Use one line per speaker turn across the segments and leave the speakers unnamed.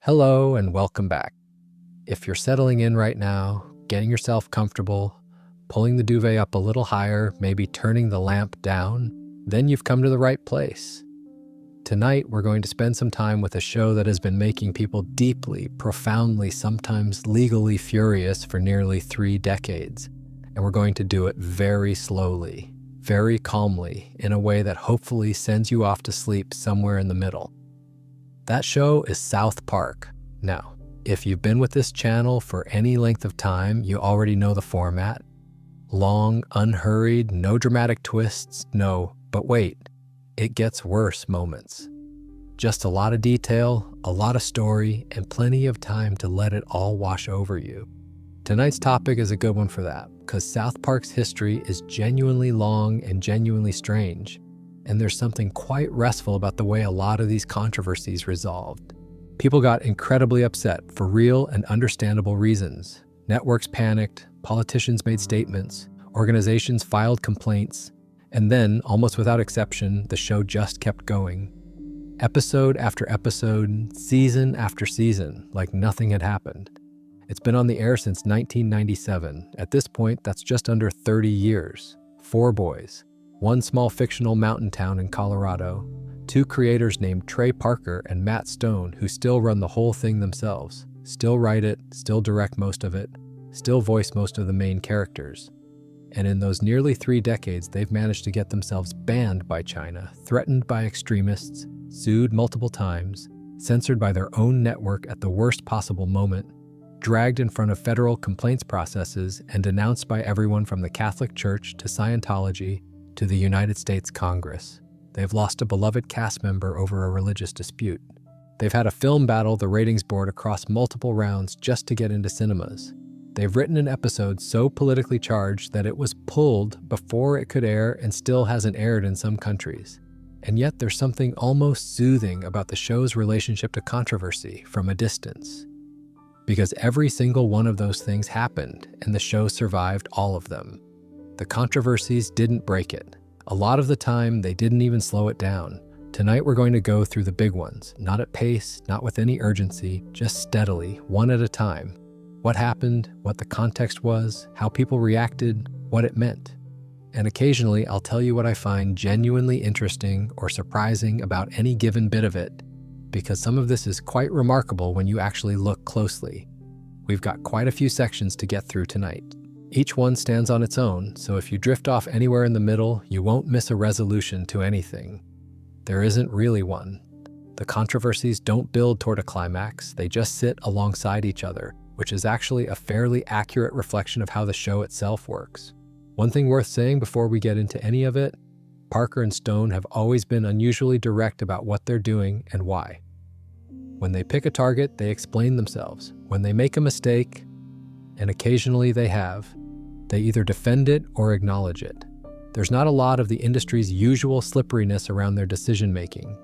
Hello and welcome back. If you're settling in right now, getting yourself comfortable, pulling the duvet up a little higher, maybe turning the lamp down, then you've come to the right place. Tonight, we're going to spend some time with a show that has been making people deeply, profoundly, sometimes legally furious for nearly 3 decades. And we're going to do it very slowly, very calmly, in a way that hopefully sends you off to sleep somewhere in the middle. That show is South Park. Now, if you've been with this channel for any length of time, you already know the format. Long, unhurried, no dramatic twists, no, but wait, it gets worse moments. Just a lot of detail, a lot of story, and plenty of time to let it all wash over you. Tonight's topic is a good one for that, because South Park's history is genuinely long and genuinely strange. And there's something quite restful about the way a lot of these controversies resolved. People got incredibly upset for real and understandable reasons. Networks panicked, politicians made statements, organizations filed complaints, and then, almost without exception, the show just kept going. Episode after episode, season after season, like nothing had happened. It's been on the air since 1997. At this point, that's just under 30 years. 4 boys. 1 small fictional mountain town in Colorado, 2 creators named Trey Parker and Matt Stone who still run the whole thing themselves, still write it, still direct most of it, still voice most of the main characters. And in those nearly 3 decades, they've managed to get themselves banned by China, threatened by extremists, sued multiple times, censored by their own network at the worst possible moment, dragged in front of federal complaints processes, and denounced by everyone from the Catholic Church to Scientology to the United States Congress. They've lost a beloved cast member over a religious dispute. They've had a film battle the ratings board across multiple rounds just to get into cinemas. They've written an episode so politically charged that it was pulled before it could air and still hasn't aired in some countries. And yet there's something almost soothing about the show's relationship to controversy from a distance. Because every single one of those things happened, and the show survived all of them. The controversies didn't break it. A lot of the time, they didn't even slow it down. Tonight, we're going to go through the big ones, not at pace, not with any urgency, just steadily, one at a time. What happened, what the context was, how people reacted, what it meant. And occasionally, I'll tell you what I find genuinely interesting or surprising about any given bit of it, because some of this is quite remarkable when you actually look closely. We've got quite a few sections to get through tonight. Each one stands on its own, so if you drift off anywhere in the middle, you won't miss a resolution to anything. There isn't really one. The controversies don't build toward a climax, they just sit alongside each other, which is actually a fairly accurate reflection of how the show itself works. One thing worth saying before we get into any of it, Parker and Stone have always been unusually direct about what they're doing and why. When they pick a target, they explain themselves. When they make a mistake, and occasionally they have, they either defend it or acknowledge it. There's not a lot of the industry's usual slipperiness around their decision-making.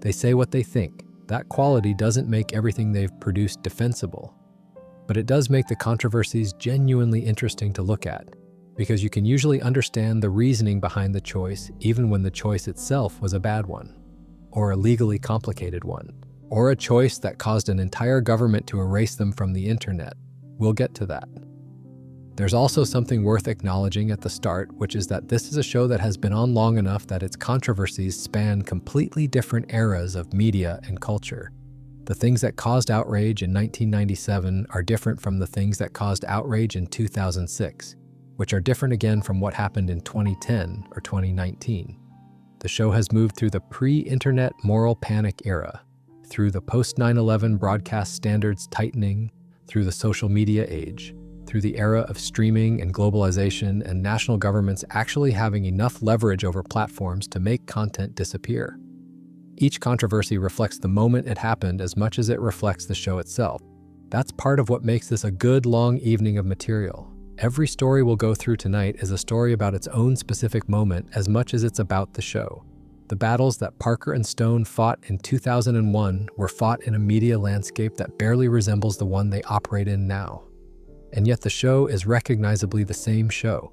They say what they think. That quality doesn't make everything they've produced defensible. But it does make the controversies genuinely interesting to look at, because you can usually understand the reasoning behind the choice even when the choice itself was a bad one, or a legally complicated one, or a choice that caused an entire government to erase them from the internet. We'll get to that. There's also something worth acknowledging at the start, which is that this is a show that has been on long enough that its controversies span completely different eras of media and culture. The things that caused outrage in 1997 are different from the things that caused outrage in 2006, which are different again from what happened in 2010 or 2019. The show has moved through the pre-internet moral panic era, through the post-9/11 broadcast standards tightening, through the social media age, through the era of streaming and globalization and national governments actually having enough leverage over platforms to make content disappear. Each controversy reflects the moment it happened as much as it reflects the show itself. That's part of what makes this a good long evening of material. Every story we'll go through tonight is a story about its own specific moment as much as it's about the show. The battles that Parker and Stone fought in 2001 were fought in a media landscape that barely resembles the one they operate in now. And yet the show is recognizably the same show.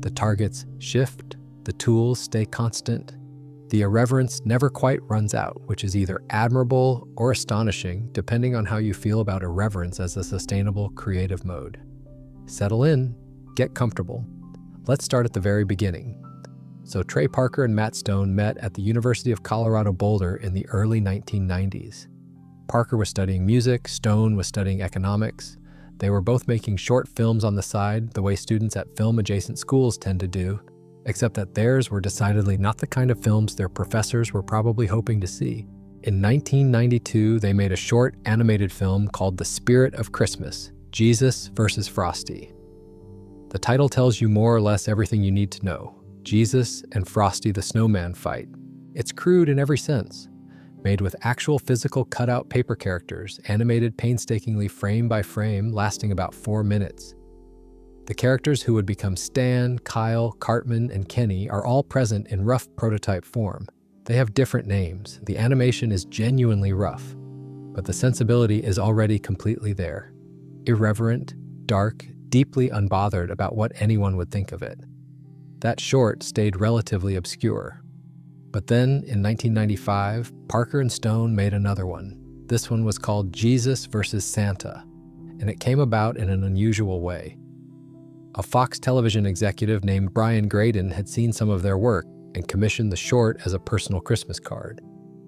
The targets shift, the tools stay constant, The irreverence never quite runs out, which is either admirable or astonishing, depending on how you feel about irreverence as a sustainable creative mode. Settle in, get comfortable. Let's start at the very beginning. So Trey Parker and Matt Stone met at the University of Colorado Boulder in the early 1990s. Parker was studying music, Stone was studying economics. They were both making short films on the side, the way students at film-adjacent schools tend to do, except that theirs were decidedly not the kind of films their professors were probably hoping to see. In 1992, they made a short animated film called The Spirit of Christmas, Jesus versus Frosty. The title tells you more or less everything you need to know. Jesus and Frosty the Snowman fight. It's crude in every sense. Made with actual physical cutout paper characters, animated painstakingly frame by frame, lasting about 4 minutes. The characters who would become Stan, Kyle, Cartman, and Kenny are all present in rough prototype form. They have different names. The animation is genuinely rough, but the sensibility is already completely there. Irreverent, dark, deeply unbothered about what anyone would think of it. That short stayed relatively obscure. But then, in 1995, Parker and Stone made another one. This one was called Jesus versus Santa, and it came about in an unusual way. A Fox television executive named Brian Graydon had seen some of their work and commissioned the short as a personal Christmas card.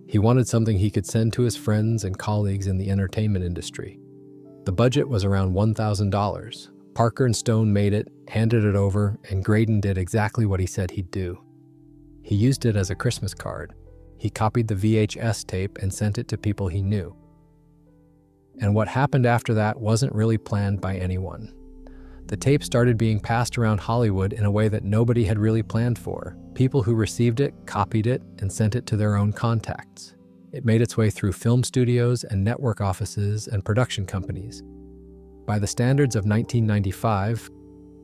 He wanted something he could send to his friends and colleagues in the entertainment industry. The budget was around $1,000. Parker and Stone made it, handed it over, and Graydon did exactly what he said he'd do. He used it as a Christmas card. He copied the VHS tape and sent it to people he knew. And what happened after that wasn't really planned by anyone. The tape started being passed around Hollywood in a way that nobody had really planned for. People who received it copied it and sent it to their own contacts. It made its way through film studios and network offices and production companies. By the standards of 1995,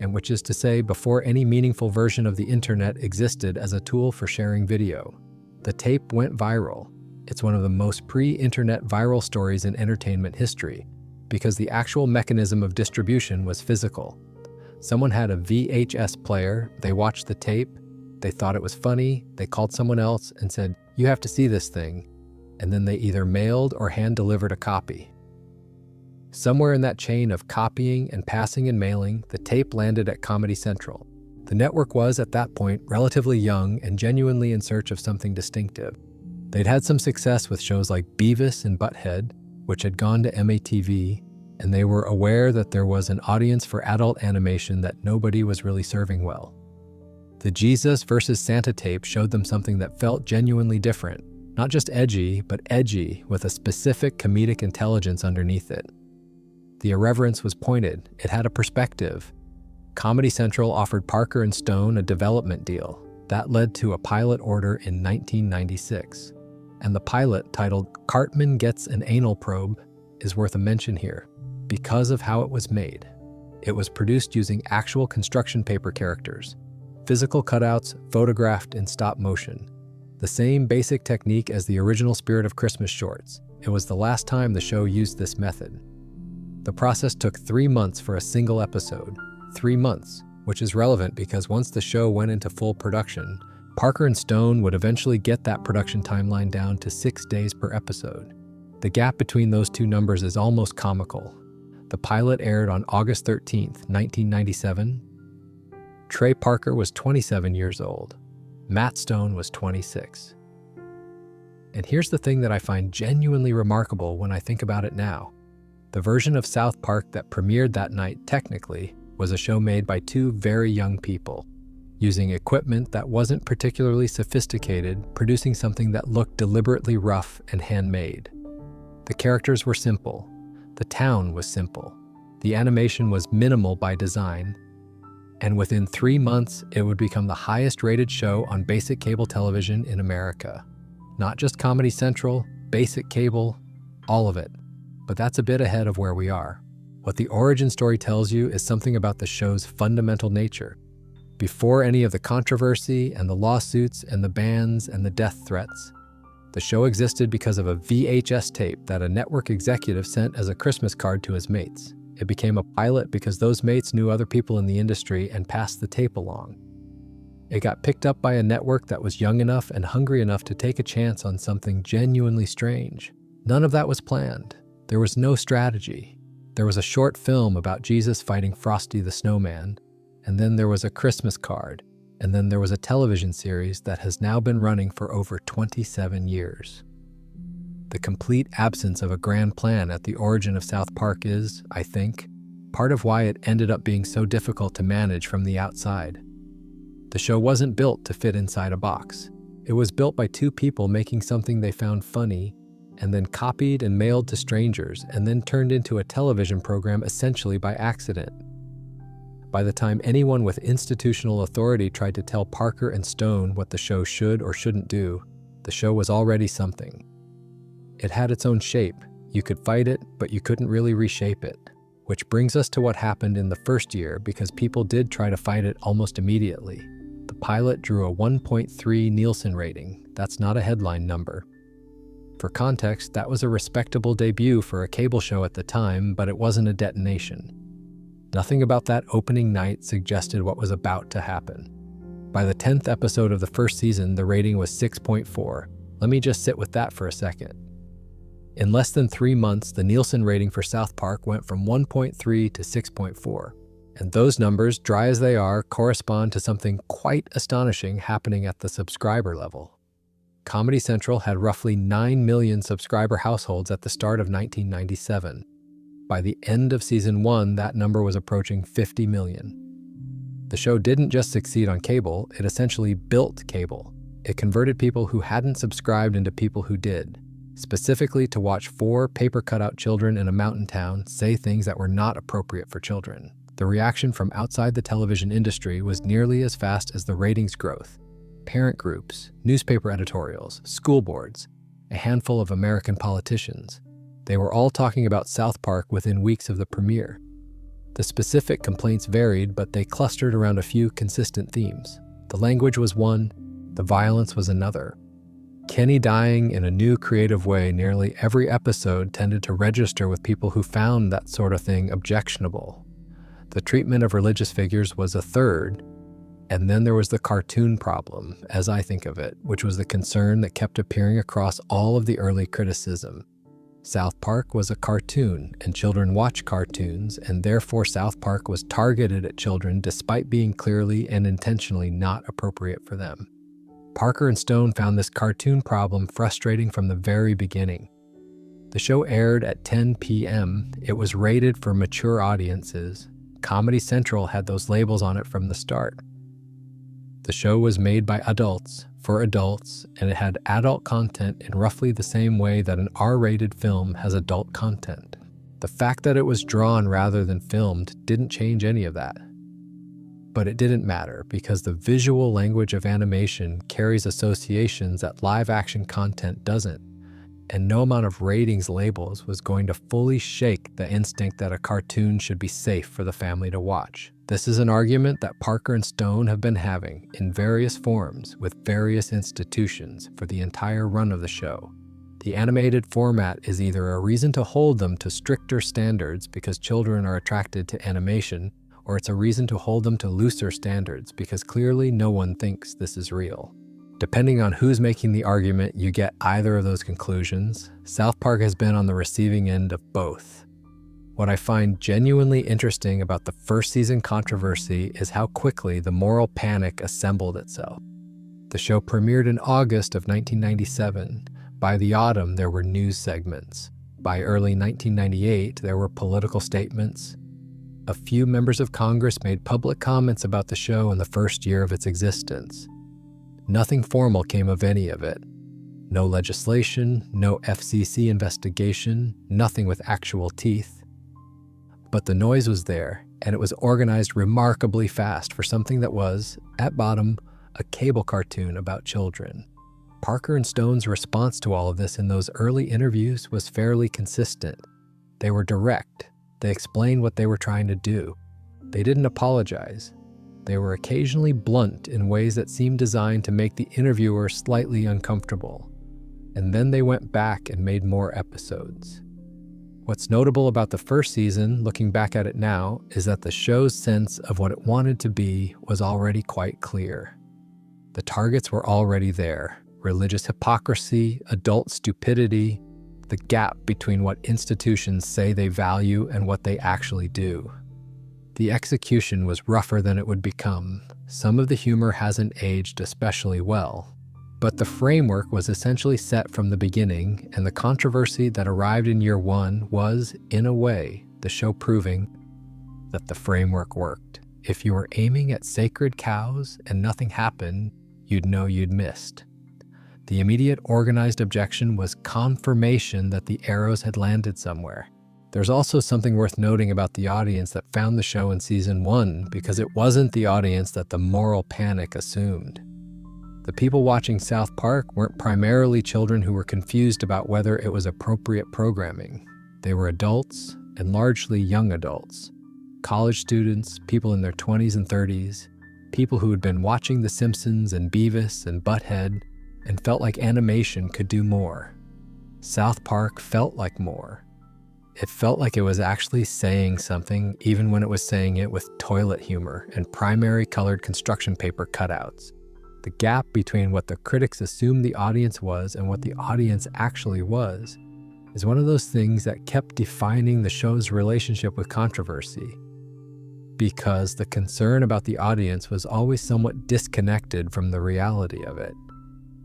and which is to say before any meaningful version of the internet existed as a tool for sharing video, the tape went viral. It's one of the most pre-internet viral stories in entertainment history, because the actual mechanism of distribution was physical. Someone had a VHS player, they watched the tape, they thought it was funny, they called someone else and said, "You have to see this thing," and then they either mailed or hand-delivered a copy. Somewhere in that chain of copying and passing and mailing, the tape landed at Comedy Central. The network was, at that point, relatively young and genuinely in search of something distinctive. They'd had some success with shows like Beavis and Butthead, which had gone to MATV, and they were aware that there was an audience for adult animation that nobody was really serving well. The Jesus versus Santa tape showed them something that felt genuinely different, not just edgy, but edgy with a specific comedic intelligence underneath it. The irreverence was pointed, it had a perspective. Comedy Central offered Parker and Stone a development deal. That led to a pilot order in 1996. And the pilot, titled Cartman Gets an Anal Probe, is worth a mention here, because of how it was made. It was produced using actual construction paper characters, physical cutouts photographed in stop motion. The same basic technique as the original Spirit of Christmas shorts. It was the last time the show used this method. The process took 3 months for a single episode. 3 months, which is relevant because once the show went into full production, Parker and Stone would eventually get that production timeline down to 6 days per episode. The gap between those two numbers is almost comical. The pilot aired on August 13th, 1997. Trey Parker was 27 years old. Matt Stone was 26. And here's the thing that I find genuinely remarkable when I think about it now. The version of South Park that premiered that night, technically, was a show made by two very young people, using equipment that wasn't particularly sophisticated, producing something that looked deliberately rough and handmade. The characters were simple. The town was simple. The animation was minimal by design. And within 3 months, it would become the highest-rated show on basic cable television in America. Not just Comedy Central, basic cable, all of it. But that's a bit ahead of where we are. What the origin story tells you is something about the show's fundamental nature. Before any of the controversy and the lawsuits and the bans and the death threats, the show existed because of a VHS tape that a network executive sent as a Christmas card to his mates. It became a pilot because those mates knew other people in the industry and passed the tape along. It got picked up by a network that was young enough and hungry enough to take a chance on something genuinely strange. None of that was planned. There was no strategy. There was a short film about Jesus fighting Frosty the Snowman, and then there was a Christmas card, and then there was a television series that has now been running for over 27 years. The complete absence of a grand plan at the origin of South Park is, I think, part of why it ended up being so difficult to manage from the outside. The show wasn't built to fit inside a box. It was built by two people making something they found funny, and then copied and mailed to strangers, and then turned into a television program essentially by accident. By the time anyone with institutional authority tried to tell Parker and Stone what the show should or shouldn't do, the show was already something. It had its own shape. You could fight it, but you couldn't really reshape it. Which brings us to what happened in the first year, because people did try to fight it almost immediately. The pilot drew a 1.3 Nielsen rating. That's not a headline number. For context, that was a respectable debut for a cable show at the time, but it wasn't a detonation. Nothing about that opening night suggested what was about to happen. By the 10th episode of the first season, the rating was 6.4. Let me just sit with that for a second. In less than 3 months, the Nielsen rating for South Park went from 1.3 to 6.4. And those numbers, dry as they are, correspond to something quite astonishing happening at the subscriber level. Comedy Central had roughly 9 million subscriber households at the start of 1997. By the end of season 1, that number was approaching 50 million. The show didn't just succeed on cable, it essentially built cable. It converted people who hadn't subscribed into people who did, specifically to watch 4 paper-cutout children in a mountain town say things that were not appropriate for children. The reaction from outside the television industry was nearly as fast as the ratings growth. Parent groups, newspaper editorials, school boards, a handful of American politicians. They were all talking about South Park within weeks of the premiere. The specific complaints varied, but they clustered around a few consistent themes. The language was one, the violence was another. Kenny dying in a new creative way nearly every episode tended to register with people who found that sort of thing objectionable. The treatment of religious figures was a third, and then there was the cartoon problem, as I think of it, which was the concern that kept appearing across all of the early criticism. South Park was a cartoon, and children watch cartoons, and therefore South Park was targeted at children despite being clearly and intentionally not appropriate for them. Parker and Stone found this cartoon problem frustrating from the very beginning. The show aired at 10 p.m. It was rated for mature audiences. Comedy Central had those labels on it from the start. The show was made by adults, for adults, and it had adult content in roughly the same way that an R-rated film has adult content. The fact that it was drawn rather than filmed didn't change any of that. But it didn't matter, because the visual language of animation carries associations that live-action content doesn't, and no amount of ratings labels was going to fully shake the instinct that a cartoon should be safe for the family to watch. This is an argument that Parker and Stone have been having in various forms with various institutions for the entire run of the show. The animated format is either a reason to hold them to stricter standards because children are attracted to animation, or it's a reason to hold them to looser standards because clearly no one thinks this is real. Depending on who's making the argument, you get either of those conclusions. South Park has been on the receiving end of both. What I find genuinely interesting about the first season controversy is how quickly the moral panic assembled itself. The show premiered in August of 1997. By the autumn, there were news segments. By early 1998, there were political statements. A few members of Congress made public comments about the show in the first year of its existence. Nothing formal came of any of it. No legislation, no FCC investigation, nothing with actual teeth. But the noise was there, and it was organized remarkably fast for something that was, at bottom, a cable cartoon about children. Parker and Stone's response to all of this in those early interviews was fairly consistent. They were direct. They explained what they were trying to do. They didn't apologize. They were occasionally blunt in ways that seemed designed to make the interviewer slightly uncomfortable. And then they went back and made more episodes. What's notable about the first season, looking back at it now, is that the show's sense of what it wanted to be was already quite clear. The targets were already there: religious hypocrisy, adult stupidity, the gap between what institutions say they value and what they actually do. The execution was rougher than it would become. Some of the humor hasn't aged especially well. But the framework was essentially set from the beginning, and the controversy that arrived in year one was, in a way, the show proving that the framework worked. If you were aiming at sacred cows and nothing happened, you'd know you'd missed. The immediate organized objection was confirmation that the arrows had landed somewhere. There's also something worth noting about the audience that found the show in season 1, because it wasn't the audience that the moral panic assumed. The people watching South Park weren't primarily children who were confused about whether it was appropriate programming. They were adults, and largely young adults. College students, people in their 20s and 30s, people who had been watching The Simpsons and Beavis and Butthead and felt like animation could do more. South Park felt like more. It felt like it was actually saying something, even when it was saying it with toilet humor and primary colored construction paper cutouts. The gap between what the critics assumed the audience was and what the audience actually was is one of those things that kept defining the show's relationship with controversy, because the concern about the audience was always somewhat disconnected from the reality of it.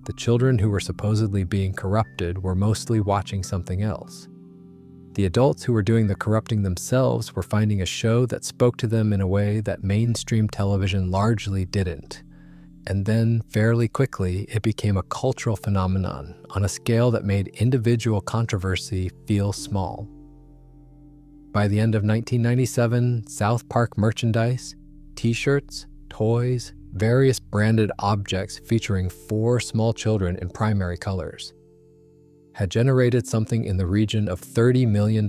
The children who were supposedly being corrupted were mostly watching something else. The adults who were doing the corrupting themselves were finding a show that spoke to them in a way that mainstream television largely didn't. And then, fairly quickly, it became a cultural phenomenon on a scale that made individual controversy feel small. By the end of 1997, South Park merchandise, t-shirts, toys, various branded objects featuring 4 small children in primary colors had generated something in the region of $30 million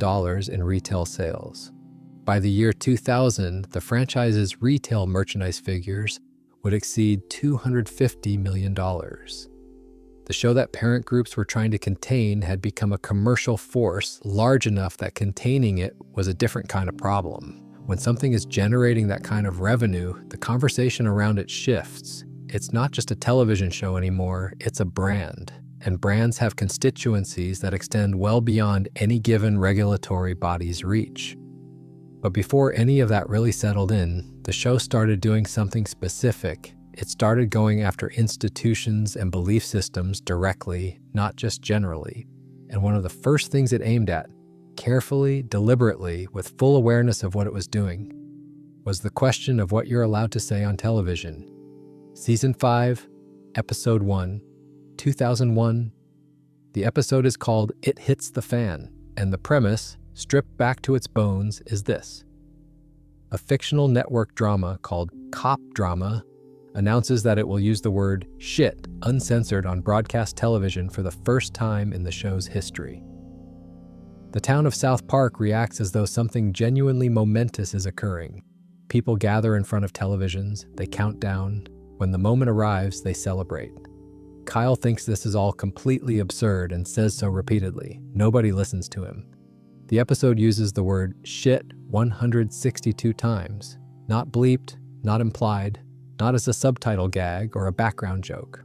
in retail sales. By the year 2000, the franchise's retail merchandise figures would exceed $250 million. The show that parent groups were trying to contain had become a commercial force large enough that containing it was a different kind of problem. When something is generating that kind of revenue, the conversation around it shifts. It's not just a television show anymore, it's a brand. And brands have constituencies that extend well beyond any given regulatory body's reach. But before any of that really settled in, the show started doing something specific. It started going after institutions and belief systems directly, not just generally. And one of the first things it aimed at, carefully, deliberately, with full awareness of what it was doing, was the question of what you're allowed to say on television. Season 5, Episode 1, 2001. The episode is called It Hits the Fan, and the premise, stripped back to its bones, is this. A fictional network drama called Cop Drama announces that it will use the word shit uncensored on broadcast television for the first time in the show's history. The town of South Park reacts as though something genuinely momentous is occurring. People gather in front of televisions, they count down. When the moment arrives, they celebrate. Kyle thinks this is all completely absurd and says so repeatedly. Nobody listens to him. The episode uses the word shit 162 times, not bleeped, not implied, not as a subtitle gag or a background joke.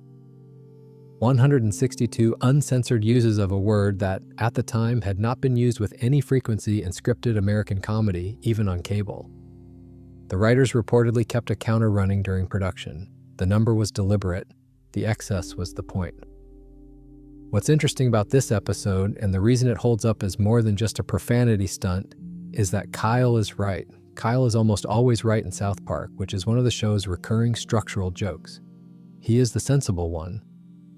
162 uncensored uses of a word that, at the time, had not been used with any frequency in scripted American comedy, even on cable. The writers reportedly kept a counter running during production. The number was deliberate. The excess was the point. What's interesting about this episode, and the reason it holds up as more than just a profanity stunt, is that Kyle is right. Kyle is almost always right in South Park, which is one of the show's recurring structural jokes. He is the sensible one,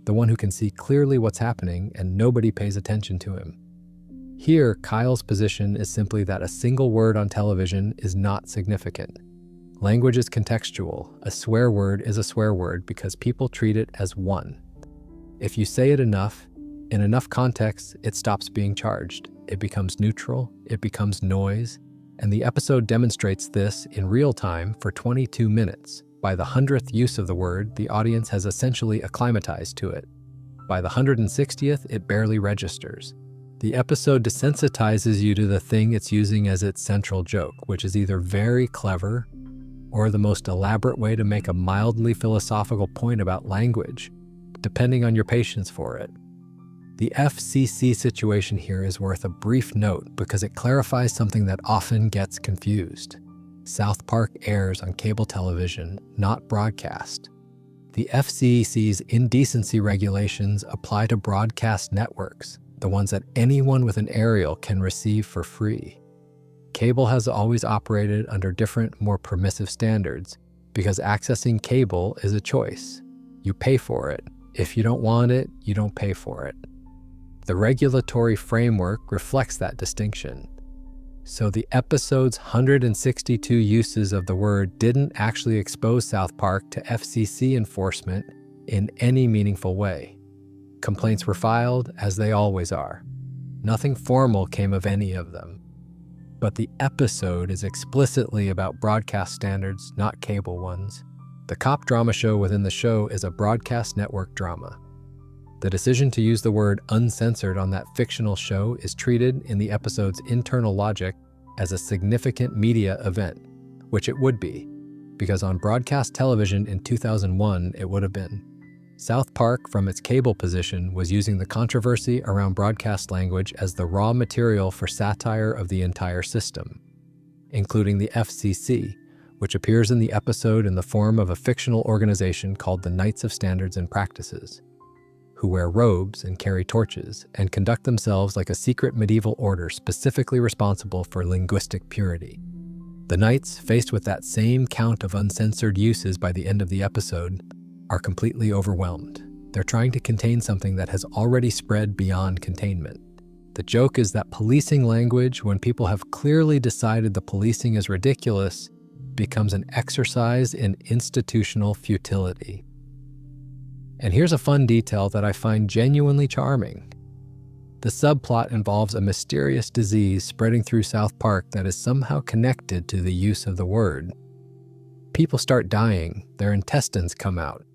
the one who can see clearly what's happening and nobody pays attention to him. Here, Kyle's position is simply that a single word on television is not significant. Language is contextual. A swear word is a swear word because people treat it as one. If you say it enough, in enough contexts, it stops being charged. It becomes neutral, it becomes noise, and the episode demonstrates this in real time for 22 minutes. By the 100th use of the word, the audience has essentially acclimatized to it. By the 160th, it barely registers. The episode desensitizes you to the thing it's using as its central joke, which is either very clever or the most elaborate way to make a mildly philosophical point about language, depending on your patience for it. The FCC situation here is worth a brief note because it clarifies something that often gets confused. South Park airs on cable television, not broadcast. The FCC's indecency regulations apply to broadcast networks, the ones that anyone with an aerial can receive for free. Cable has always operated under different, more permissive standards because accessing cable is a choice. You pay for it. If you don't want it, you don't pay for it. The regulatory framework reflects that distinction. So the episode's 162 uses of the word didn't actually expose South Park to FCC enforcement in any meaningful way. Complaints were filed, as they always are. Nothing formal came of any of them. But the episode is explicitly about broadcast standards, not cable ones. The cop drama show within the show is a broadcast network drama. The decision to use the word uncensored on that fictional show is treated in the episode's internal logic as a significant media event, which it would be, because on broadcast television in 2001 it would have been. South Park, from its cable position, was using the controversy around broadcast language as the raw material for satire of the entire system, including the FCC, which appears in the episode in the form of a fictional organization called the Knights of Standards and Practices, who wear robes and carry torches and conduct themselves like a secret medieval order specifically responsible for linguistic purity. The Knights, faced with that same count of uncensored uses by the end of the episode, are completely overwhelmed. They're trying to contain something that has already spread beyond containment. The joke is that policing language, when people have clearly decided the policing is ridiculous, becomes an exercise in institutional futility. And here's a fun detail that I find genuinely charming. The subplot involves a mysterious disease spreading through South Park that is somehow connected to the use of the word. People start dying, their intestines come out.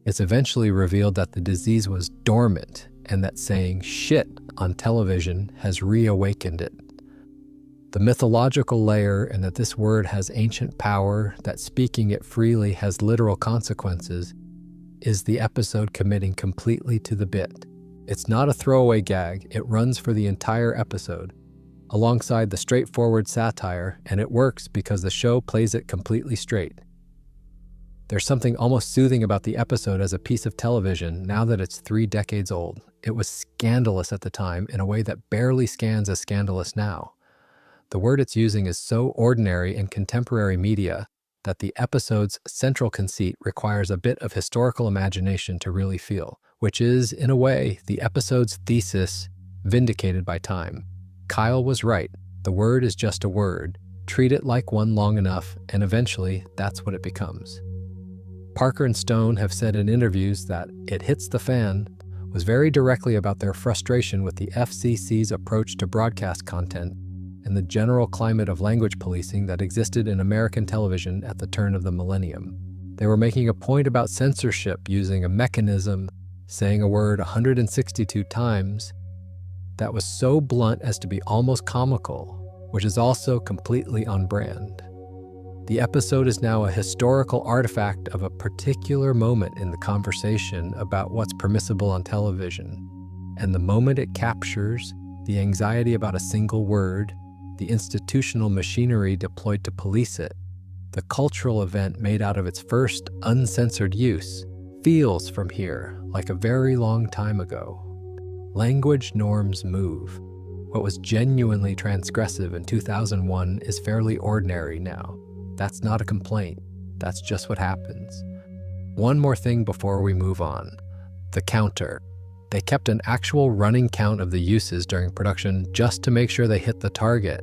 It's eventually revealed that the disease was dormant and that saying shit on television has reawakened it. The mythological layer, and that this word has ancient power, that speaking it freely has literal consequences, is the episode committing completely to the bit. It's not a throwaway gag, it runs for the entire episode, alongside the straightforward satire, and it works because the show plays it completely straight. There's something almost soothing about the episode as a piece of television now that it's 3 decades old. It was scandalous at the time in a way that barely scans as scandalous now. The word it's using is so ordinary in contemporary media that the episode's central conceit requires a bit of historical imagination to really feel, which is, in a way, the episode's thesis vindicated by time. Kyle was right. The word is just a word. Treat it like one long enough, and eventually, that's what it becomes. Parker and Stone have said in interviews that It Hits the Fan was very directly about their frustration with the FCC's approach to broadcast content and the general climate of language policing that existed in American television at the turn of the millennium. They were making a point about censorship using a mechanism, saying a word 162 times, that was so blunt as to be almost comical, which is also completely on brand. The episode is now a historical artifact of a particular moment in the conversation about what's permissible on television, and the moment it captures, the anxiety about a single word, the institutional machinery deployed to police it, the cultural event made out of its first uncensored use, feels from here like a very long time ago. Language norms move. What was genuinely transgressive in 2001 is fairly ordinary now. That's not a complaint. That's just what happens. One more thing before we move on. The counter. They kept an actual running count of the uses during production just to make sure they hit the target.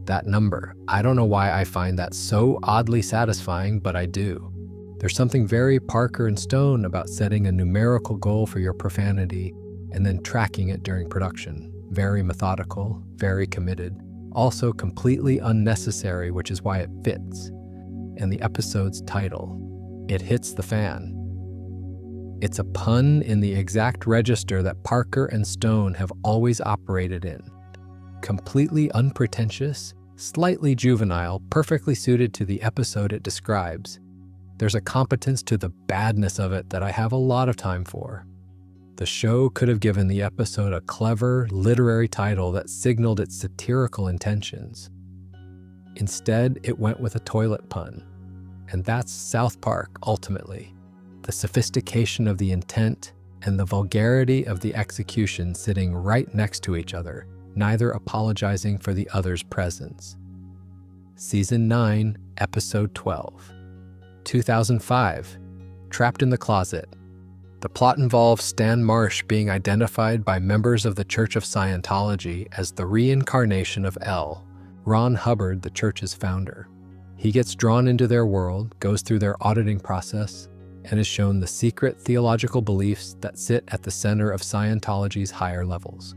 That number. I don't know why I find that so oddly satisfying, but I do. There's something very Parker and Stone about setting a numerical goal for your profanity and then tracking it during production. Very methodical, very committed. Also completely unnecessary, which is why it fits. And the episode's title, It Hits the Fan. It's a pun in the exact register that Parker and Stone have always operated in. Completely unpretentious, Slightly juvenile, perfectly suited to the episode it describes. There's a competence to the badness of it that I have a lot of time for. The show could have given the episode a clever, literary title that signaled its satirical intentions. Instead, it went with a toilet pun. And that's South Park, ultimately. The sophistication of the intent and the vulgarity of the execution sitting right next to each other, neither apologizing for the other's presence. Season 9, Episode 12. 2005, Trapped in the Closet. The plot involves Stan Marsh being identified by members of the Church of Scientology as the reincarnation of L, Ron Hubbard, the church's founder. He gets drawn into their world, goes through their auditing process, and is shown the secret theological beliefs that sit at the center of Scientology's higher levels.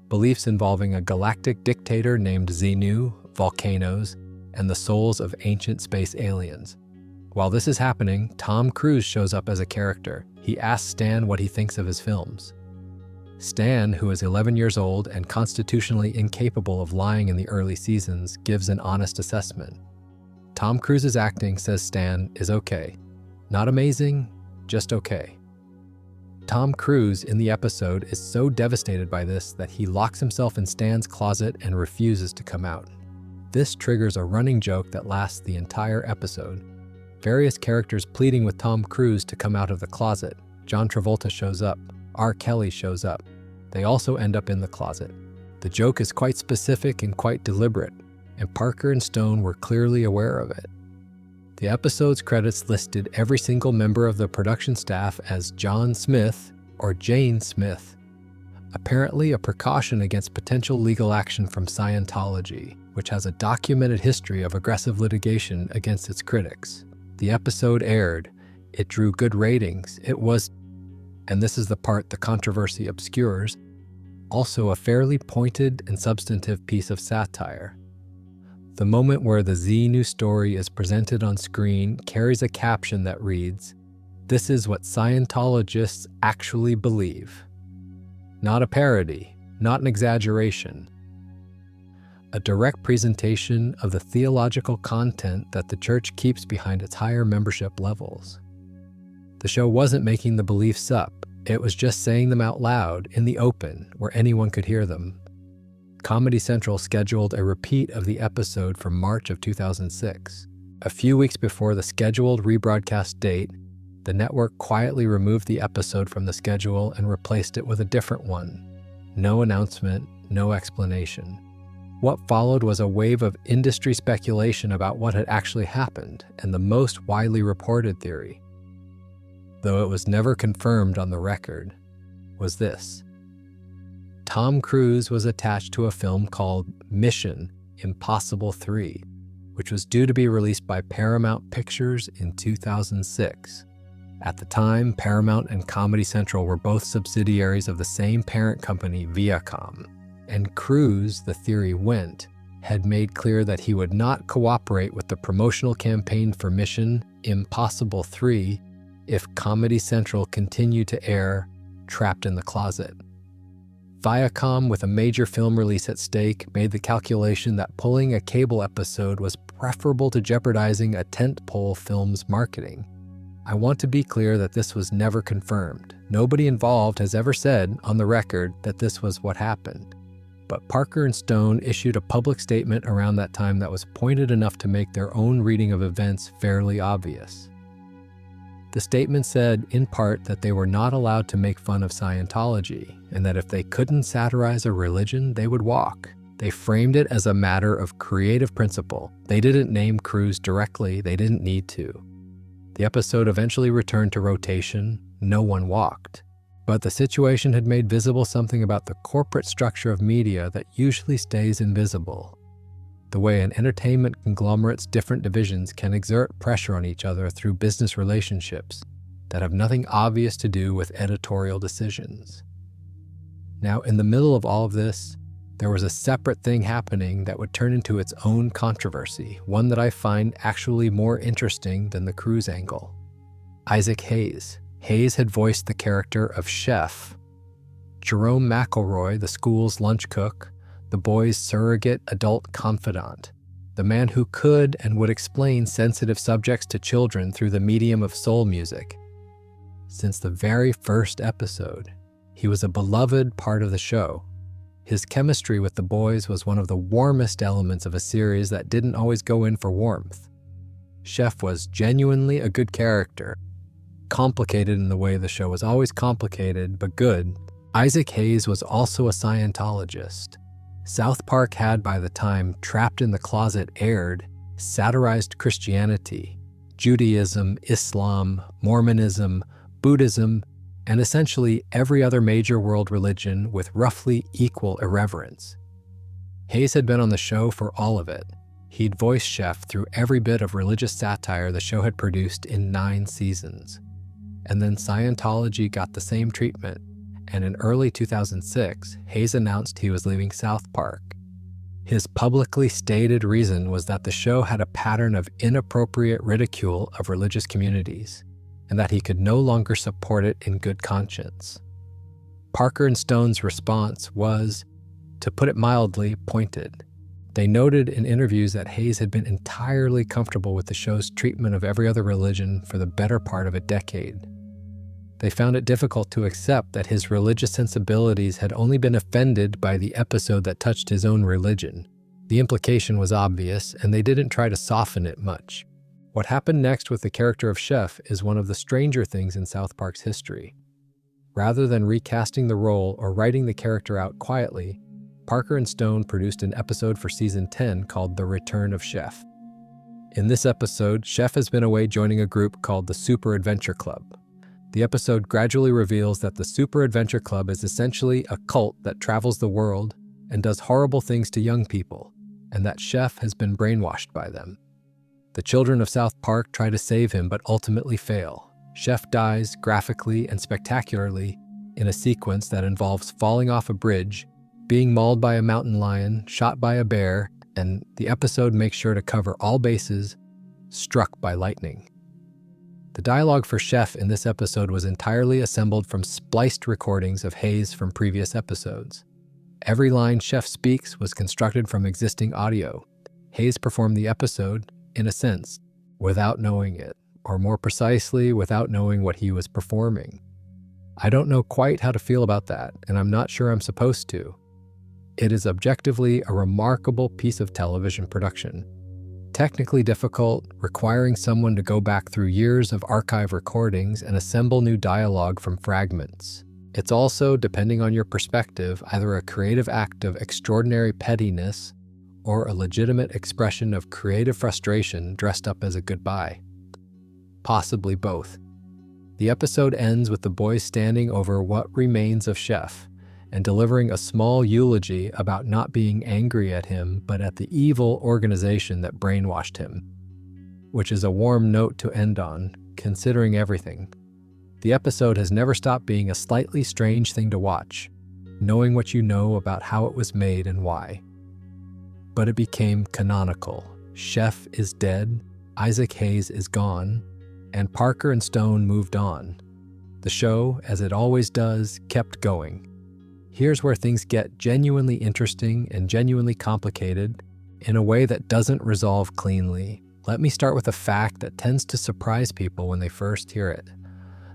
Beliefs involving a galactic dictator named Xenu, volcanoes, and the souls of ancient space aliens. While this is happening, Tom Cruise shows up as a character. He asks Stan what he thinks of his films. Stan, who is 11 years old and constitutionally incapable of lying in the early seasons, gives an honest assessment. Tom Cruise's acting, says Stan, is okay. Not amazing, just okay. Tom Cruise in the episode is so devastated by this that he locks himself in Stan's closet and refuses to come out. This triggers a running joke that lasts the entire episode. Various characters pleading with Tom Cruise to come out of the closet. John Travolta shows up. R. Kelly shows up. They also end up in the closet. The joke is quite specific and quite deliberate, and Parker and Stone were clearly aware of it. The episode's credits listed every single member of the production staff as John Smith or Jane Smith, apparently a precaution against potential legal action from Scientology, which has a documented history of aggressive litigation against its critics. The episode aired. It drew good ratings. It was, and this is the part the controversy obscures, also a fairly pointed and substantive piece of satire. The moment where the Xenu story is presented on screen carries a caption that reads, "This is what Scientologists actually believe." Not a parody, not an exaggeration. A direct presentation of the theological content that the church keeps behind its higher membership levels. The show wasn't making the beliefs up, it was just saying them out loud in the open where anyone could hear them. Comedy Central scheduled a repeat of the episode for March of 2006. A few weeks before the scheduled rebroadcast date, the network quietly removed the episode from the schedule and replaced it with a different one. No announcement, no explanation. What followed was a wave of industry speculation about what had actually happened, and the most widely reported theory, though it was never confirmed on the record, was this. Tom Cruise was attached to a film called Mission: Impossible 3, which was due to be released by Paramount Pictures in 2006. At the time, Paramount and Comedy Central were both subsidiaries of the same parent company, Viacom. And Cruise, the theory went, had made clear that he would not cooperate with the promotional campaign for Mission: Impossible 3 if Comedy Central continued to air Trapped in the Closet. Viacom, with a major film release at stake, made the calculation that pulling a cable episode was preferable to jeopardizing a tentpole film's marketing. I want to be clear that this was never confirmed. Nobody involved has ever said on the record that this was what happened. But Parker and Stone issued a public statement around that time that was pointed enough to make their own reading of events fairly obvious. The statement said, in part, that they were not allowed to make fun of Scientology, and that if they couldn't satirize a religion, they would walk. They framed it as a matter of creative principle. They didn't name Cruise directly, they didn't need to. The episode eventually returned to rotation. No one walked. But the situation had made visible something about the corporate structure of media that usually stays invisible. The way an entertainment conglomerate's different divisions can exert pressure on each other through business relationships that have nothing obvious to do with editorial decisions. Now, in the middle of all of this, there was a separate thing happening that would turn into its own controversy, one that I find actually more interesting than the Cruise angle. Isaac Hayes. Hayes had voiced the character of Chef. Jerome McElroy, the school's lunch cook, the boys' surrogate adult confidant, the man who could and would explain sensitive subjects to children through the medium of soul music. Since the very first episode, he was a beloved part of the show. His chemistry with the boys was one of the warmest elements of a series that didn't always go in for warmth. Chef was genuinely a good character, complicated in the way the show was always complicated, but good. Isaac Hayes was also a Scientologist. South Park had, by the time Trapped in the Closet aired, satirized Christianity, Judaism, Islam, Mormonism, Buddhism, and essentially every other major world religion with roughly equal irreverence. Hayes had been on the show for all of it. He'd voiced Chef through every bit of religious satire the show had produced in 9 seasons. And then Scientology got the same treatment, and in early 2006, Hayes announced he was leaving South Park. His publicly stated reason was that the show had a pattern of inappropriate ridicule of religious communities, and that he could no longer support it in good conscience. Parker and Stone's response was, to put it mildly, pointed. They noted in interviews that Hayes had been entirely comfortable with the show's treatment of every other religion for the better part of a decade. They found it difficult to accept that his religious sensibilities had only been offended by the episode that touched his own religion. The implication was obvious, and they didn't try to soften it much. What happened next with the character of Chef is one of the stranger things in South Park's history. Rather than recasting the role or writing the character out quietly, Parker and Stone produced an episode for season 10 called The Return of Chef. In this episode, Chef has been away joining a group called the Super Adventure Club. The episode gradually reveals that the Super Adventure Club is essentially a cult that travels the world and does horrible things to young people, and that Chef has been brainwashed by them. The children of South Park try to save him but ultimately fail. Chef dies graphically and spectacularly in a sequence that involves falling off a bridge, being mauled by a mountain lion, shot by a bear, and the episode makes sure to cover all bases, struck by lightning. The dialogue for Chef in this episode was entirely assembled from spliced recordings of Hayes from previous episodes. Every line Chef speaks was constructed from existing audio. Hayes performed the episode, in a sense, without knowing it, or more precisely, without knowing what he was performing. I don't know quite how to feel about that, and I'm not sure I'm supposed to. It is objectively a remarkable piece of television production. Technically difficult, requiring someone to go back through years of archive recordings and assemble new dialogue from fragments. It's also, depending on your perspective, either a creative act of extraordinary pettiness or a legitimate expression of creative frustration dressed up as a goodbye. Possibly both. The episode ends with the boys standing over what remains of Chef and delivering a small eulogy about not being angry at him, but at the evil organization that brainwashed him, which is a warm note to end on, considering everything. The episode has never stopped being a slightly strange thing to watch, knowing what you know about how it was made and why. But it became canonical. Chef is dead, Isaac Hayes is gone, and Parker and Stone moved on. The show, as it always does, kept going. Here's where things get genuinely interesting and genuinely complicated in a way that doesn't resolve cleanly. Let me start with a fact that tends to surprise people when they first hear it.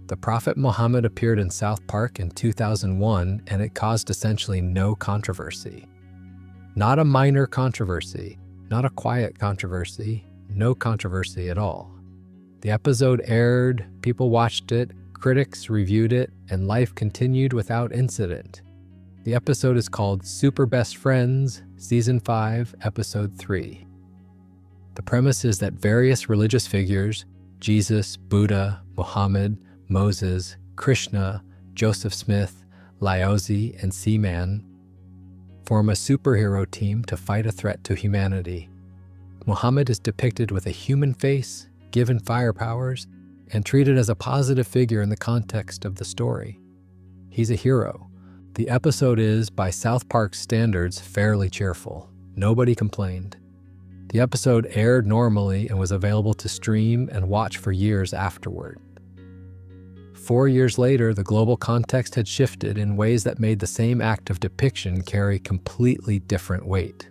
The Prophet Muhammad appeared in South Park in 2001, and it caused essentially no controversy. Not a minor controversy, not a quiet controversy, no controversy at all. The episode aired, people watched it, critics reviewed it, and life continued without incident. The episode is called Super Best Friends, Season 5, Episode 3. The premise is that various religious figures, Jesus, Buddha, Muhammad, Moses, Krishna, Joseph Smith, Laozi, and Seaman, form a superhero team to fight a threat to humanity. Muhammad is depicted with a human face, given fire powers, and treated as a positive figure in the context of the story. He's a hero. The episode is, by South Park standards, fairly cheerful. Nobody complained. The episode aired normally and was available to stream and watch for years afterward. 4 years later, the global context had shifted in ways that made the same act of depiction carry completely different weight.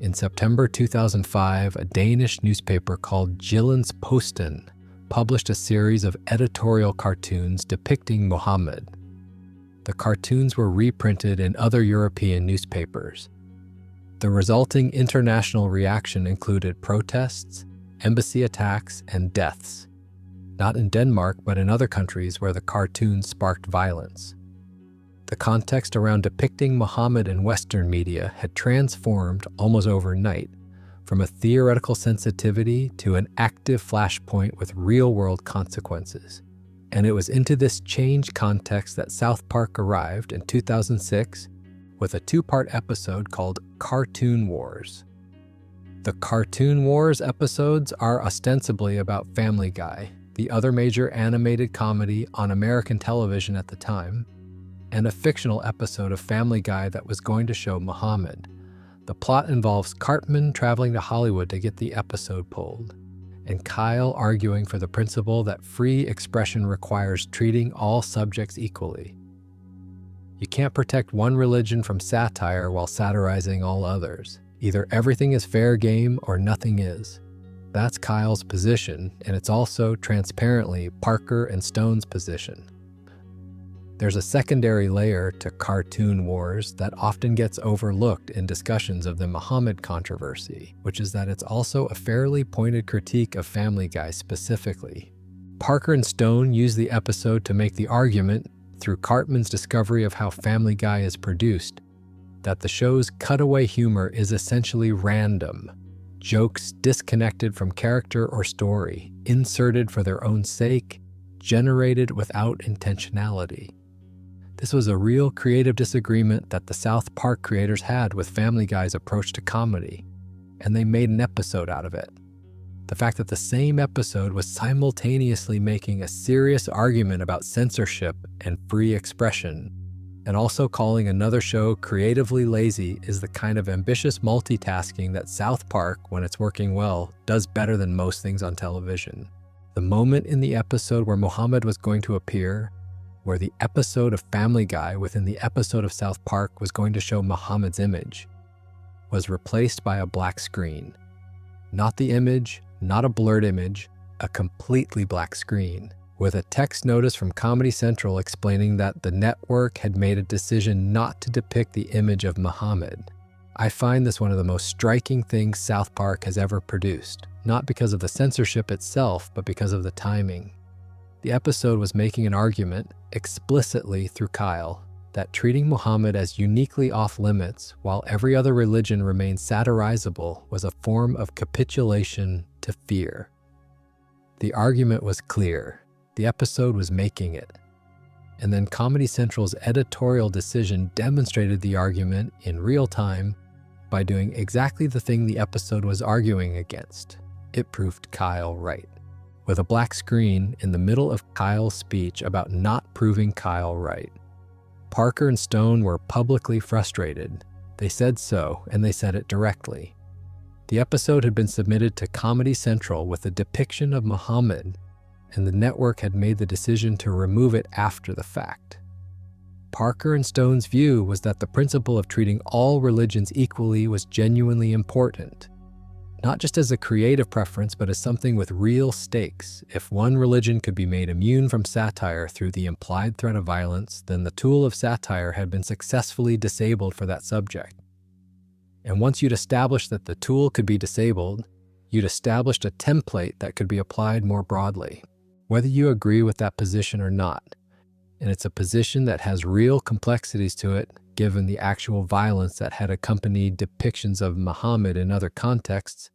In September 2005, a Danish newspaper called Jyllands-Posten published a series of editorial cartoons depicting Muhammad. The cartoons were reprinted in other European newspapers. The resulting international reaction included protests, embassy attacks, and deaths. Not in Denmark, but in other countries where the cartoons sparked violence. The context around depicting Muhammad in Western media had transformed almost overnight from a theoretical sensitivity to an active flashpoint with real-world consequences. And it was into this changed context that South Park arrived in 2006 with a 2-part episode called Cartoon Wars. The Cartoon Wars episodes are ostensibly about Family Guy, the other major animated comedy on American television at the time, and a fictional episode of Family Guy that was going to show Muhammad. The plot involves Cartman traveling to Hollywood to get the episode pulled, and Kyle arguing for the principle that free expression requires treating all subjects equally. You can't protect one religion from satire while satirizing all others. Either everything is fair game or nothing is. That's Kyle's position, and it's also, transparently, Parker and Stone's position. There's a secondary layer to Cartoon Wars that often gets overlooked in discussions of the Muhammad controversy, which is that it's also a fairly pointed critique of Family Guy specifically. Parker and Stone use the episode to make the argument, through Cartman's discovery of how Family Guy is produced, that the show's cutaway humor is essentially random. Jokes disconnected from character or story, inserted for their own sake, generated without intentionality. This was a real creative disagreement that the South Park creators had with Family Guy's approach to comedy, and they made an episode out of it. The fact that the same episode was simultaneously making a serious argument about censorship and free expression, and also calling another show creatively lazy is the kind of ambitious multitasking that South Park, when it's working well, does better than most things on television. The moment in the episode where Muhammad was going to appear, where the episode of Family Guy within the episode of South Park was going to show Muhammad's image, was replaced by a black screen. Not the image, not a blurred image, a completely black screen, with a text notice from Comedy Central explaining that the network had made a decision not to depict the image of Muhammad. I find this one of the most striking things South Park has ever produced, not because of the censorship itself, but because of the timing. The episode was making an argument, explicitly through Kyle, that treating Muhammad as uniquely off-limits while every other religion remained satirizable was a form of capitulation to fear. The argument was clear. The episode was making it. And then Comedy Central's editorial decision demonstrated the argument in real time by doing exactly the thing the episode was arguing against. It proved Kyle right. With a black screen in the middle of Kyle's speech about not proving Kyle right. Parker and Stone were publicly frustrated. They said so, and they said it directly. The episode had been submitted to Comedy Central with a depiction of Muhammad, and the network had made the decision to remove it after the fact. Parker and Stone's view was that the principle of treating all religions equally was genuinely important, not just as a creative preference, but as something with real stakes. If one religion could be made immune from satire through the implied threat of violence, then the tool of satire had been successfully disabled for that subject. And once you'd established that the tool could be disabled, you'd established a template that could be applied more broadly, whether you agree with that position or not. And it's a position that has real complexities to it, given the actual violence that had accompanied depictions of Muhammad in other contexts.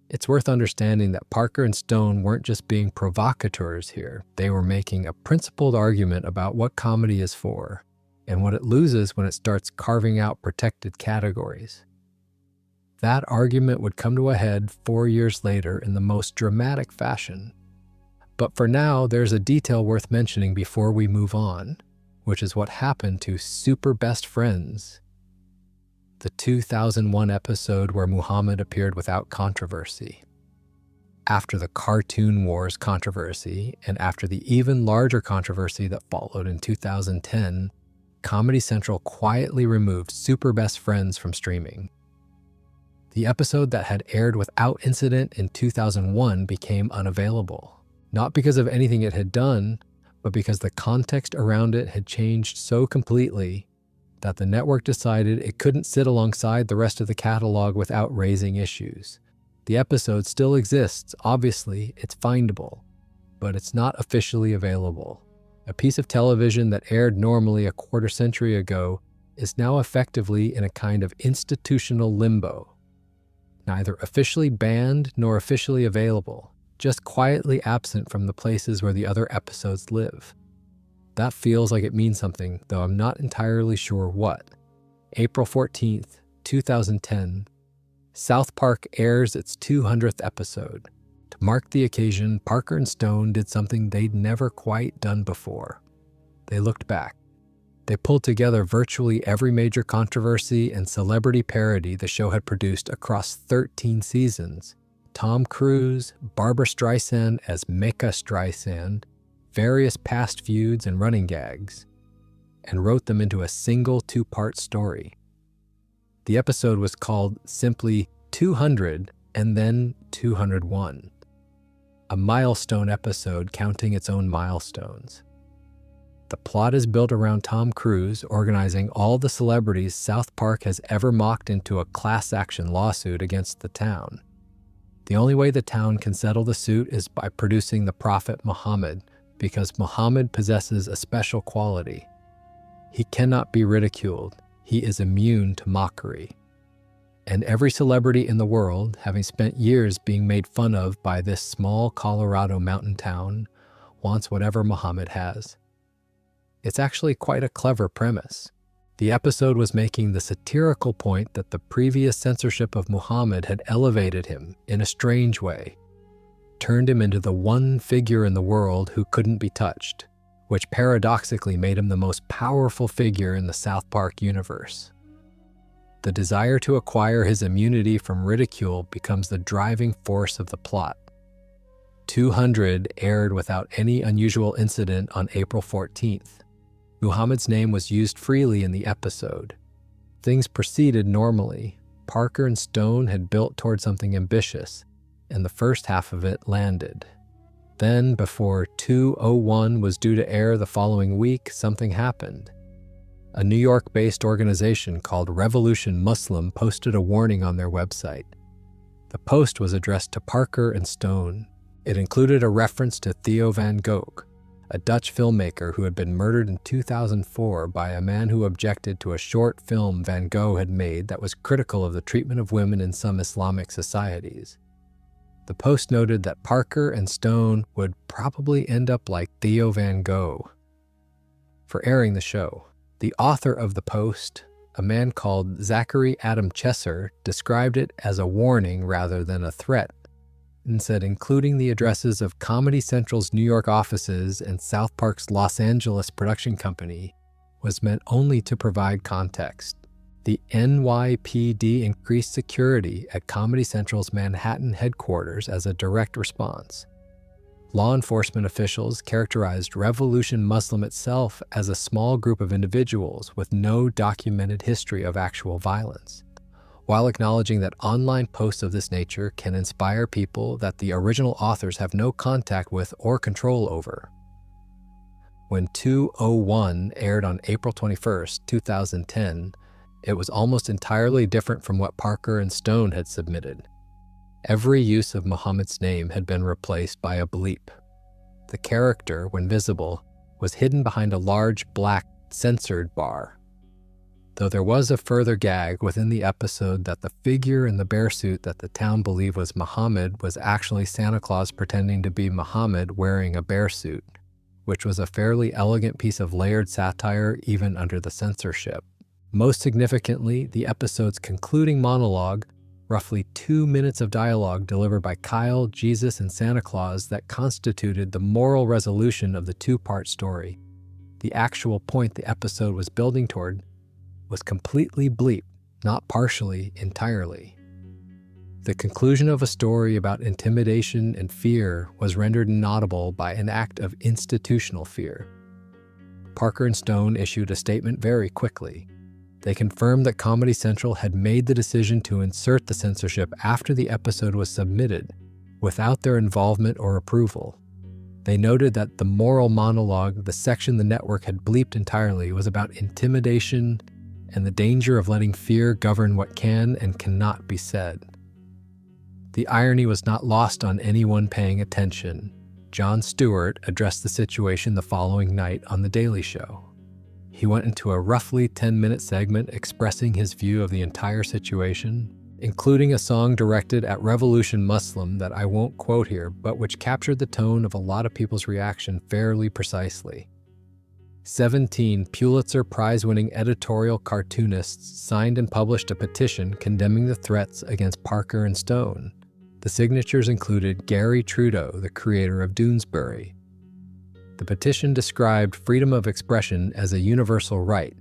It's worth understanding that Parker and Stone weren't just being provocateurs here. They were making a principled argument about what comedy is for, and what it loses when it starts carving out protected categories. That argument would come to a head 4 years later in the most dramatic fashion. But for now, there's a detail worth mentioning before we move on, which is what happened to Super Best Friends, the 2001 episode where Muhammad appeared without controversy. After the Cartoon Wars controversy and after the even larger controversy that followed in 2010, Comedy Central quietly removed Super Best Friends from streaming. The episode that had aired without incident in 2001 became unavailable, not because of anything it had done, but because the context around it had changed so completely that the network decided it couldn't sit alongside the rest of the catalog without raising issues. The episode still exists, obviously, it's findable, but it's not officially available. A piece of television that aired normally a quarter century ago is now effectively in a kind of institutional limbo. Neither officially banned nor officially available, just quietly absent from the places where the other episodes live. That feels like it means something, though I'm not entirely sure what. April 14th, 2010. South Park airs its 200th episode. To mark the occasion, Parker and Stone did something they'd never quite done before. They looked back. They pulled together virtually every major controversy and celebrity parody the show had produced across 13 seasons. Tom Cruise, Barbra Streisand as Mecha Streisand, various past feuds and running gags, and wrote them into a single 2-part story. The episode was called simply 200 and then 201, a milestone episode counting its own milestones. The plot is built around Tom Cruise organizing all the celebrities South Park has ever mocked into a class action lawsuit against the town. The only way the town can settle the suit is by producing the prophet Muhammad, because Muhammad possesses a special quality. He cannot be ridiculed. He is immune to mockery. And every celebrity in the world, having spent years being made fun of by this small Colorado mountain town, wants whatever Muhammad has. It's actually quite a clever premise. The episode was making the satirical point that the previous censorship of Muhammad had elevated him in a strange way, turned him into the one figure in the world who couldn't be touched, which paradoxically made him the most powerful figure in the South Park universe. The desire to acquire his immunity from ridicule becomes the driving force of the plot. 200 aired without any unusual incident on April 14th. Muhammad's name was used freely in the episode. Things proceeded normally. Parker and Stone had built toward something ambitious, and the first half of it landed. Then, before 201 was due to air the following week, something happened. A New York-based organization called Revolution Muslim posted a warning on their website. The post was addressed to Parker and Stone. It included a reference to Theo van Gogh, a Dutch filmmaker who had been murdered in 2004 by a man who objected to a short film Van Gogh had made that was critical of the treatment of women in some Islamic societies. The post noted that Parker and Stone would probably end up like Theo van Gogh. For airing the show, the author of the post, a man called Zachary Adam Chesser, described it as a warning rather than a threat, and said including the addresses of Comedy Central's New York offices and South Park's Los Angeles production company was meant only to provide context. The NYPD increased security at Comedy Central's Manhattan headquarters as a direct response. Law enforcement officials characterized Revolution Muslim itself as a small group of individuals with no documented history of actual violence, while acknowledging that online posts of this nature can inspire people that the original authors have no contact with or control over. When 201 aired on April 21st, 2010, it was almost entirely different from what Parker and Stone had submitted. Every use of Muhammad's name had been replaced by a bleep. The character, when visible, was hidden behind a large black censored bar. Though there was a further gag within the episode that the figure in the bear suit that the town believed was Muhammad was actually Santa Claus pretending to be Muhammad wearing a bear suit, which was a fairly elegant piece of layered satire even under the censorship. Most significantly, the episode's concluding monologue, roughly 2 minutes of dialogue delivered by Kyle, Jesus, and Santa Claus that constituted the moral resolution of the 2-part story. The actual point the episode was building toward was completely bleeped, not partially, entirely. The conclusion of a story about intimidation and fear was rendered inaudible by an act of institutional fear. Parker and Stone issued a statement very quickly. They confirmed that Comedy Central had made the decision to insert the censorship after the episode was submitted, without their involvement or approval. They noted that the moral monologue, the section the network had bleeped entirely, was about intimidation and the danger of letting fear govern what can and cannot be said. The irony was not lost on anyone paying attention. Jon Stewart addressed the situation the following night on The Daily Show. He went into a roughly 10-minute segment expressing his view of the entire situation, including a song directed at Revolution Muslim that I won't quote here, but which captured the tone of a lot of people's reaction fairly precisely. 17 Pulitzer Prize-winning editorial cartoonists signed and published a petition condemning the threats against Parker and Stone. The signatures included Gary Trudeau, the creator of Doonesbury. The petition described freedom of expression as a universal right,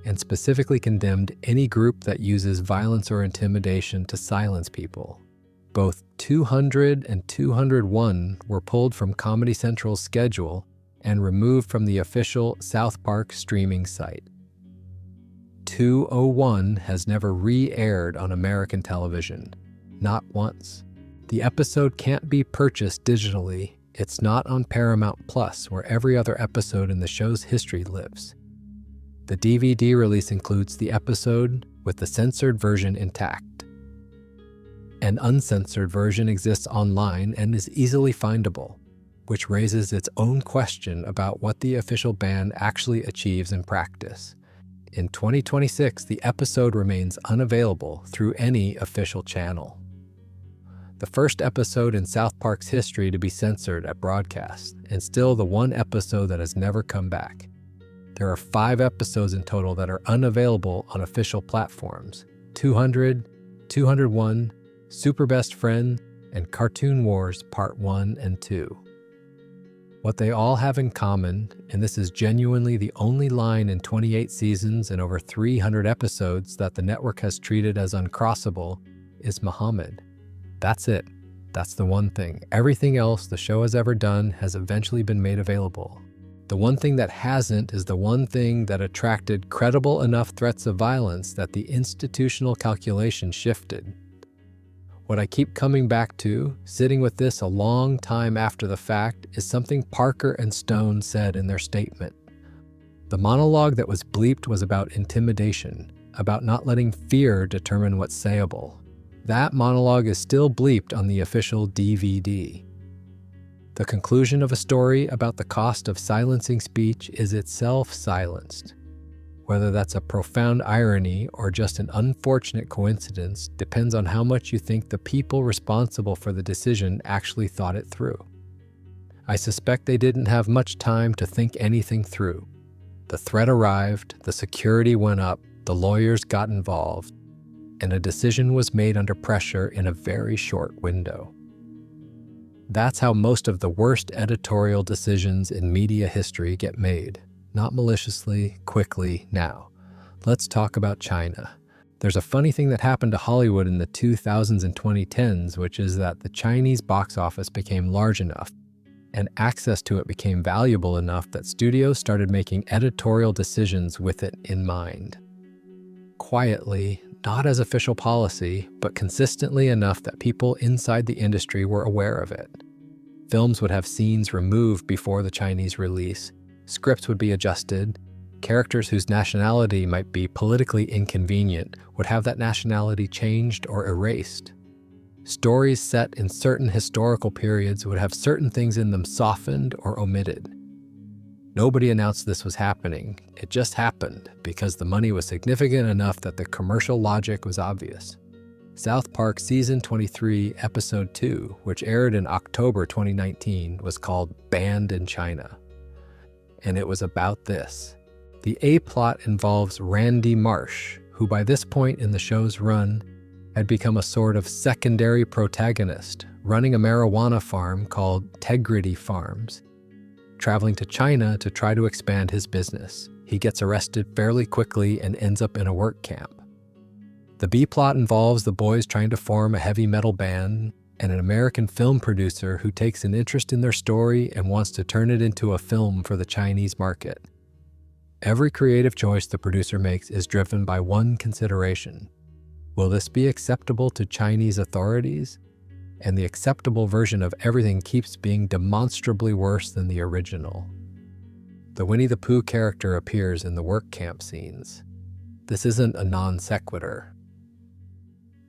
and specifically condemned any group that uses violence or intimidation to silence people. Both 200 and 201 were pulled from Comedy Central's schedule and removed from the official South Park streaming site. 201 has never re-aired on American television, not once. The episode can't be purchased digitally. It's not on Paramount Plus, where every other episode in the show's history lives. The DVD release includes the episode with the censored version intact. An uncensored version exists online and is easily findable, which raises its own question about what the official ban actually achieves in practice. In 2026, the episode remains unavailable through any official channel. The first episode in South Park's history to be censored at broadcast, and still the one episode that has never come back. There are 5 episodes in total that are unavailable on official platforms: 200, 201, Super Best Friend, and Cartoon Wars Part 1 and 2. What they all have in common, and this is genuinely the only line in 28 seasons and over 300 episodes that the network has treated as uncrossable, is Muhammad. That's it. That's the one thing. Everything else the show has ever done has eventually been made available. The one thing that hasn't is the one thing that attracted credible enough threats of violence that the institutional calculation shifted. What I keep coming back to, sitting with this a long time after the fact, is something Parker and Stone said in their statement. The monologue that was bleeped was about intimidation, about not letting fear determine what's sayable. That monologue is still bleeped on the official DVD. The conclusion of a story about the cost of silencing speech is itself silenced. Whether that's a profound irony or just an unfortunate coincidence depends on how much you think the people responsible for the decision actually thought it through. I suspect they didn't have much time to think anything through. The threat arrived, the security went up, the lawyers got involved, and a decision was made under pressure in a very short window. That's how most of the worst editorial decisions in media history get made. Not maliciously, quickly, now. Let's talk about China. There's a funny thing that happened to Hollywood in the 2000s and 2010s, which is that the Chinese box office became large enough, and access to it became valuable enough that studios started making editorial decisions with it in mind. Quietly, not as official policy, but consistently enough that people inside the industry were aware of it. Films would have scenes removed before the Chinese release, scripts would be adjusted, characters whose nationality might be politically inconvenient would have that nationality changed or erased. Stories set in certain historical periods would have certain things in them softened or omitted. Nobody announced this was happening. It just happened because the money was significant enough that the commercial logic was obvious. South Park Season 23, Episode 2, which aired in October 2019, was called Banned in China. And it was about this. The A-plot involves Randy Marsh, who by this point in the show's run had become a sort of secondary protagonist, running a marijuana farm called Tegrity Farms. Traveling to China to try to expand his business, he gets arrested fairly quickly and ends up in a work camp. The B-plot involves the boys trying to form a heavy metal band and an American film producer who takes an interest in their story and wants to turn it into a film for the Chinese market. Every creative choice the producer makes is driven by one consideration. Will this be acceptable to Chinese authorities? And the acceptable version of everything keeps being demonstrably worse than the original. The Winnie the Pooh character appears in the work camp scenes. This isn't a non sequitur.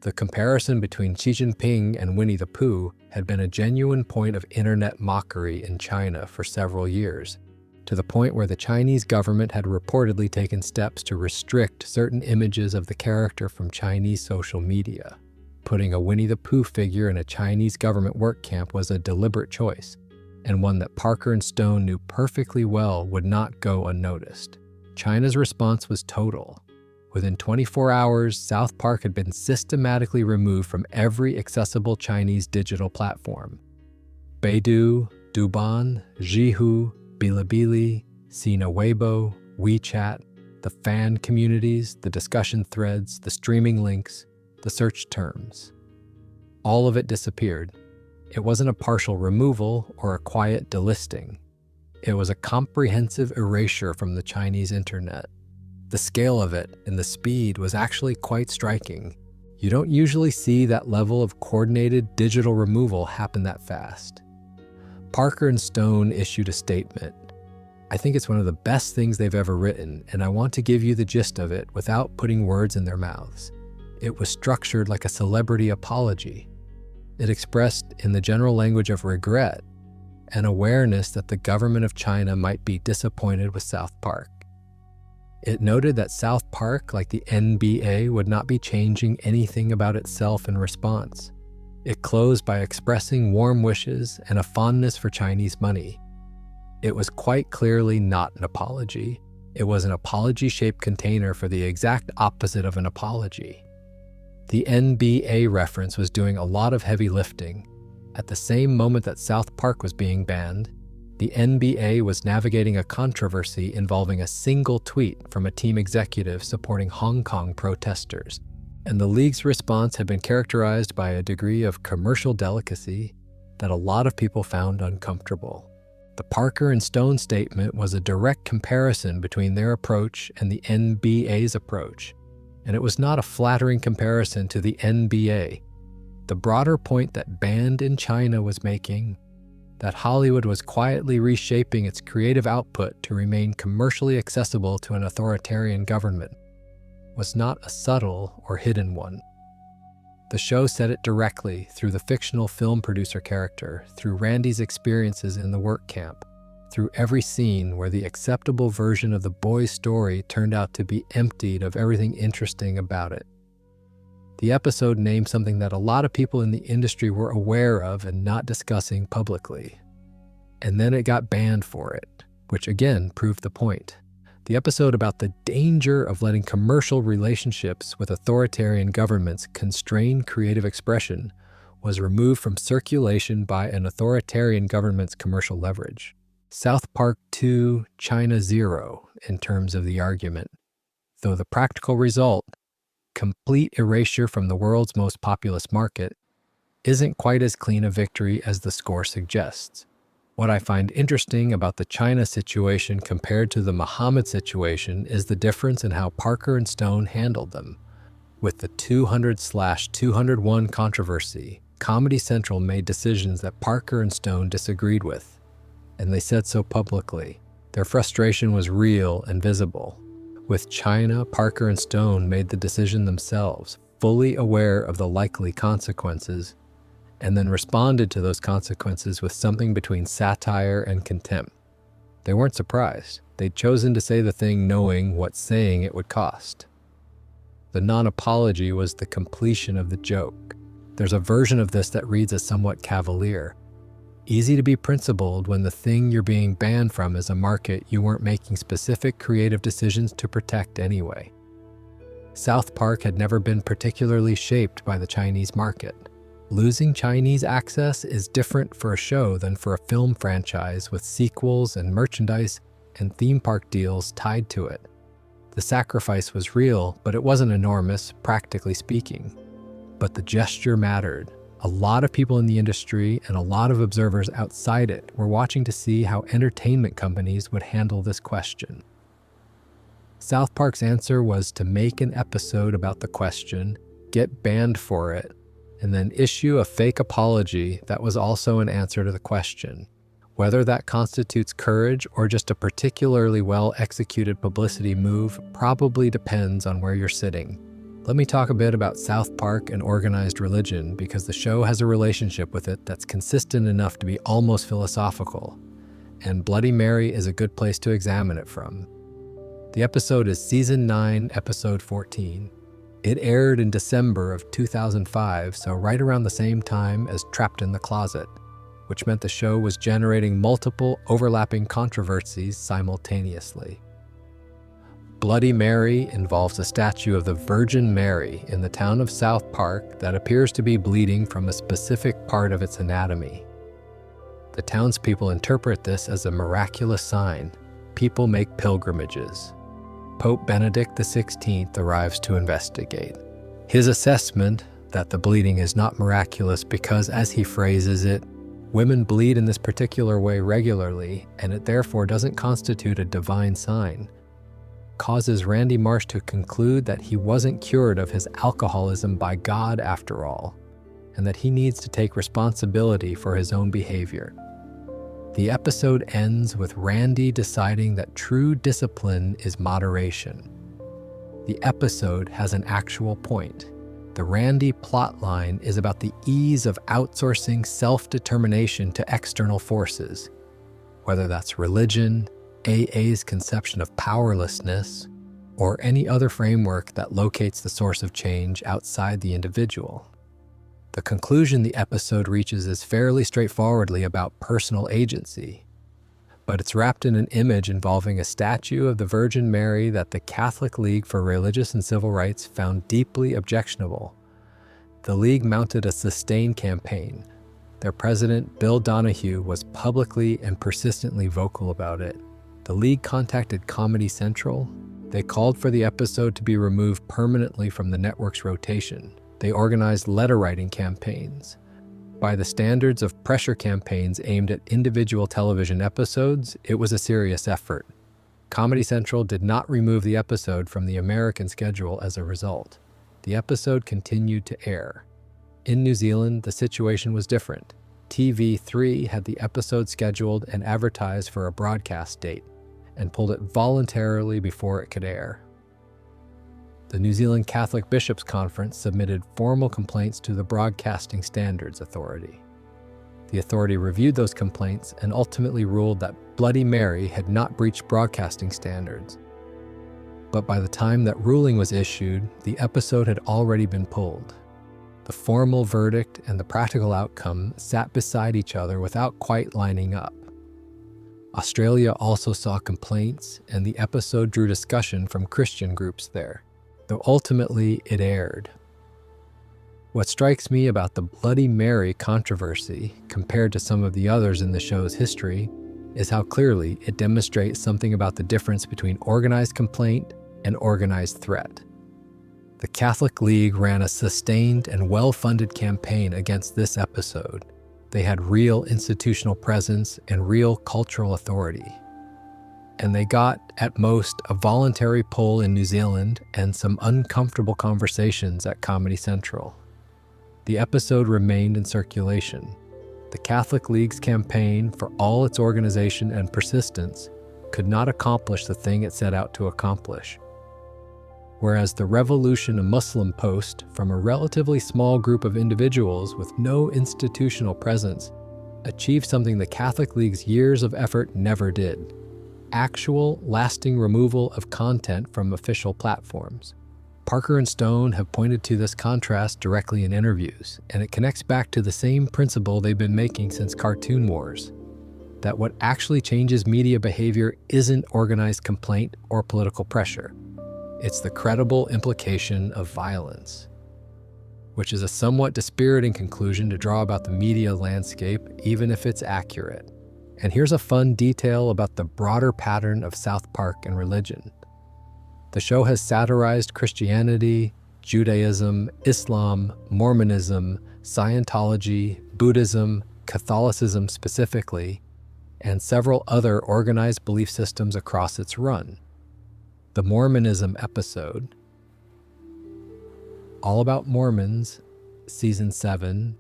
The comparison between Xi Jinping and Winnie the Pooh had been a genuine point of internet mockery in China for several years, to the point where the Chinese government had reportedly taken steps to restrict certain images of the character from Chinese social media. Putting a Winnie the Pooh figure in a Chinese government work camp was a deliberate choice, and one that Parker and Stone knew perfectly well would not go unnoticed. China's response was total. Within 24 hours, South Park had been systematically removed from every accessible Chinese digital platform. Baidu, Douban, Zhihu, Bilibili, Sina Weibo, WeChat, the fan communities, the discussion threads, the streaming links, the search terms. All of it disappeared. It wasn't a partial removal or a quiet delisting. It was a comprehensive erasure from the Chinese internet. The scale of it and the speed was actually quite striking. You don't usually see that level of coordinated digital removal happen that fast. Parker and Stone issued a statement. I think it's one of the best things they've ever written, and I want to give you the gist of it without putting words in their mouths. It was structured like a celebrity apology. It expressed, in the general language of regret, an awareness that the government of China might be disappointed with South Park. It noted that South Park, like the NBA, would not be changing anything about itself in response. It closed by expressing warm wishes and a fondness for Chinese money. It was quite clearly not an apology. It was an apology-shaped container for the exact opposite of an apology. The NBA reference was doing a lot of heavy lifting. At the same moment that South Park was being banned, the NBA was navigating a controversy involving a single tweet from a team executive supporting Hong Kong protesters, and the league's response had been characterized by a degree of commercial delicacy that a lot of people found uncomfortable. The Parker and Stone statement was a direct comparison between their approach and the NBA's approach, and it was not a flattering comparison to the NBA. The broader point that Banned in China was making, that Hollywood was quietly reshaping its creative output to remain commercially accessible to an authoritarian government, was not a subtle or hidden one. The show said it directly through the fictional film producer character, through Randy's experiences in the work camp, through every scene where the acceptable version of the boy's story turned out to be emptied of everything interesting about it. The episode named something that a lot of people in the industry were aware of and not discussing publicly. And then it got banned for it, which again proved the point. The episode about the danger of letting commercial relationships with authoritarian governments constrain creative expression was removed from circulation by an authoritarian government's commercial leverage. South Park 2, China 0 in terms of the argument, though the practical result, complete erasure from the world's most populous market, isn't quite as clean a victory as the score suggests. What I find interesting about the China situation compared to the Muhammad situation is the difference in how Parker and Stone handled them. With the 200/201 controversy, Comedy Central made decisions that Parker and Stone disagreed with, and they said so publicly. Their frustration was real and visible. With China, Parker and Stone made the decision themselves, fully aware of the likely consequences, and then responded to those consequences with something between satire and contempt. They weren't surprised. They'd chosen to say the thing knowing what saying it would cost. The non-apology was the completion of the joke. There's a version of this that reads as somewhat cavalier. Easy to be principled when the thing you're being banned from is a market you weren't making specific creative decisions to protect anyway. South Park had never been particularly shaped by the Chinese market. Losing Chinese access is different for a show than for a film franchise with sequels and merchandise and theme park deals tied to it. The sacrifice was real, but it wasn't enormous, practically speaking. But the gesture mattered. A lot of people in the industry and a lot of observers outside it were watching to see how entertainment companies would handle this question. South Park's answer was to make an episode about the question, get banned for it, and then issue a fake apology that was also an answer to the question. Whether that constitutes courage or just a particularly well-executed publicity move probably depends on where you're sitting. Let me talk a bit about South Park and organized religion because the show has a relationship with it that's consistent enough to be almost philosophical, and Bloody Mary is a good place to examine it from. The episode is Season 9, Episode 14. It aired in December of 2005, so right around the same time as Trapped in the Closet, which meant the show was generating multiple overlapping controversies simultaneously. Bloody Mary involves a statue of the Virgin Mary in the town of South Park that appears to be bleeding from a specific part of its anatomy. The townspeople interpret this as a miraculous sign. People make pilgrimages. Pope Benedict XVI arrives to investigate. His assessment that the bleeding is not miraculous because, as he phrases it, women bleed in this particular way regularly, and it therefore doesn't constitute a divine sign, causes Randy Marsh to conclude that he wasn't cured of his alcoholism by God after all, and that he needs to take responsibility for his own behavior. The episode ends with Randy deciding that true discipline is moderation. The episode has an actual point. The Randy plotline is about the ease of outsourcing self-determination to external forces, whether that's religion, AA's conception of powerlessness, or any other framework that locates the source of change outside the individual. The conclusion the episode reaches is fairly straightforwardly about personal agency, but it's wrapped in an image involving a statue of the Virgin Mary that the Catholic League for Religious and Civil Rights found deeply objectionable. The League mounted a sustained campaign. Their president, Bill Donahue, was publicly and persistently vocal about it. The League contacted Comedy Central. They called for the episode to be removed permanently from the network's rotation. They organized letter-writing campaigns. By the standards of pressure campaigns aimed at individual television episodes, it was a serious effort. Comedy Central did not remove the episode from the American schedule as a result. The episode continued to air. In New Zealand, the situation was different. TV3 had the episode scheduled and advertised for a broadcast date, and pulled it voluntarily before it could air. The New Zealand Catholic Bishops' Conference submitted formal complaints to the Broadcasting Standards Authority. The authority reviewed those complaints and ultimately ruled that Bloody Mary had not breached broadcasting standards. But by the time that ruling was issued, the episode had already been pulled. The formal verdict and the practical outcome sat beside each other without quite lining up. Australia also saw complaints, and the episode drew discussion from Christian groups there, though ultimately it aired. What strikes me about the Bloody Mary controversy, compared to some of the others in the show's history, is how clearly it demonstrates something about the difference between organized complaint and organized threat. The Catholic League ran a sustained and well-funded campaign against this episode. They had real institutional presence and real cultural authority. And they got, at most, a voluntary poll in New Zealand and some uncomfortable conversations at Comedy Central. The episode remained in circulation. The Catholic League's campaign, for all its organization and persistence, could not accomplish the thing it set out to accomplish. Whereas the Revolution, a Muslim post from a relatively small group of individuals with no institutional presence, achieved something the Catholic League's years of effort never did: actual, lasting removal of content from official platforms. Parker and Stone have pointed to this contrast directly in interviews, and it connects back to the same principle they've been making since Cartoon Wars, that what actually changes media behavior isn't organized complaint or political pressure. It's the credible implication of violence, which is a somewhat dispiriting conclusion to draw about the media landscape, even if it's accurate. And here's a fun detail about the broader pattern of South Park and religion. The show has satirized Christianity, Judaism, Islam, Mormonism, Scientology, Buddhism, Catholicism specifically, and several other organized belief systems across its run. The Mormonism episode, All About Mormons, Season 7,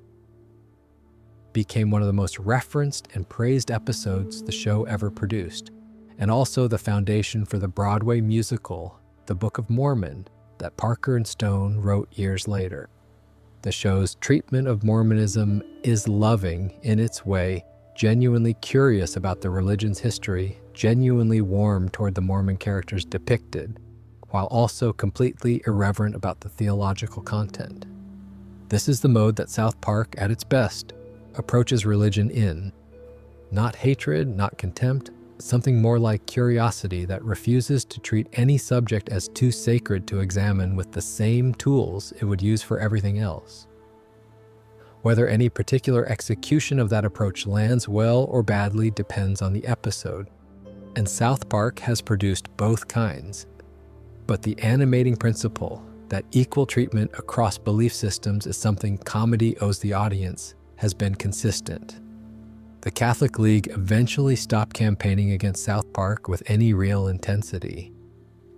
became one of the most referenced and praised episodes the show ever produced, and also the foundation for the Broadway musical, The Book of Mormon, that Parker and Stone wrote years later. The show's treatment of Mormonism is loving in its way, genuinely curious about the religion's history, genuinely warm toward the Mormon characters depicted, while also completely irreverent about the theological content. This is the mode that South Park, at its best, approaches religion in. Not hatred, not contempt, something more like curiosity that refuses to treat any subject as too sacred to examine with the same tools it would use for everything else. Whether any particular execution of that approach lands well or badly depends on the episode, and South Park has produced both kinds. But the animating principle that equal treatment across belief systems is something comedy owes the audience has been consistent. The Catholic League eventually stopped campaigning against South Park with any real intensity.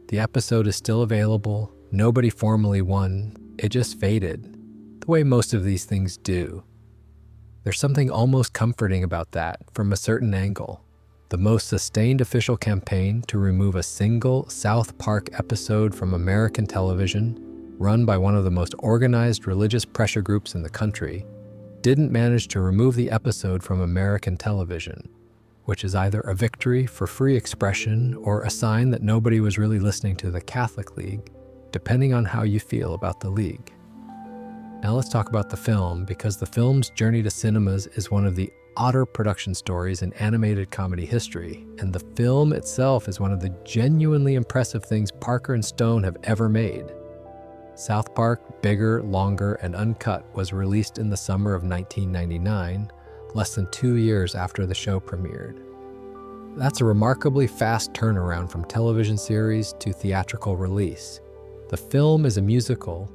The episode is still available, nobody formally won, it just faded, the way most of these things do. There's something almost comforting about that from a certain angle. The most sustained official campaign to remove a single South Park episode from American television, run by one of the most organized religious pressure groups in the country, didn't manage to remove the episode from American television, which is either a victory for free expression or a sign that nobody was really listening to the Catholic League, depending on how you feel about the League. Now let's talk about the film, because the film's journey to cinemas is one of the odder production stories in animated comedy history, and the film itself is one of the genuinely impressive things Parker and Stone have ever made. South Park, Bigger, Longer, and Uncut was released in the summer of 1999, less than 2 years after the show premiered. That's a remarkably fast turnaround from television series to theatrical release. The film is a musical,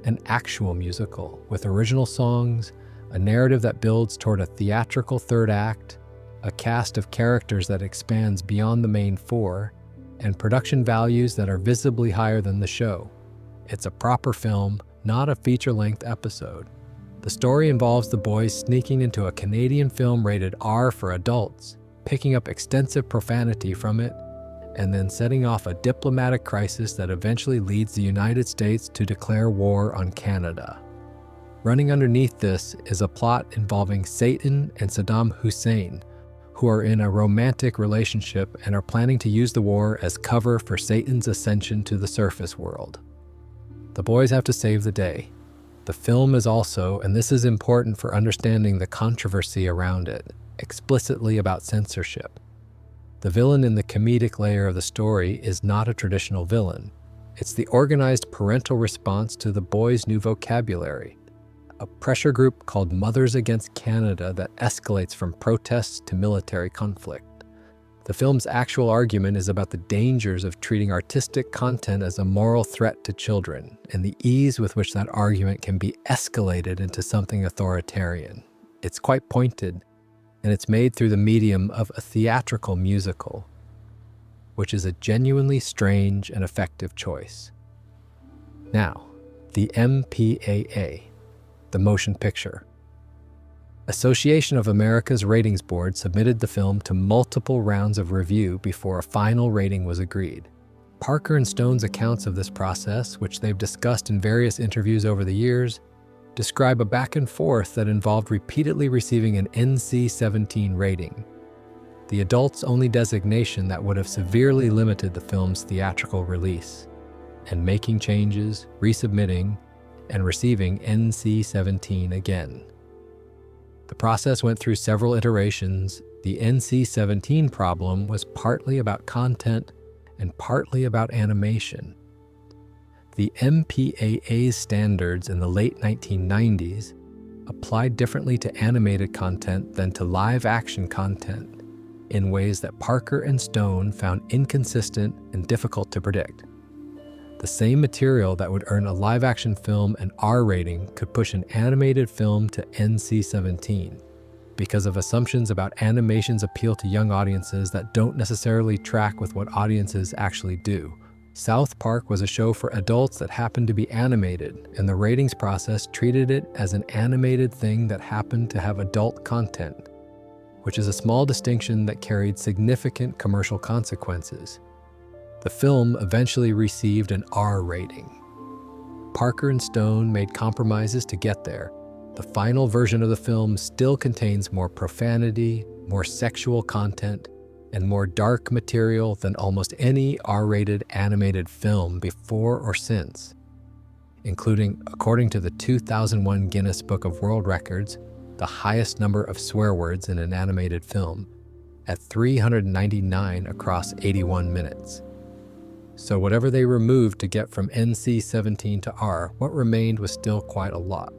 an actual musical, with original songs, a narrative that builds toward a theatrical third act, a cast of characters that expands beyond the main four, and production values that are visibly higher than the show. It's a proper film, not a feature-length episode. The story involves the boys sneaking into a Canadian film rated R for adults, picking up extensive profanity from it, and then setting off a diplomatic crisis that eventually leads the United States to declare war on Canada. Running underneath this is a plot involving Satan and Saddam Hussein, who are in a romantic relationship and are planning to use the war as cover for Satan's ascension to the surface world. The boys have to save the day. The film is also, and this is important for understanding the controversy around it, explicitly about censorship. The villain in the comedic layer of the story is not a traditional villain. It's the organized parental response to the boys' new vocabulary, a pressure group called Mothers Against Canada that escalates from protests to military conflict. The film's actual argument is about the dangers of treating artistic content as a moral threat to children, and the ease with which that argument can be escalated into something authoritarian. It's quite pointed, and it's made through the medium of a theatrical musical, which is a genuinely strange and effective choice. Now, the MPAA, the Motion Picture Association of America's Ratings Board submitted the film to multiple rounds of review before a final rating was agreed. Parker and Stone's accounts of this process, which they've discussed in various interviews over the years, describe a back and forth that involved repeatedly receiving an NC-17 rating, the adults-only designation that would have severely limited the film's theatrical release, and making changes, resubmitting, and receiving NC-17 again. The process went through several iterations. The NC-17 problem was partly about content and partly about animation. The MPAA's standards in the late 1990s applied differently to animated content than to live-action content in ways that Parker and Stone found inconsistent and difficult to predict. The same material that would earn a live-action film an R rating could push an animated film to NC-17 because of assumptions about animation's appeal to young audiences that don't necessarily track with what audiences actually do. South Park was a show for adults that happened to be animated, and the ratings process treated it as an animated thing that happened to have adult content, which is a small distinction that carried significant commercial consequences. The film eventually received an R rating. Parker and Stone made compromises to get there. The final version of the film still contains more profanity, more sexual content, and more dark material than almost any R-rated animated film before or since, including, according to the 2001 Guinness Book of World Records, the highest number of swear words in an animated film, at 399 across 81 minutes. So whatever they removed to get from NC-17 to R, what remained was still quite a lot.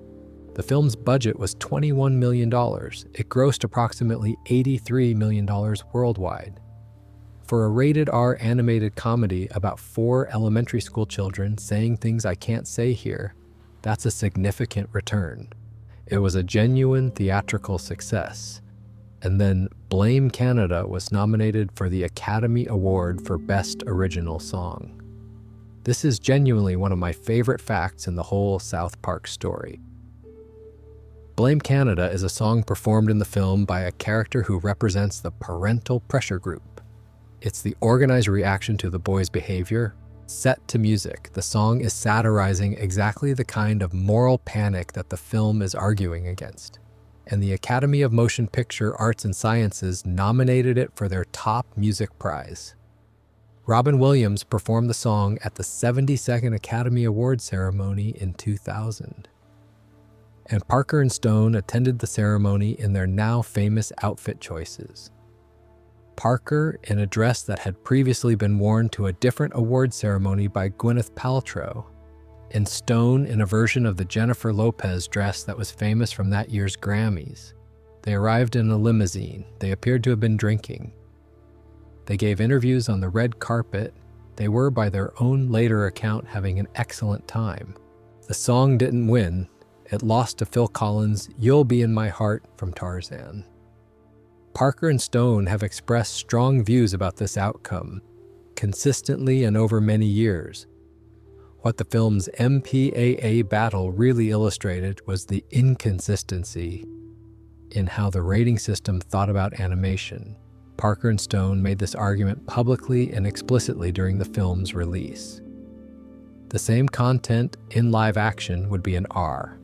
The film's budget was $21 million. It grossed approximately $83 million worldwide. For a rated R animated comedy about 4 elementary school children saying things I can't say here, that's a significant return. It was a genuine theatrical success. And then Blame Canada was nominated for the Academy Award for Best Original Song. This is genuinely one of my favorite facts in the whole South Park story. Blame Canada is a song performed in the film by a character who represents the parental pressure group. It's the organized reaction to the boys' behavior. Set to music, the song is satirizing exactly the kind of moral panic that the film is arguing against. And the Academy of Motion Picture Arts and Sciences nominated it for their top music prize. Robin Williams performed the song at the 72nd Academy Awards ceremony in 2000. And Parker and Stone attended the ceremony in their now famous outfit choices. Parker in a dress that had previously been worn to a different award ceremony by Gwyneth Paltrow, and Stone in a version of the Jennifer Lopez dress that was famous from that year's Grammys. They arrived in a limousine. They appeared to have been drinking. They gave interviews on the red carpet. They were, by their own later account, having an excellent time. The song didn't win. It lost to Phil Collins' "You'll Be in My Heart" from Tarzan. Parker and Stone have expressed strong views about this outcome, consistently and over many years. What the film's MPAA battle really illustrated was the inconsistency in how the rating system thought about animation. Parker and Stone made this argument publicly and explicitly during the film's release. The same content in live action would be an R.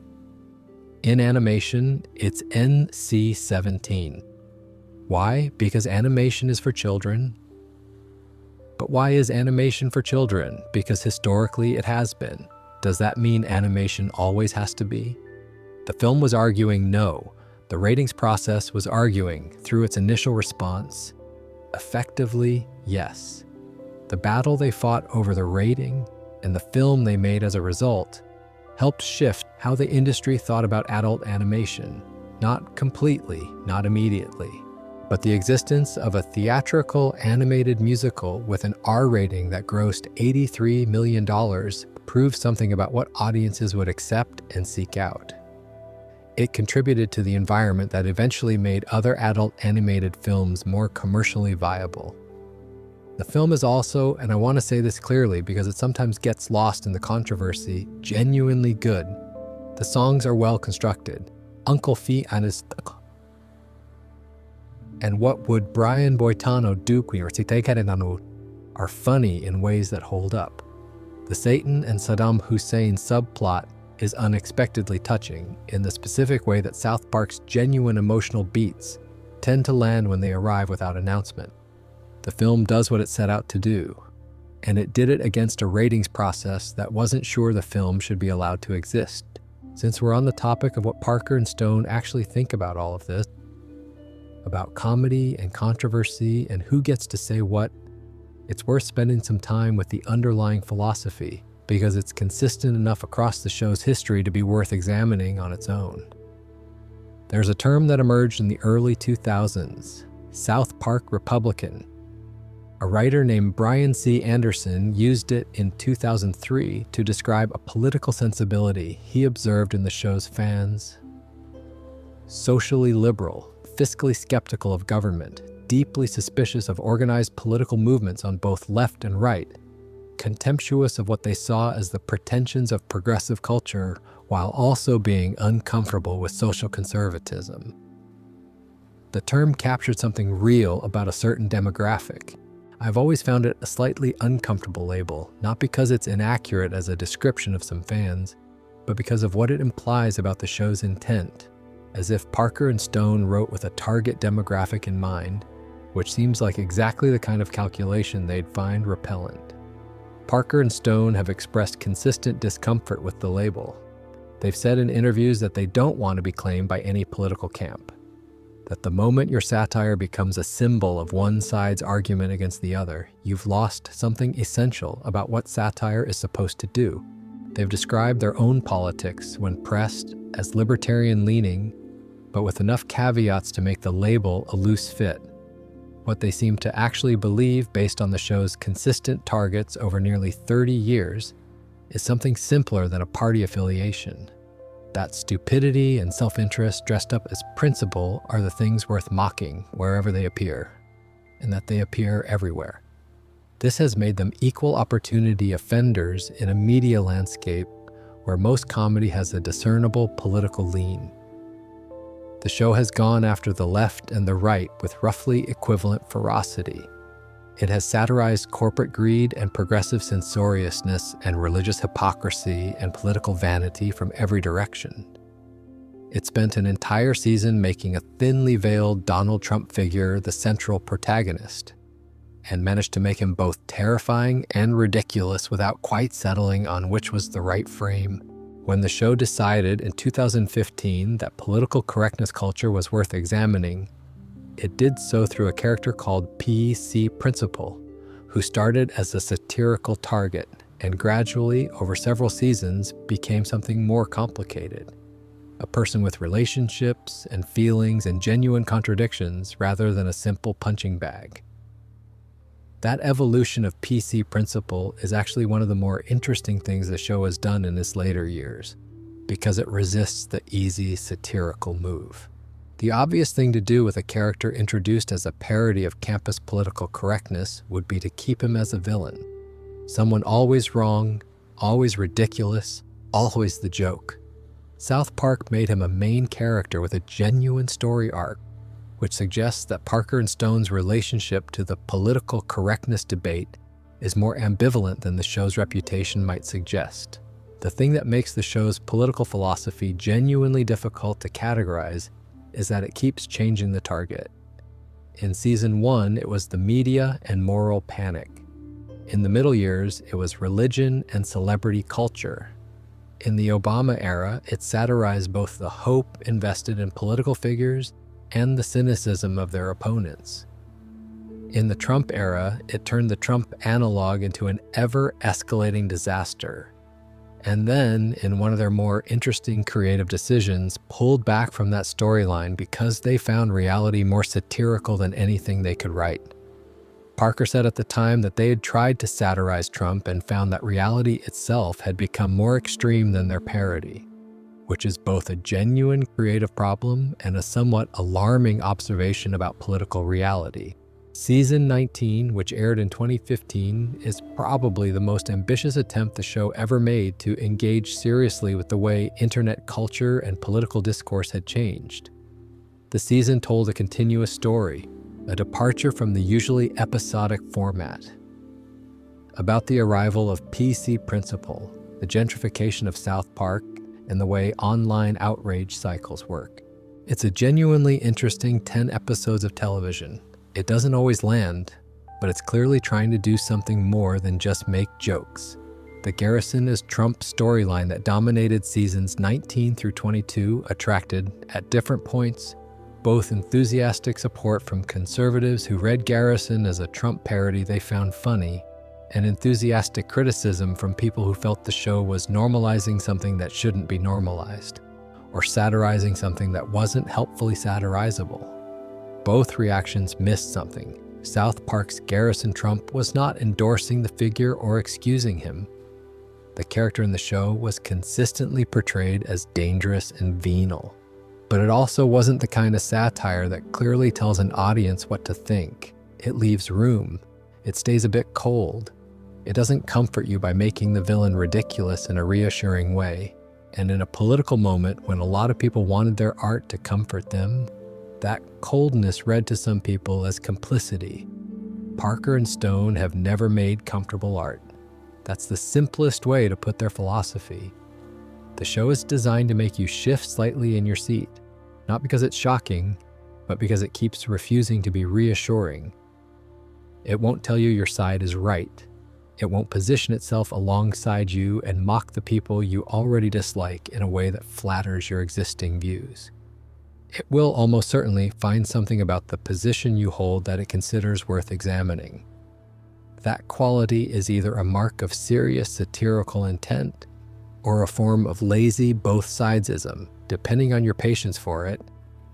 In animation, it's NC-17. Why? Because animation is for children. But why is animation for children? Because historically it has been. Does that mean animation always has to be? The film was arguing no. The ratings process was arguing, through its initial response, effectively yes. The battle they fought over the rating and the film they made as a result helped shift how the industry thought about adult animation. Not completely, not immediately. But the existence of a theatrical animated musical with an R rating that grossed $83 million proves something about what audiences would accept and seek out. It contributed to the environment that eventually made other adult animated films more commercially viable. The film is also, and I want to say this clearly because it sometimes gets lost in the controversy, genuinely good. The songs are well constructed. Uncle Fee and his and what would Brian Boitano do are funny in ways that hold up. The Satan and Saddam Hussein subplot is unexpectedly touching in the specific way that South Park's genuine emotional beats tend to land when they arrive without announcement. The film does what it set out to do, and it did it against a ratings process that wasn't sure the film should be allowed to exist. Since we're on the topic of what Parker and Stone actually think about all of this, about comedy and controversy and who gets to say what, it's worth spending some time with the underlying philosophy because it's consistent enough across the show's history to be worth examining on its own. There's a term that emerged in the early 2000s, South Park Republican. A writer named Brian C. Anderson used it in 2003 to describe a political sensibility he observed in the show's fans. Socially liberal, fiscally skeptical of government, deeply suspicious of organized political movements on both left and right, contemptuous of what they saw as the pretensions of progressive culture while also being uncomfortable with social conservatism. The term captured something real about a certain demographic. I've always found it a slightly uncomfortable label, not because it's inaccurate as a description of some fans, but because of what it implies about the show's intent, as if Parker and Stone wrote with a target demographic in mind, which seems like exactly the kind of calculation they'd find repellent. Parker and Stone have expressed consistent discomfort with the label. They've said in interviews that they don't want to be claimed by any political camp, that the moment your satire becomes a symbol of one side's argument against the other, you've lost something essential about what satire is supposed to do. They've described their own politics, when pressed, as libertarian-leaning, but with enough caveats to make the label a loose fit. What they seem to actually believe, based on the show's consistent targets over nearly 30 years, is something simpler than a party affiliation. That stupidity and self-interest dressed up as principle are the things worth mocking wherever they appear, and that they appear everywhere. This has made them equal opportunity offenders in a media landscape where most comedy has a discernible political lean. The show has gone after the left and the right with roughly equivalent ferocity. It has satirized corporate greed and progressive censoriousness and religious hypocrisy and political vanity from every direction. It spent an entire season making a thinly veiled Donald Trump figure the central protagonist, and managed to make him both terrifying and ridiculous without quite settling on which was the right frame. When the show decided in 2015 that political correctness culture was worth examining, it did so through a character called P.C. Principal, who started as a satirical target and gradually, over several seasons, became something more complicated. A person with relationships and feelings and genuine contradictions rather than a simple punching bag. That evolution of P.C. Principal is actually one of the more interesting things the show has done in its later years, because it resists the easy satirical move. The obvious thing to do with a character introduced as a parody of campus political correctness would be to keep him as a villain. Someone always wrong, always ridiculous, always the joke. South Park made him a main character with a genuine story arc, which suggests that Parker and Stone's relationship to the political correctness debate is more ambivalent than the show's reputation might suggest. The thing that makes the show's political philosophy genuinely difficult to categorize is that it keeps changing the target. In season 1, it was the media and moral panic. In the middle years, it was religion and celebrity culture. In the Obama era, it satirized both the hope invested in political figures and the cynicism of their opponents. In the Trump era, it turned the Trump analog into an ever-escalating disaster. And then, in one of their more interesting creative decisions, pulled back from that storyline because they found reality more satirical than anything they could write. Parker said at the time that they had tried to satirize Trump and found that reality itself had become more extreme than their parody, which is both a genuine creative problem and a somewhat alarming observation about political reality. Season 19, which aired in 2015, is probably the most ambitious attempt the show ever made to engage seriously with the way internet culture and political discourse had changed. The season told a continuous story, a departure from the usually episodic format, about the arrival of P.C. Principal, the gentrification of South Park, and the way online outrage cycles work. It's a genuinely interesting 10 episodes of television. It doesn't always land, but it's clearly trying to do something more than just make jokes. The Garrison is Trump storyline that dominated seasons 19 through 22 attracted, at different points, both enthusiastic support from conservatives who read Garrison as a Trump parody they found funny, and enthusiastic criticism from people who felt the show was normalizing something that shouldn't be normalized, or satirizing something that wasn't helpfully satirizable. Both reactions missed something. South Park's Garrison Trump was not endorsing the figure or excusing him. The character in the show was consistently portrayed as dangerous and venal, but it also wasn't the kind of satire that clearly tells an audience what to think. It leaves room. It stays a bit cold. It doesn't comfort you by making the villain ridiculous in a reassuring way. And in a political moment when a lot of people wanted their art to comfort them, that coldness read to some people as complicity. Parker and Stone have never made comfortable art. That's the simplest way to put their philosophy. The show is designed to make you shift slightly in your seat, not because it's shocking, but because it keeps refusing to be reassuring. It won't tell you your side is right. It won't position itself alongside you and mock the people you already dislike in a way that flatters your existing views. It will almost certainly find something about the position you hold that it considers worth examining. That quality is either a mark of serious satirical intent or a form of lazy both-sidesism, depending on your patience for it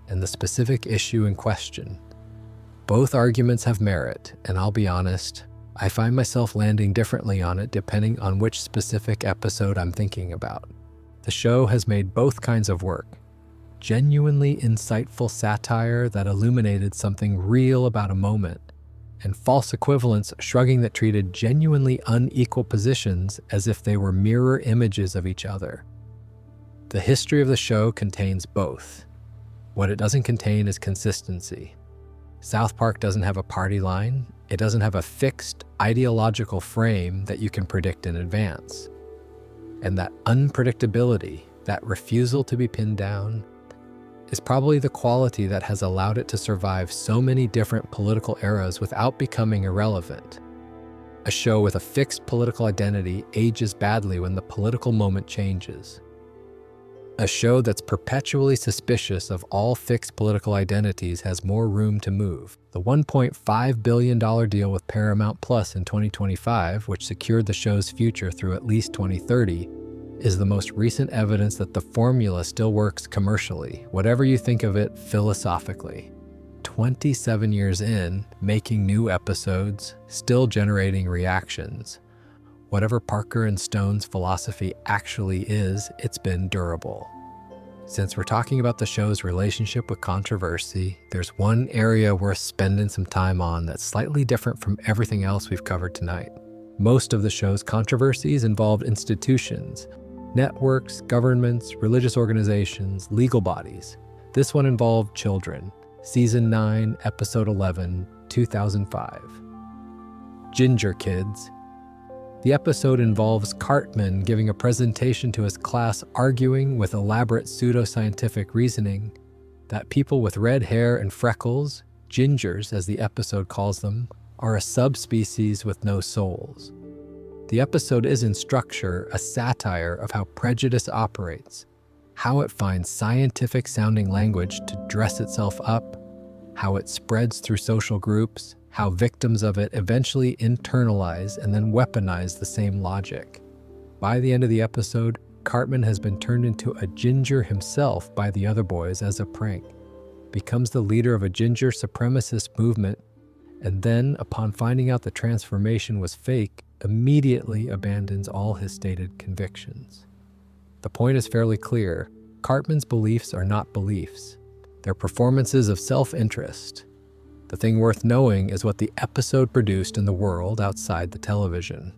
and the specific issue in question. Both arguments have merit, and I'll be honest, I find myself landing differently on it depending on which specific episode I'm thinking about. The show has made both kinds of work. Genuinely insightful satire that illuminated something real about a moment, and false equivalents shrugging that treated genuinely unequal positions as if they were mirror images of each other. The history of the show contains both. What it doesn't contain is consistency. South Park doesn't have a party line. It doesn't have a fixed ideological frame that you can predict in advance. And that unpredictability, that refusal to be pinned down, is probably the quality that has allowed it to survive so many different political eras without becoming irrelevant. A show with a fixed political identity ages badly when the political moment changes. A show that's perpetually suspicious of all fixed political identities has more room to move. The $1.5 billion deal with Paramount Plus in 2025, which secured the show's future through at least 2030, is the most recent evidence that the formula still works commercially, whatever you think of it philosophically. 27 years in, making new episodes, still generating reactions. Whatever Parker and Stone's philosophy actually is, it's been durable. Since we're talking about the show's relationship with controversy, there's one area worth spending some time on that's slightly different from everything else we've covered tonight. Most of the show's controversies involved institutions, networks, governments, religious organizations, legal bodies. This one involved children. Season 9, Episode 11, 2005. Ginger Kids. The episode involves Cartman giving a presentation to his class arguing with elaborate pseudoscientific reasoning that people with red hair and freckles, gingers as the episode calls them, are a subspecies with no souls. The episode is in structure a satire of how prejudice operates, how it finds scientific-sounding language to dress itself up, how it spreads through social groups, how victims of it eventually internalize and then weaponize the same logic. By the end of the episode, Cartman has been turned into a ginger himself by the other boys as a prank, becomes the leader of a ginger supremacist movement, and then, upon finding out the transformation was fake, immediately abandons all his stated convictions. The point is fairly clear. Cartman's beliefs are not beliefs. They're performances of self-interest. The thing worth knowing is what the episode produced in the world outside the television.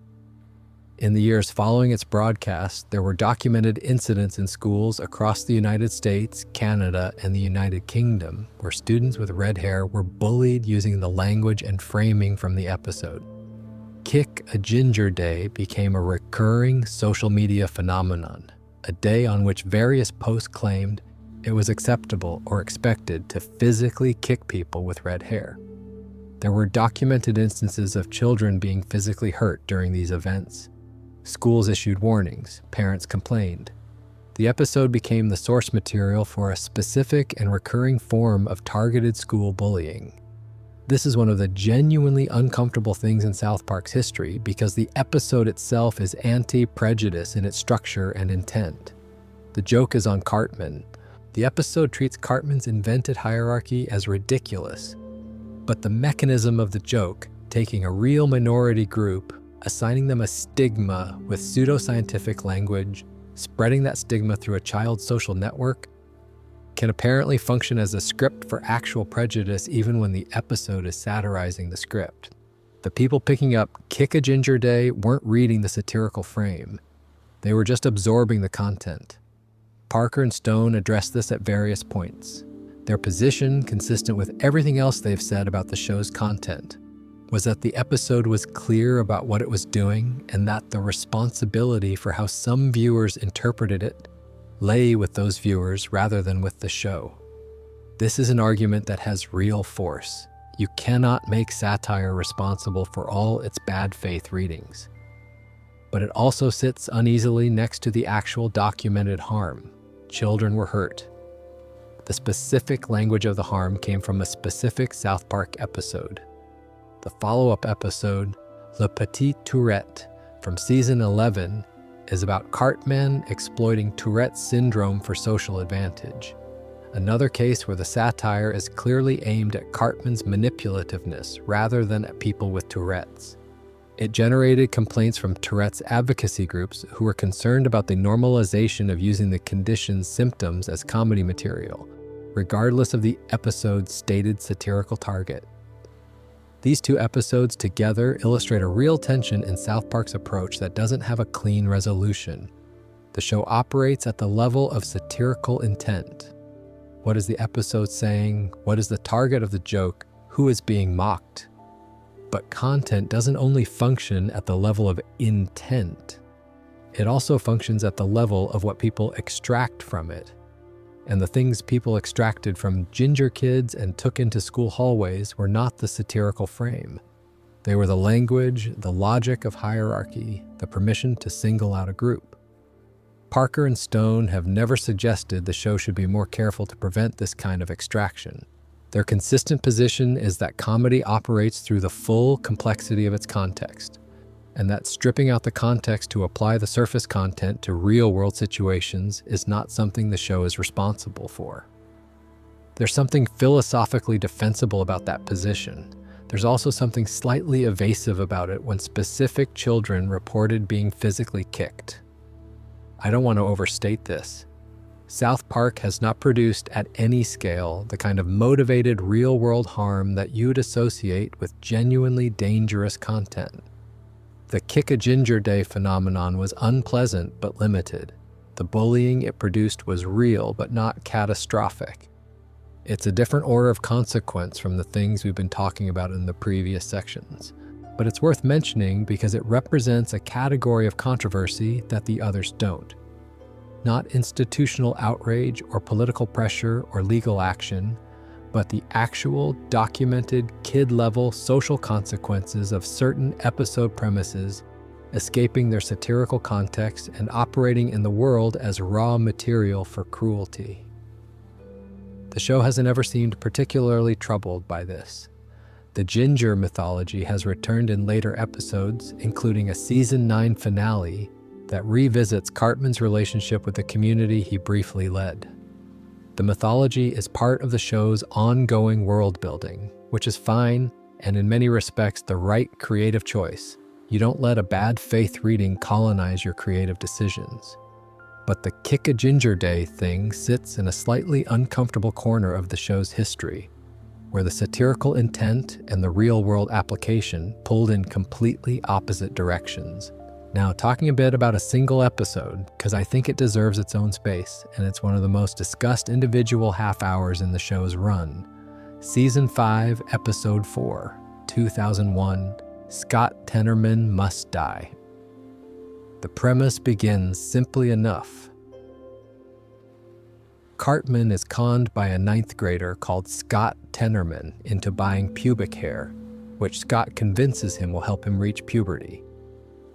In the years following its broadcast, there were documented incidents in schools across the United States, Canada, and the United Kingdom where students with red hair were bullied using the language and framing from the episode. Kick a Ginger Day became a recurring social media phenomenon, a day on which various posts claimed it was acceptable or expected to physically kick people with red hair. There were documented instances of children being physically hurt during these events. Schools issued warnings, parents complained. The episode became the source material for a specific and recurring form of targeted school bullying. This is one of the genuinely uncomfortable things in South Park's history because the episode itself is anti-prejudice in its structure and intent. The joke is on Cartman. The episode treats Cartman's invented hierarchy as ridiculous. But the mechanism of the joke, taking a real minority group, assigning them a stigma with pseudoscientific language, spreading that stigma through a child's social network, can apparently function as a script for actual prejudice even when the episode is satirizing the script. The people picking up Kick a Ginger Day weren't reading the satirical frame. They were just absorbing the content. Parker and Stone addressed this at various points. Their position, consistent with everything else they've said about the show's content, was that the episode was clear about what it was doing and that the responsibility for how some viewers interpreted it lay with those viewers rather than with the show. This is an argument that has real force. You cannot make satire responsible for all its bad faith readings. But it also sits uneasily next to the actual documented harm. Children were hurt. The specific language of the harm came from a specific South Park episode. The follow-up episode, Le Petit Tourette, from season 11, is about Cartman exploiting Tourette's syndrome for social advantage. Another case where the satire is clearly aimed at Cartman's manipulativeness rather than at people with Tourette's. It generated complaints from Tourette's advocacy groups who were concerned about the normalization of using the condition's symptoms as comedy material, regardless of the episode's stated satirical target. These two episodes together illustrate a real tension in South Park's approach that doesn't have a clean resolution. The show operates at the level of satirical intent. What is the episode saying? What is the target of the joke? Who is being mocked? But content doesn't only function at the level of intent. It also functions at the level of what people extract from it. And the things people extracted from ginger kids and took into school hallways were not the satirical frame. They were the language, the logic of hierarchy, the permission to single out a group. Parker and Stone have never suggested the show should be more careful to prevent this kind of extraction. Their consistent position is that comedy operates through the full complexity of its context, and that stripping out the context to apply the surface content to real-world situations is not something the show is responsible for. There's something philosophically defensible about that position. There's also something slightly evasive about it when specific children reported being physically kicked. I don't want to overstate this. South Park has not produced at any scale the kind of motivated real-world harm that you'd associate with genuinely dangerous content. The Kick a Ginger Day phenomenon was unpleasant but limited. The bullying it produced was real but not catastrophic. It's a different order of consequence from the things we've been talking about in the previous sections. But it's worth mentioning because it represents a category of controversy that the others don't. Not institutional outrage or political pressure or legal action, but the actual, documented, kid-level social consequences of certain episode premises escaping their satirical context and operating in the world as raw material for cruelty. The show hasn't ever seemed particularly troubled by this. The Ginger mythology has returned in later episodes, including a Season 9 finale that revisits Cartman's relationship with the community he briefly led. The mythology is part of the show's ongoing world building, which is fine and in many respects the right creative choice. You don't let a bad faith reading colonize your creative decisions. But the Kick a Ginger Day thing sits in a slightly uncomfortable corner of the show's history, where the satirical intent and the real-world application pulled in completely opposite directions. Now, talking a bit about a single episode, because I think it deserves its own space, and it's one of the most discussed individual half hours in the show's run. Season 5, Episode 4, 2001, Scott Tenorman Must Die. The premise begins simply enough. Cartman is conned by a 9th grader called Scott Tenorman into buying pubic hair, which Scott convinces him will help him reach puberty.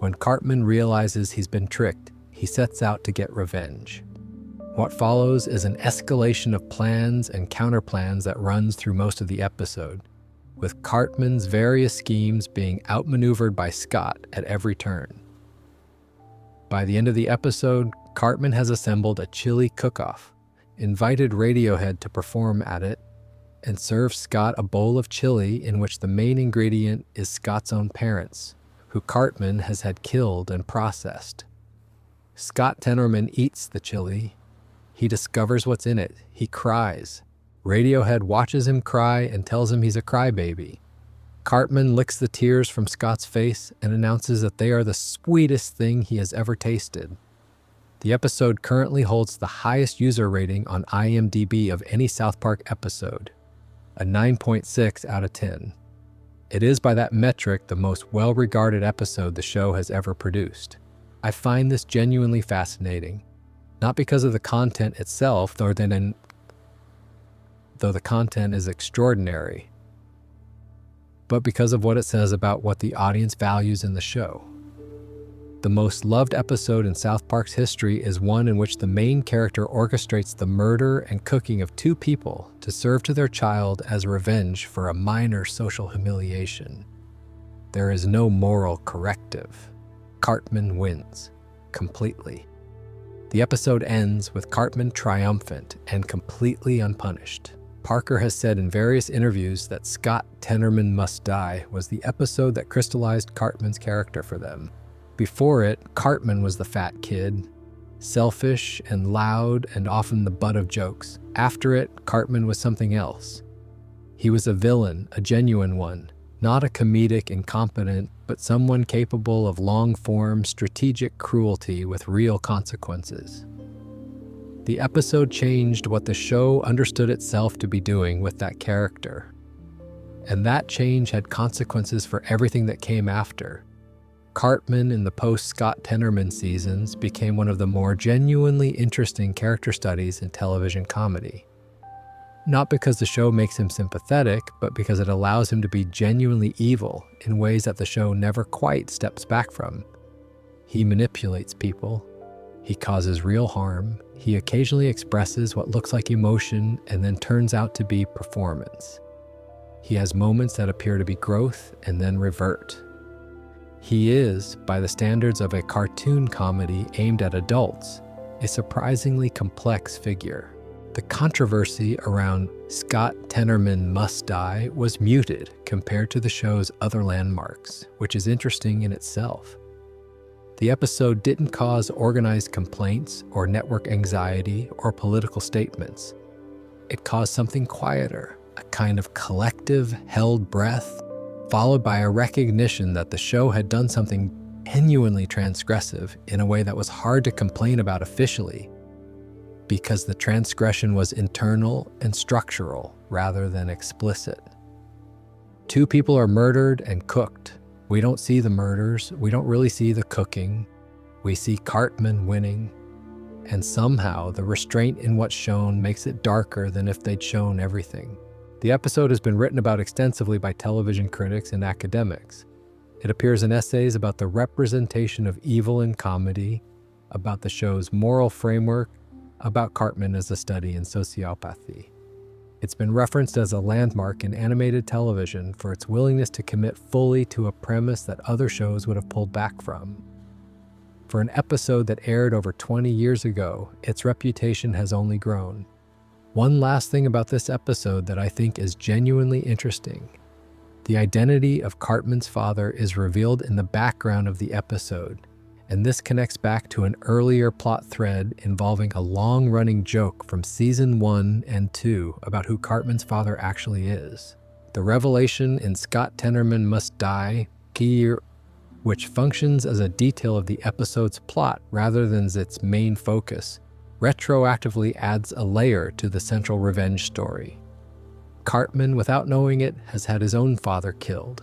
When Cartman realizes he's been tricked, he sets out to get revenge. What follows is an escalation of plans and counterplans that runs through most of the episode, with Cartman's various schemes being outmaneuvered by Scott at every turn. By the end of the episode, Cartman has assembled a chili cook-off, invited Radiohead to perform at it, and serves Scott a bowl of chili in which the main ingredient is Scott's own parents, who Cartman has had killed and processed. Scott Tenorman eats the chili. He discovers what's in it. He cries. Radiohead watches him cry and tells him he's a crybaby. Cartman licks the tears from Scott's face and announces that they are the sweetest thing he has ever tasted. The episode currently holds the highest user rating on IMDb of any South Park episode, a 9.6 out of 10. It is by that metric the most well-regarded episode the show has ever produced. I find this genuinely fascinating, not because of the content itself, though the content is extraordinary, but because of what it says about what the audience values in the show. The most loved episode in South Park's history is one in which the main character orchestrates the murder and cooking of two people to serve to their child as revenge for a minor social humiliation. There is no moral corrective. Cartman wins, completely. The episode ends with Cartman triumphant and completely unpunished. Parker has said in various interviews that Scott Tenorman Must Die was the episode that crystallized Cartman's character for them. Before it, Cartman was the fat kid, selfish and loud and often the butt of jokes. After it, Cartman was something else. He was a villain, a genuine one, not a comedic incompetent, but someone capable of long-form, strategic cruelty with real consequences. The episode changed what the show understood itself to be doing with that character. And that change had consequences for everything that came after. Cartman in the post-Scott Tenorman seasons became one of the more genuinely interesting character studies in television comedy. Not because the show makes him sympathetic, but because it allows him to be genuinely evil in ways that the show never quite steps back from. He manipulates people. He causes real harm. He occasionally expresses what looks like emotion and then turns out to be performance. He has moments that appear to be growth and then revert. He is, by the standards of a cartoon comedy aimed at adults, a surprisingly complex figure. The controversy around Scott Tenorman Must Die was muted compared to the show's other landmarks, which is interesting in itself. The episode didn't cause organized complaints or network anxiety or political statements. It caused something quieter, a kind of collective held breath, followed by a recognition that the show had done something genuinely transgressive in a way that was hard to complain about officially, because the transgression was internal and structural rather than explicit. Two people are murdered and cooked. We don't see the murders, we don't really see the cooking. We see Cartman winning, and somehow the restraint in what's shown makes it darker than if they'd shown everything. The episode has been written about extensively by television critics and academics. It appears in essays about the representation of evil in comedy, about the show's moral framework, about Cartman as a study in sociopathy. It's been referenced as a landmark in animated television for its willingness to commit fully to a premise that other shows would have pulled back from. For an episode that aired over 20 years ago, its reputation has only grown. One last thing about this episode that I think is genuinely interesting. The identity of Cartman's father is revealed in the background of the episode, and this connects back to an earlier plot thread involving a long-running joke from season 1 and 2 about who Cartman's father actually is. The revelation in Scott Tenorman Must Die, which functions as a detail of the episode's plot rather than its main focus, retroactively adds a layer to the central revenge story. Cartman, without knowing it, has had his own father killed.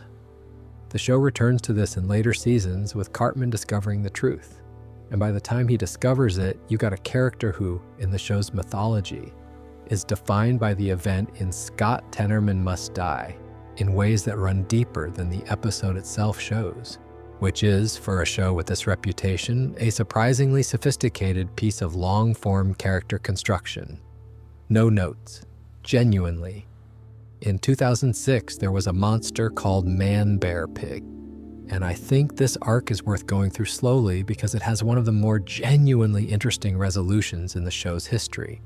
The show returns to this in later seasons with Cartman discovering the truth. And by the time he discovers it, you got a character who, in the show's mythology, is defined by the event in Scott Tenorman Must Die in ways that run deeper than the episode itself shows, which is, for a show with this reputation, a surprisingly sophisticated piece of long-form character construction. No notes. Genuinely. In 2006, there was a monster called ManBearPig, and I think this arc is worth going through slowly because it has one of the more genuinely interesting resolutions in the show's history.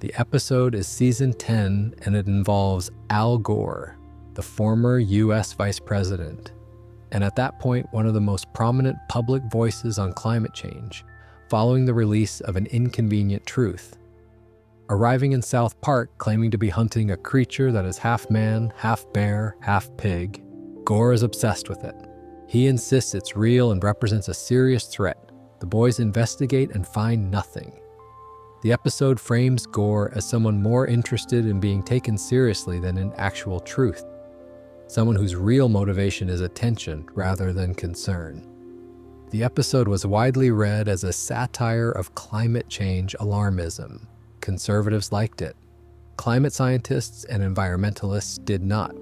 The episode is season 10 and it involves Al Gore, the former US Vice President, and at that point one of the most prominent public voices on climate change, following the release of An Inconvenient Truth. Arriving in South Park claiming to be hunting a creature that is half man, half bear, half pig, Gore is obsessed with it. He insists it's real and represents a serious threat. The boys investigate and find nothing. The episode frames Gore as someone more interested in being taken seriously than in actual truth, someone whose real motivation is attention rather than concern. The episode was widely read as a satire of climate change alarmism. Conservatives liked it. Climate scientists and environmentalists did not.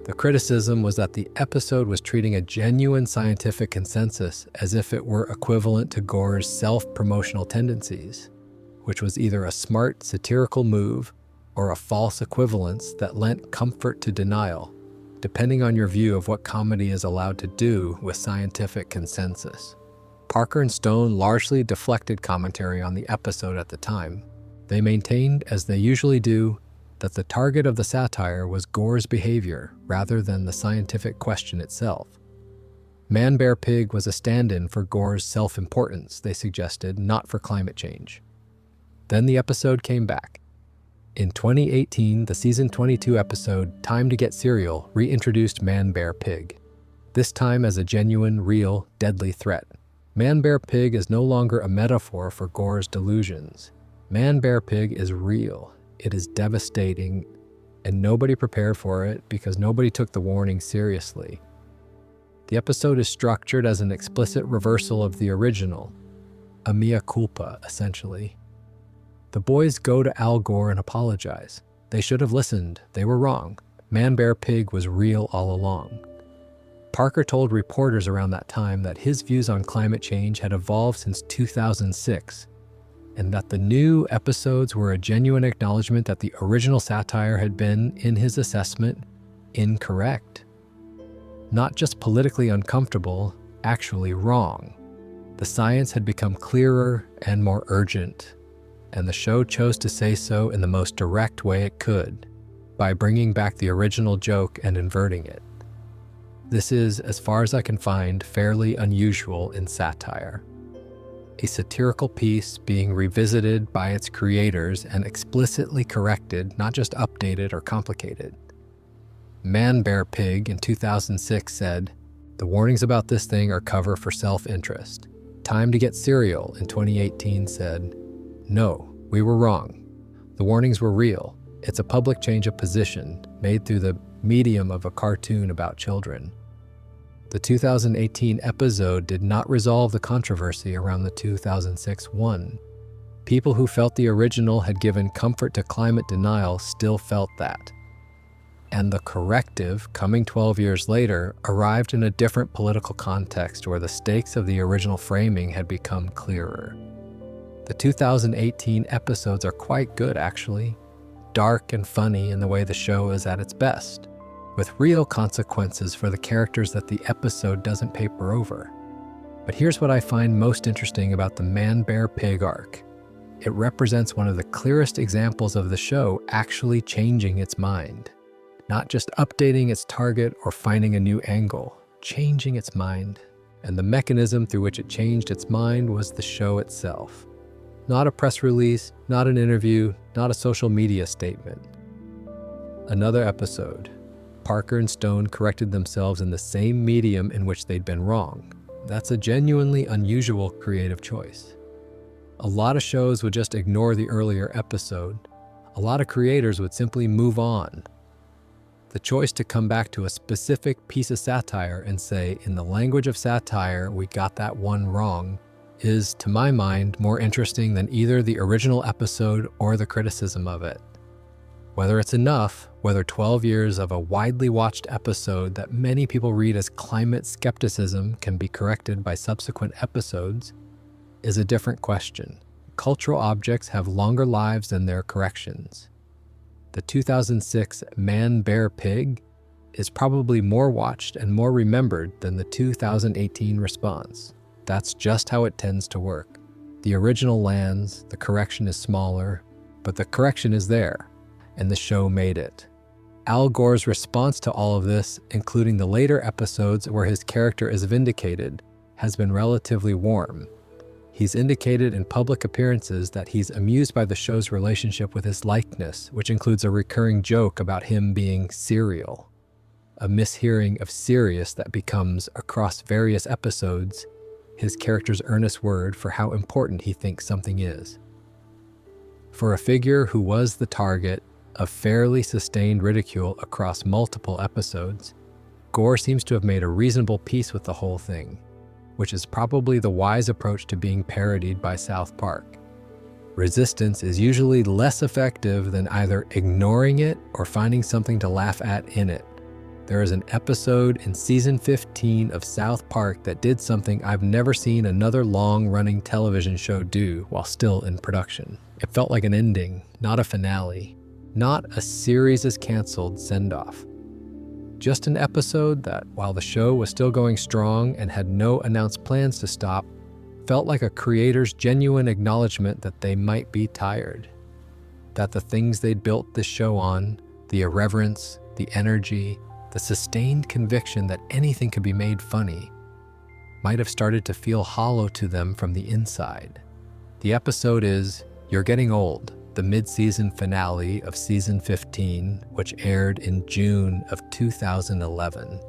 The criticism was that the episode was treating a genuine scientific consensus as if it were equivalent to Gore's self-promotional tendencies, which was either a smart satirical move or a false equivalence that lent comfort to denial, depending on your view of what comedy is allowed to do with scientific consensus. Parker and Stone largely deflected commentary on the episode at the time. They maintained, as they usually do, that the target of the satire was Gore's behavior rather than the scientific question itself. ManBearPig was a stand-in for Gore's self-importance, they suggested, not for climate change. Then the episode came back. In 2018, the season 22 episode, Time to Get Cereal, reintroduced ManBearPig, this time as a genuine, real, deadly threat. ManBearPig is no longer a metaphor for Gore's delusions. ManBearPig is real. It is devastating, and nobody prepared for it because nobody took the warning seriously. The episode is structured as an explicit reversal of the original, a mea culpa, essentially. The boys go to Al Gore and apologize. They should have listened. They were wrong. ManBearPig was real all along. Parker told reporters around that time that his views on climate change had evolved since 2006, and that the new episodes were a genuine acknowledgement that the original satire had been, in his assessment, incorrect. Not just politically uncomfortable, actually wrong. The science had become clearer and more urgent, and the show chose to say so in the most direct way it could, by bringing back the original joke and inverting it. This is, as far as I can find, fairly unusual in satire. A satirical piece being revisited by its creators and explicitly corrected, not just updated or complicated. ManBearPig in 2006 said, "The warnings about this thing are cover for self-interest." Time to Get Cereal in 2018 said, "No, we were wrong. The warnings were real. It's a public change of position made through the medium of a cartoon about children." The 2018 episode did not resolve the controversy around the 2006 one. People who felt the original had given comfort to climate denial still felt that. And the corrective, coming 12 years later, arrived in a different political context where the stakes of the original framing had become clearer. The 2018 episodes are quite good, actually. Dark and funny in the way the show is at its best, with real consequences for the characters that the episode doesn't paper over. But here's what I find most interesting about the ManBearPig arc. It represents one of the clearest examples of the show actually changing its mind. Not just updating its target or finding a new angle, changing its mind. And the mechanism through which it changed its mind was the show itself. Not a press release, not an interview, not a social media statement. Another episode. Parker and Stone corrected themselves in the same medium in which they'd been wrong. That's a genuinely unusual creative choice. A lot of shows would just ignore the earlier episode. A lot of creators would simply move on. The choice to come back to a specific piece of satire and say, in the language of satire, we got that one wrong, is, to my mind, more interesting than either the original episode or the criticism of it. Whether it's enough, whether 12 years of a widely watched episode that many people read as climate skepticism can be corrected by subsequent episodes, is a different question. Cultural objects have longer lives than their corrections. The 2006 ManBearPig is probably more watched and more remembered than the 2018 response. That's just how it tends to work. The original lands, the correction is smaller, But the correction is there, and the show made it. Al Gore's response to all of this, including the later episodes where his character is vindicated, has been relatively warm. He's indicated in public appearances that he's amused by the show's relationship with his likeness, which includes a recurring joke about him being serial, a mishearing of serious that becomes, across various episodes, his character's earnest word for how important he thinks something is. For a figure who was the target of fairly sustained ridicule across multiple episodes, Gore seems to have made a reasonable peace with the whole thing, which is probably the wise approach to being parodied by South Park. Resistance is usually less effective than either ignoring it or finding something to laugh at in it. There is an episode in season 15 of South Park that did something I've never seen another long-running television show do while still in production. It felt like an ending, not a finale, not a series is canceled send-off. Just an episode that, while the show was still going strong and had no announced plans to stop, felt like a creator's genuine acknowledgement that they might be tired. That the things they'd built this show on, the irreverence, the energy, the sustained conviction that anything could be made funny, might have started to feel hollow to them from the inside. The episode is You're Getting Old, the mid-season finale of season 15, which aired in June of 2011.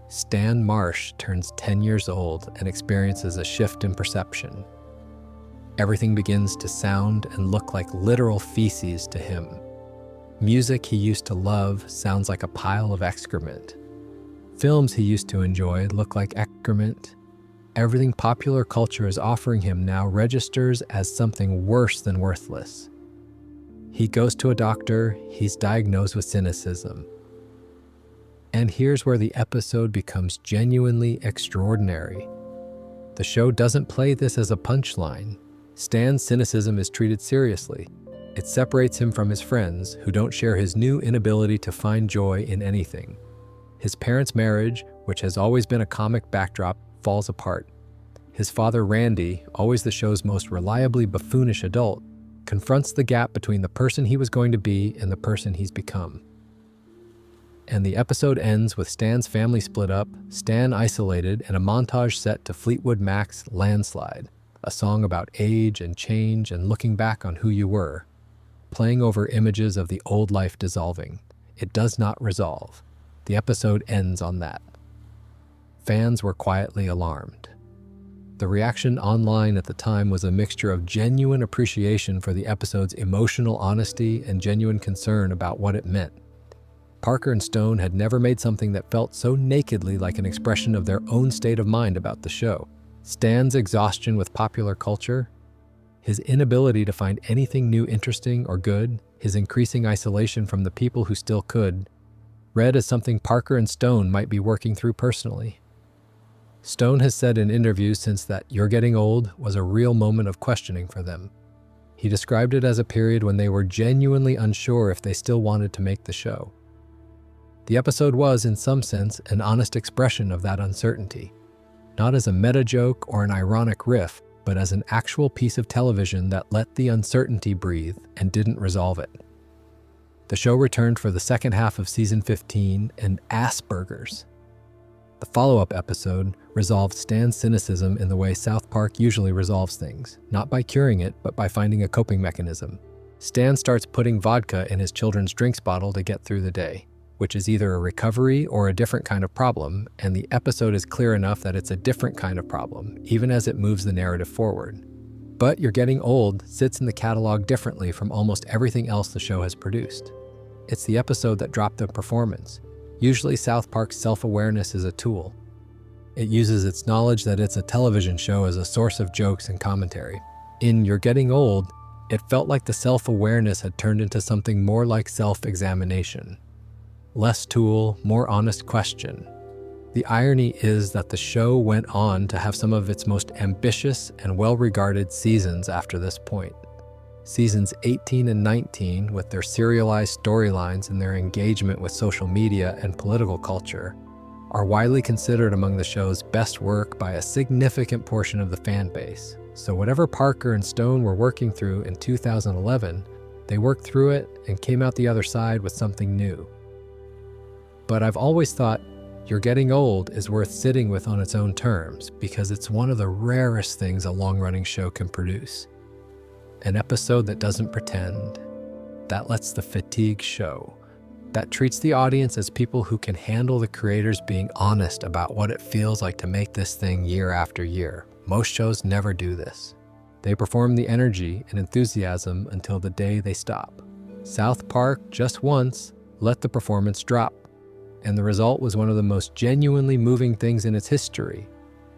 Stan Marsh turns 10 years old and experiences a shift in perception. Everything begins to sound and look like literal feces to him. Music he used to love sounds like a pile of excrement. Films he used to enjoy look like excrement. Everything popular culture is offering him now registers as something worse than worthless. He goes to a doctor, he's diagnosed with cynicism. And here's where the episode becomes genuinely extraordinary. The show doesn't play this as a punchline. Stan's cynicism is treated seriously. It separates him from his friends, who don't share his new inability to find joy in anything. His parents' marriage, which has always been a comic backdrop, falls apart. His father, Randy, always the show's most reliably buffoonish adult, confronts the gap between the person he was going to be and the person he's become. And the episode ends with Stan's family split up, Stan isolated, and a montage set to Fleetwood Mac's Landslide, a song about age and change and looking back on who you were, playing over images of the old life dissolving. It does not resolve. The episode ends on that. Fans were quietly alarmed. The reaction online at the time was a mixture of genuine appreciation for the episode's emotional honesty and genuine concern about what it meant. Parker and Stone had never made something that felt so nakedly like an expression of their own state of mind about the show. Stan's exhaustion with popular culture, his inability to find anything new interesting or good, his increasing isolation from the people who still could, read as something Parker and Stone might be working through personally. Stone has said in interviews since that You're Getting Old was a real moment of questioning for them. He described it as a period when they were genuinely unsure if they still wanted to make the show. The episode was, in some sense, an honest expression of that uncertainty, not as a meta joke or an ironic riff, but as an actual piece of television that let the uncertainty breathe and didn't resolve it. The show returned for the second half of season 15 and Asperger's. The follow-up episode resolved Stan's cynicism in the way South Park usually resolves things, not by curing it, but by finding a coping mechanism. Stan starts putting vodka in his children's drinks bottle to get through the day, which is either a recovery or a different kind of problem, and the episode is clear enough that it's a different kind of problem, even as it moves the narrative forward. But You're Getting Old sits in the catalog differently from almost everything else the show has produced. It's the episode that dropped the performance. Usually South Park's self-awareness is a tool. It uses its knowledge that it's a television show as a source of jokes and commentary. In You're Getting Old, it felt like the self-awareness had turned into something more like self-examination. Less tool, more honest question. The irony is that the show went on to have some of its most ambitious and well-regarded seasons after this point. Seasons 18 and 19, with their serialized storylines and their engagement with social media and political culture, are widely considered among the show's best work by a significant portion of the fan base, So whatever Parker and Stone were working through in 2011, they worked through it and came out the other side with something new. But I've always thought You're Getting Old is worth sitting with on its own terms because it's one of the rarest things a long-running show can produce. An episode that doesn't pretend, that lets the fatigue show, that treats the audience as people who can handle the creators being honest about what it feels like to make this thing year after year. Most shows never do this. They perform the energy and enthusiasm until the day they stop. South Park, just once, let the performance drop, and the result was one of the most genuinely moving things in its history,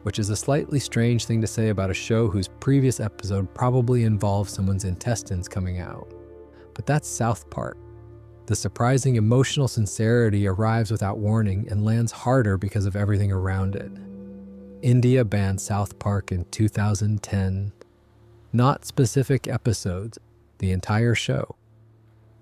which is a slightly strange thing to say about a show whose previous episode probably involved someone's intestines coming out. But that's South Park. The surprising emotional sincerity arrives without warning and lands harder because of everything around it. India banned South Park in 2010. Not specific episodes, the entire show.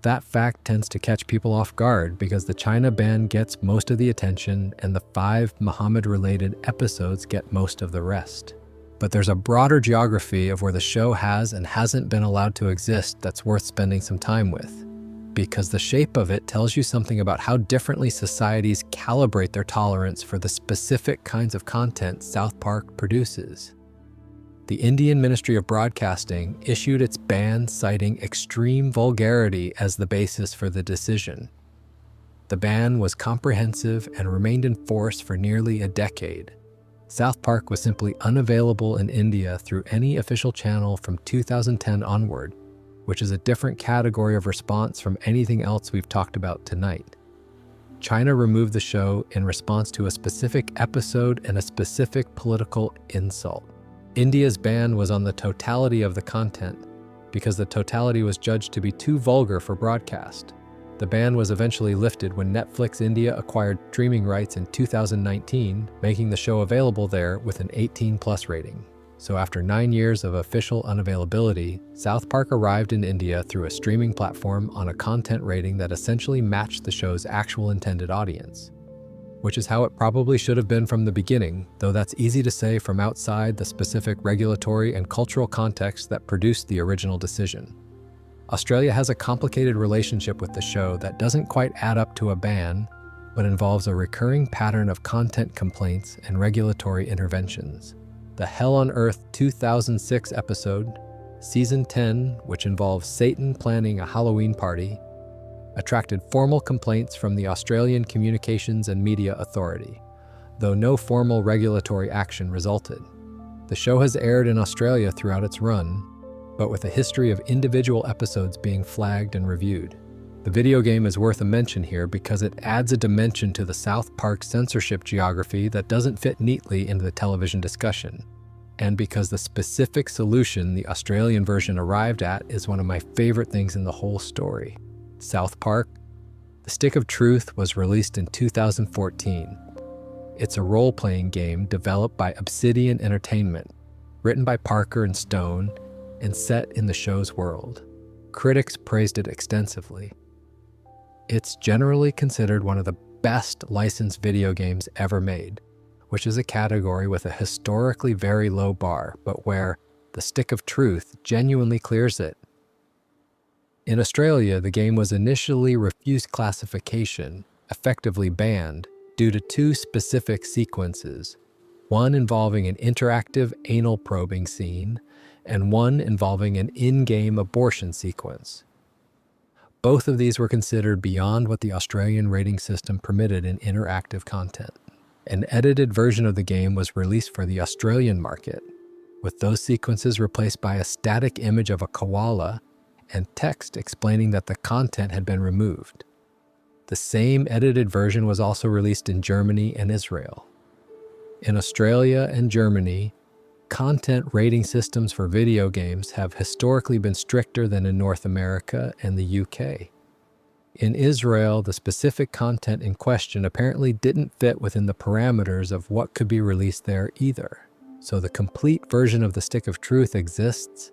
That fact tends to catch people off guard because the China ban gets most of the attention and the 5 Muhammad-related episodes get most of the rest. But there's a broader geography of where the show has and hasn't been allowed to exist that's worth spending some time with, because the shape of it tells you something about how differently societies calibrate their tolerance for the specific kinds of content South Park produces. The Indian Ministry of Broadcasting issued its ban citing extreme vulgarity as the basis for the decision. The ban was comprehensive and remained in force for nearly a decade. South Park was simply unavailable in India through any official channel from 2010 onward, which is a different category of response from anything else we've talked about tonight. China removed the show in response to a specific episode and a specific political insult. India's ban was on the totality of the content, because the totality was judged to be too vulgar for broadcast. The ban was eventually lifted when Netflix India acquired streaming rights in 2019, making the show available there with an 18+ rating. So after 9 years of official unavailability, South Park arrived in India through a streaming platform on a content rating that essentially matched the show's actual intended audience. Which is how it probably should have been from the beginning, though that's easy to say from outside the specific regulatory and cultural context that produced the original decision. Australia has a complicated relationship with the show that doesn't quite add up to a ban, but involves a recurring pattern of content complaints and regulatory interventions. The Hell on Earth 2006 episode, Season 10, which involves Satan planning a Halloween party, attracted formal complaints from the Australian Communications and Media Authority, though no formal regulatory action resulted. The show has aired in Australia throughout its run, but with a history of individual episodes being flagged and reviewed. The video game is worth a mention here because it adds a dimension to the South Park censorship geography that doesn't fit neatly into the television discussion, and because the specific solution the Australian version arrived at is one of my favorite things in the whole story. South Park, The Stick of Truth was released in 2014. It's a role-playing game developed by Obsidian Entertainment, written by Parker and Stone, and set in the show's world. Critics praised it extensively. It's generally considered one of the best licensed video games ever made, which is a category with a historically very low bar, but where The Stick of Truth genuinely clears it. In Australia, the game was initially refused classification, effectively banned, due to 2 specific sequences, one involving an interactive anal probing scene, and one involving an in-game abortion sequence. Both of these were considered beyond what the Australian rating system permitted in interactive content. An edited version of the game was released for the Australian market, with those sequences replaced by a static image of a koala and text explaining that the content had been removed. The same edited version was also released in Germany and Israel. In Australia and Germany, content rating systems for video games have historically been stricter than in North America and the UK. In Israel, the specific content in question apparently didn't fit within the parameters of what could be released there either. So the complete version of The Stick of Truth exists,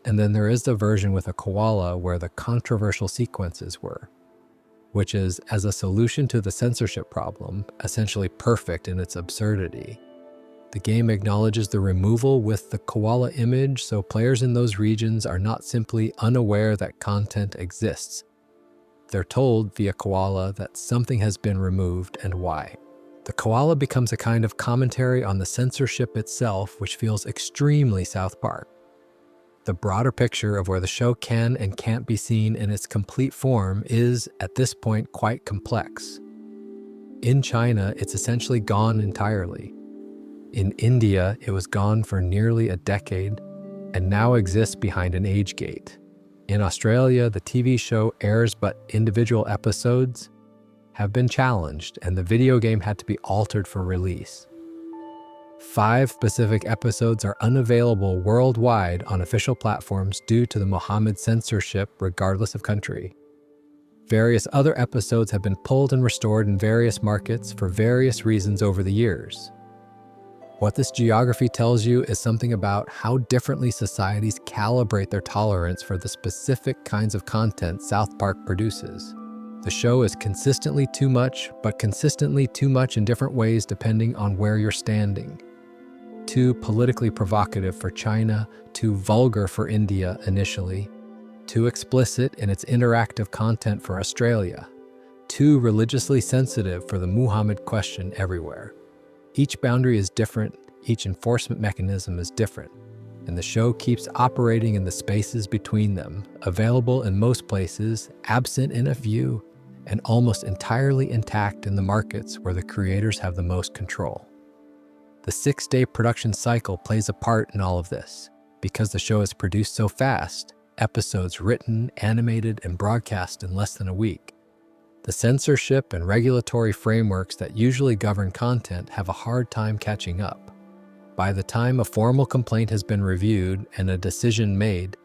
and then there is the version with a koala where the controversial sequences were, which is, as a solution to the censorship problem, essentially perfect in its absurdity. The game acknowledges the removal with the koala image, so players in those regions are not simply unaware that content exists. They're told via koala that something has been removed and why. The koala becomes a kind of commentary on the censorship itself, which feels extremely South Park. The broader picture of where the show can and can't be seen in its complete form is, at this point, quite complex. In China, it's essentially gone entirely. In India, it was gone for nearly a decade and now exists behind an age gate. In Australia, the TV show airs, but individual episodes have been challenged and the video game had to be altered for release. 5 specific episodes are unavailable worldwide on official platforms due to the Mohammed censorship regardless of country. Various other episodes have been pulled and restored in various markets for various reasons over the years. What this geography tells you is something about how differently societies calibrate their tolerance for the specific kinds of content South Park produces. The show is consistently too much, but consistently too much in different ways depending on where you're standing. Too politically provocative for China, too vulgar for India initially, too explicit in its interactive content for Australia, too religiously sensitive for the Muhammad question everywhere. Each boundary is different, each enforcement mechanism is different, and the show keeps operating in the spaces between them, available in most places, absent in a few, and almost entirely intact in the markets where the creators have the most control. The 6-day production cycle plays a part in all of this. Because the show is produced so fast, episodes written, animated, and broadcast in less than a week, the censorship and regulatory frameworks that usually govern content have a hard time catching up. By the time a formal complaint has been reviewed and a decision made,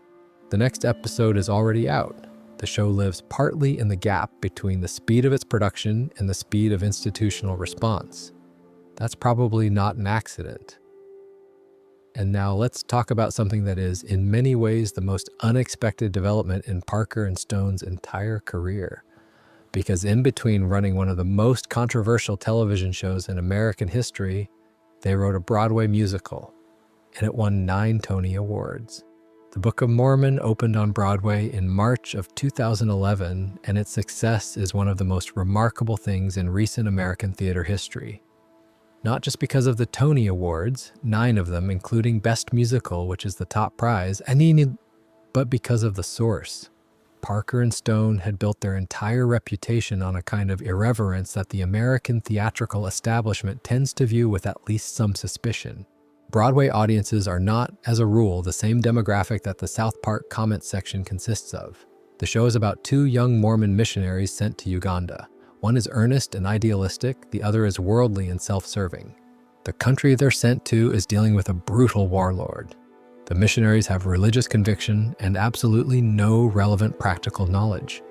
the next episode is already out. The show lives partly in the gap between the speed of its production and the speed of institutional response. That's probably not an accident. And now let's talk about something that is, in many ways, the most unexpected development in Parker and Stone's entire career. Because in between running one of the most controversial television shows in American history, they wrote a Broadway musical, and it won 9 Tony Awards. The Book of Mormon opened on Broadway in March of 2011, and its success is one of the most remarkable things in recent American theater history. Not just because of the Tony Awards, 9 of them, including Best Musical, which is the top prize, but because of the source. Parker and Stone had built their entire reputation on a kind of irreverence that the American theatrical establishment tends to view with at least some suspicion. Broadway audiences are not, as a rule, the same demographic that the South Park comment section consists of. The show is about 2 young Mormon missionaries sent to Uganda. One is earnest and idealistic, the other is worldly and self-serving. The country they're sent to is dealing with a brutal warlord. The missionaries have religious conviction and absolutely no relevant practical knowledge.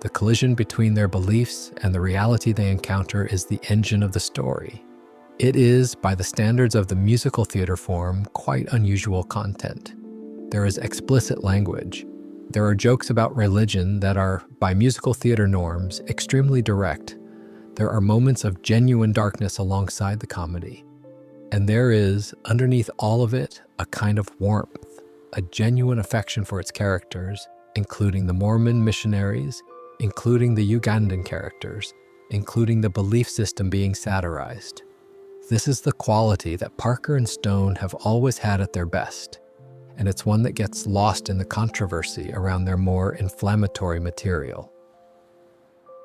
The collision between their beliefs and the reality they encounter is the engine of the story. It is, by the standards of the musical theater form, quite unusual content. There is explicit language. There are jokes about religion that are, by musical theater norms, extremely direct. There are moments of genuine darkness alongside the comedy. And there is, underneath all of it, a kind of warmth, a genuine affection for its characters, including the Mormon missionaries, including the Ugandan characters, including the belief system being satirized. This is the quality that Parker and Stone have always had at their best, and it's one that gets lost in the controversy around their more inflammatory material.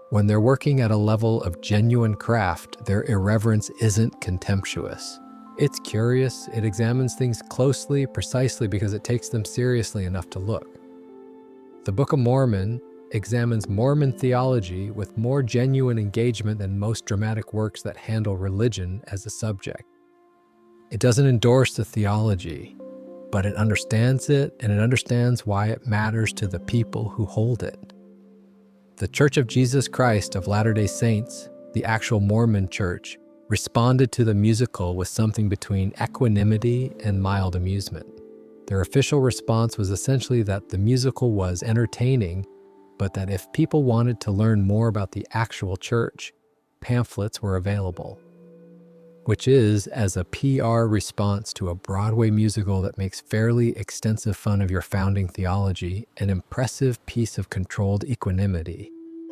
When they're working at a level of genuine craft, their irreverence isn't contemptuous. It's curious, it examines things closely, precisely because it takes them seriously enough to look. The Book of Mormon examines Mormon theology with more genuine engagement than most dramatic works that handle religion as a subject. It doesn't endorse the theology, but it understands it, and it understands why it matters to the people who hold it. The Church of Jesus Christ of Latter-day Saints, the actual Mormon church, responded to the musical with something between equanimity and mild amusement. Their official response was essentially that the musical was entertaining, but that if people wanted to learn more about the actual church, pamphlets were available. which is as a PR response to a Broadway musical that makes fairly extensive fun of your founding theology, an impressive piece of controlled equanimity.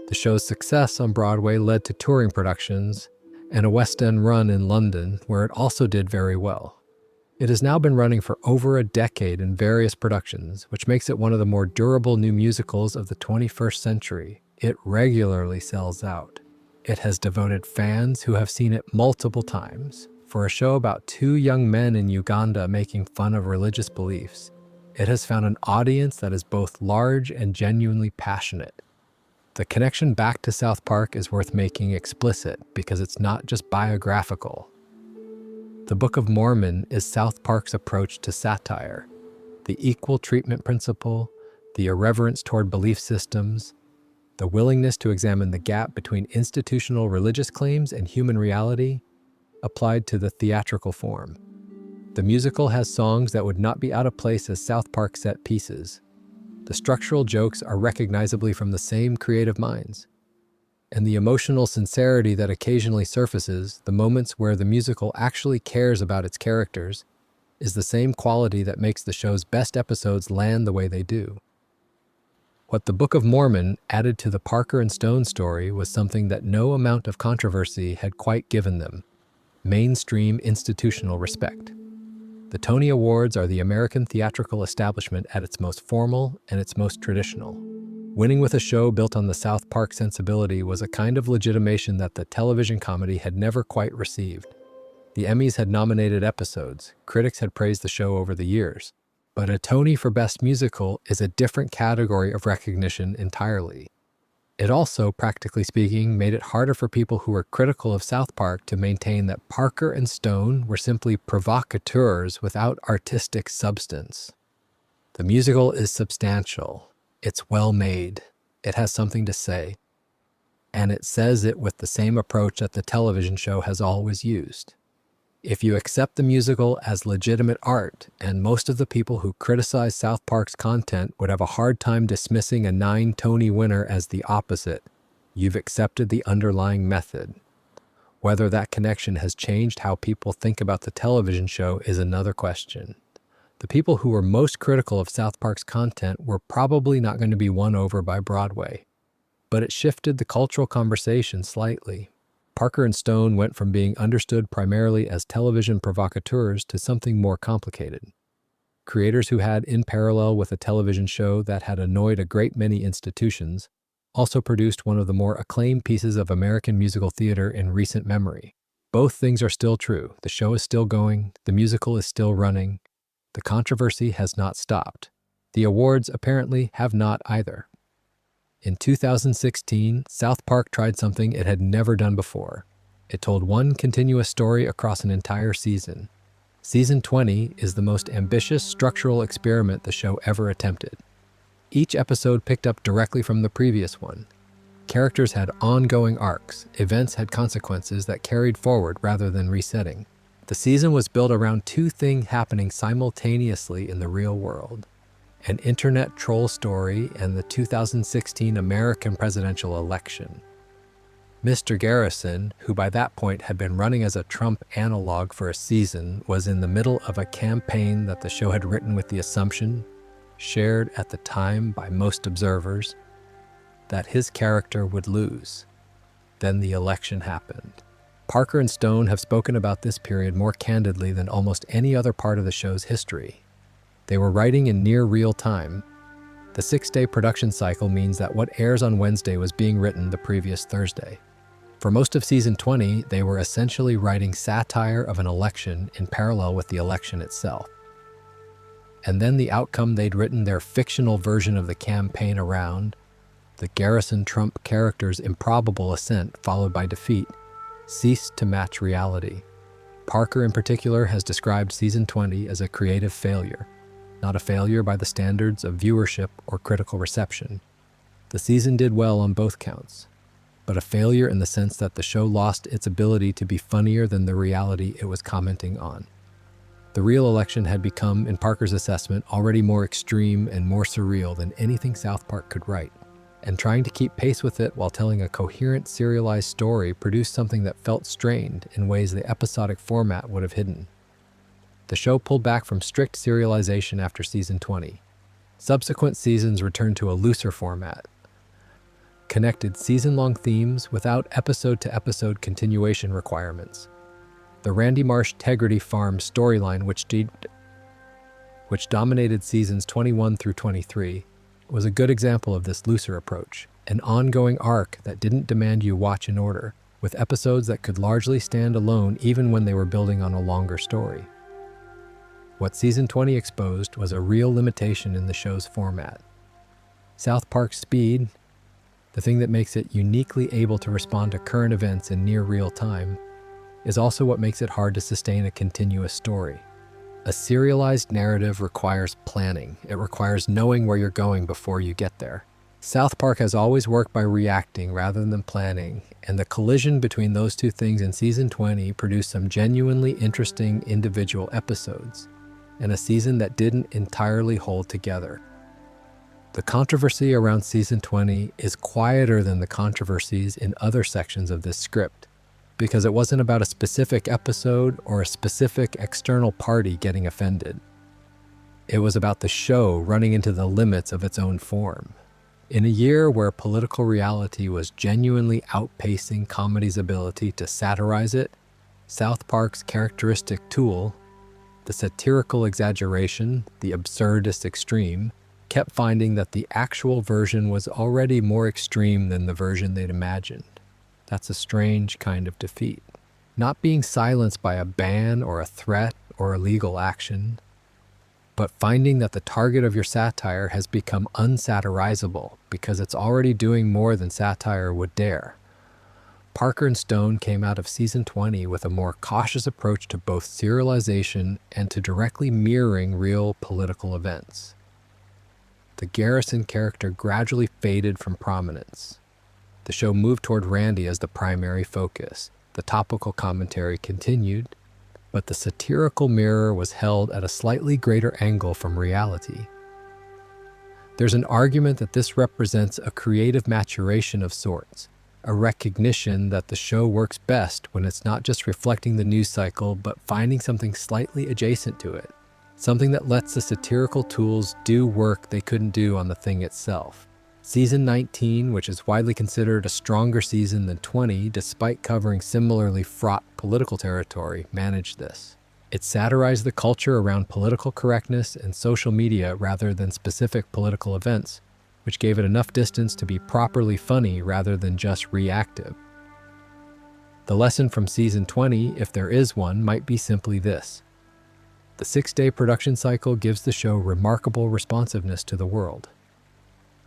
The show's success on Broadway led to touring productions and a West End run in London, where it also did very well. It has now been running for over a decade in various productions, which makes it one of the more durable new musicals of the 21st century. It regularly sells out. It has devoted fans who have seen it multiple times. For a show about two young men in Uganda making fun of religious beliefs, it has found an audience that is both large and genuinely passionate. The connection back to South Park is worth making explicit because it's not just biographical. The Book of Mormon is South Park's approach to satire. The equal treatment principle, the irreverence toward belief systems, the willingness to examine the gap between institutional religious claims and human reality applied to the theatrical form. The musical has songs that would not be out of place as South Park set pieces. The structural jokes are recognizably from the same creative minds. And the emotional sincerity that occasionally surfaces, the moments where the musical actually cares about its characters, is the same quality that makes the show's best episodes land the way they do. What the Book of Mormon added to the Parker and Stone story was something that no amount of controversy had quite given them: mainstream institutional respect. The Tony Awards are the American theatrical establishment at its most formal and its most traditional. Winning with a show built on the South Park sensibility was a kind of legitimation that the television comedy had never quite received. The Emmys had nominated episodes, critics had praised the show over the years, but a Tony for Best Musical is a different category of recognition entirely. It also, practically speaking, made it harder for people who were critical of South Park to maintain that Parker and Stone were simply provocateurs without artistic substance. The musical is substantial. It's well made. It has something to say. And it says it with the same approach that the television show has always used. If you accept the musical as legitimate art, and most of the people who criticize South Park's content would have a hard time dismissing a 9 Tony winner as the opposite, you've accepted the underlying method. Whether that connection has changed how people think about the television show is another question. The people who were most critical of South Park's content were probably not going to be won over by Broadway, but it shifted the cultural conversation slightly. Parker and Stone went from being understood primarily as television provocateurs to something more complicated. Creators who had, in parallel with a television show that had annoyed a great many institutions, also produced one of the more acclaimed pieces of American musical theater in recent memory. Both things are still true. The show is still going. The musical is still running. The controversy has not stopped. The awards apparently have not either. In 2016, South Park tried something it had never done before. It told one continuous story across an entire season. Season 20 is the most ambitious structural experiment the show ever attempted. Each episode picked up directly from the previous one. Characters had ongoing arcs. Events had consequences that carried forward rather than resetting. The season was built around two things happening simultaneously in the real world: an internet troll story and the 2016 American presidential election. Mr. Garrison, who by that point had been running as a Trump analog for a season, was in the middle of a campaign that the show had written with the assumption, shared at the time by most observers, that his character would lose. Then the election happened. Parker and Stone have spoken about this period more candidly than almost any other part of the show's history. They were writing in near real time. The 6-day production cycle means that what airs on Wednesday was being written the previous Thursday. For most of season 20, they were essentially writing satire of an election in parallel with the election itself. And then the outcome they'd written their fictional version of the campaign around, the Garrison Trump character's improbable ascent followed by defeat, ceased to match reality. Parker in particular has described season 20 as a creative failure. Not a failure by the standards of viewership or critical reception. The season did well on both counts, but a failure in the sense that the show lost its ability to be funnier than the reality it was commenting on. The real election had become, in Parker's assessment, already more extreme and more surreal than anything South Park could write. and trying to keep pace with it while telling a coherent, serialized story produced something that felt strained in ways the episodic format would have hidden. The show pulled back from strict serialization after season 20. Subsequent seasons returned to a looser format, connected season-long themes without episode-to-episode continuation requirements. The Randy Marsh Tegrity Farm storyline, which dominated seasons 21 through 23, was a good example of this looser approach, an ongoing arc that didn't demand you watch in order, with episodes that could largely stand alone even when they were building on a longer story. What season 20 exposed was a real limitation in the show's format. South Park's speed, the thing that makes it uniquely able to respond to current events in near real time, is also what makes it hard to sustain a continuous story. A serialized narrative requires planning. It requires knowing where you're going before you get there. South Park has always worked by reacting rather than planning, and the collision between those two things in season 20 produced some genuinely interesting individual episodes, and a season that didn't entirely hold together. The controversy around season 20 is quieter than the controversies in other sections of this script, because it wasn't about a specific episode or a specific external party getting offended. It was about the show running into the limits of its own form. In a year where political reality was genuinely outpacing comedy's ability to satirize it, South Park's characteristic tool, the satirical exaggeration, the absurdist extreme, kept finding that the actual version was already more extreme than the version they'd imagined. That's a strange kind of defeat. Not being silenced by a ban or a threat or illegal action, but finding that the target of your satire has become unsatirizable because it's already doing more than satire would dare. Parker and Stone came out of season 20 with a more cautious approach to both serialization and to directly mirroring real political events. The Garrison character gradually faded from prominence. The show moved toward Randy as the primary focus. The topical commentary continued, but the satirical mirror was held at a slightly greater angle from reality. There's an argument that this represents a creative maturation of sorts, a recognition that the show works best when it's not just reflecting the news cycle, but finding something slightly adjacent to it, something that lets the satirical tools do work they couldn't do on the thing itself. Season 19, which is widely considered a stronger season than 20 despite covering similarly fraught political territory, managed this. It satirized the culture around political correctness and social media rather than specific political events, which gave it enough distance to be properly funny rather than just reactive. The lesson from season 20, if there is one, might be simply this. The 6-day production cycle gives the show remarkable responsiveness to the world.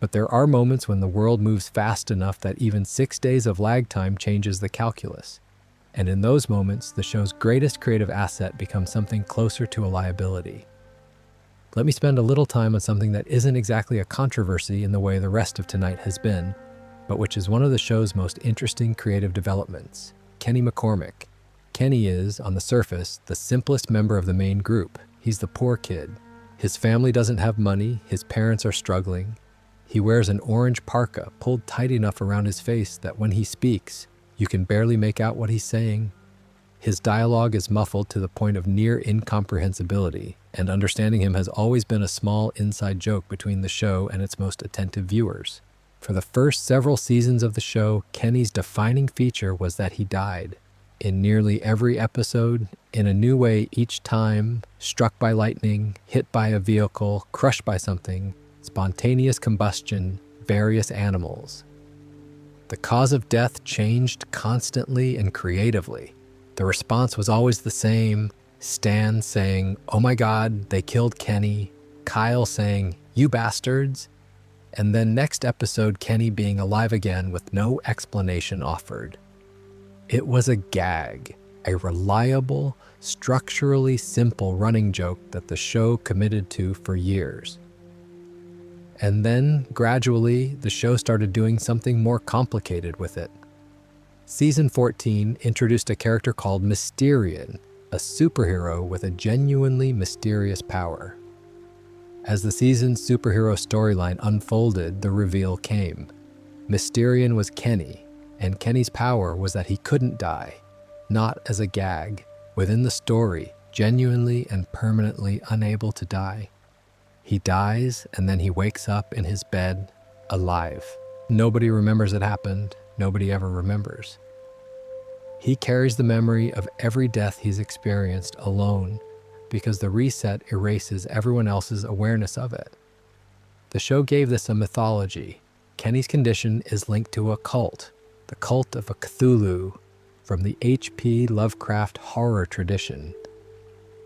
But there are moments when the world moves fast enough that even 6 days of lag time changes the calculus. And in those moments, the show's greatest creative asset becomes something closer to a liability. Let me spend a little time on something that isn't exactly a controversy in the way the rest of tonight has been, but which is one of the show's most interesting creative developments, Kenny McCormick. Kenny is, on the surface, the simplest member of the main group. He's the poor kid. His family doesn't have money, his parents are struggling. He wears an orange parka pulled tight enough around his face that when he speaks, you can barely make out what he's saying. His dialogue is muffled to the point of near incomprehensibility, and understanding him has always been a small inside joke between the show and its most attentive viewers. For the first several seasons of the show, Kenny's defining feature was that he died. In nearly every episode, in a new way each time, struck by lightning, hit by a vehicle, crushed by something, spontaneous combustion, various animals. The cause of death changed constantly and creatively. The response was always the same, Stan saying, "Oh my God, they killed Kenny," Kyle saying, "You bastards," and then next episode Kenny being alive again with no explanation offered. It was a gag, a reliable, structurally simple running joke that the show committed to for years. And then, gradually, the show started doing something more complicated with it. Season 14 introduced a character called Mysterian, a superhero with a genuinely mysterious power. As the season's superhero storyline unfolded, the reveal came. Mysterian was Kenny, and Kenny's power was that he couldn't die, not as a gag, within the story, genuinely and permanently unable to die. He dies, and then he wakes up in his bed, alive. Nobody remembers it happened. Nobody ever remembers. He carries the memory of every death he's experienced alone, because the reset erases everyone else's awareness of it. The show gave this a mythology. Kenny's condition is linked to a cult, the cult of a Cthulhu, from the H.P. Lovecraft horror tradition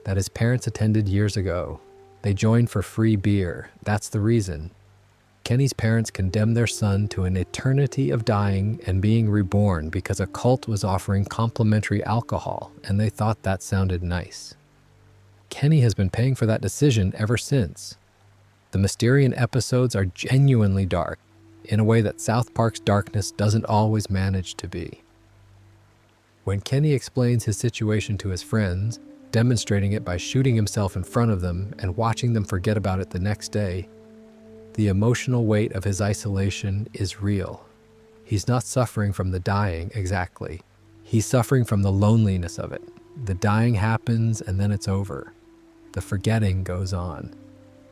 that his parents attended years ago. They joined for free beer. That's the reason. Kenny's parents condemned their son to an eternity of dying and being reborn because a cult was offering complimentary alcohol, and they thought that sounded nice. Kenny has been paying for that decision ever since. The Mysterian episodes are genuinely dark, in a way that South Park's darkness doesn't always manage to be. When Kenny explains his situation to his friends, demonstrating it by shooting himself in front of them and watching them forget about it the next day, the emotional weight of his isolation is real. He's not suffering from the dying exactly. He's suffering from the loneliness of it. The dying happens and then it's over. The forgetting goes on.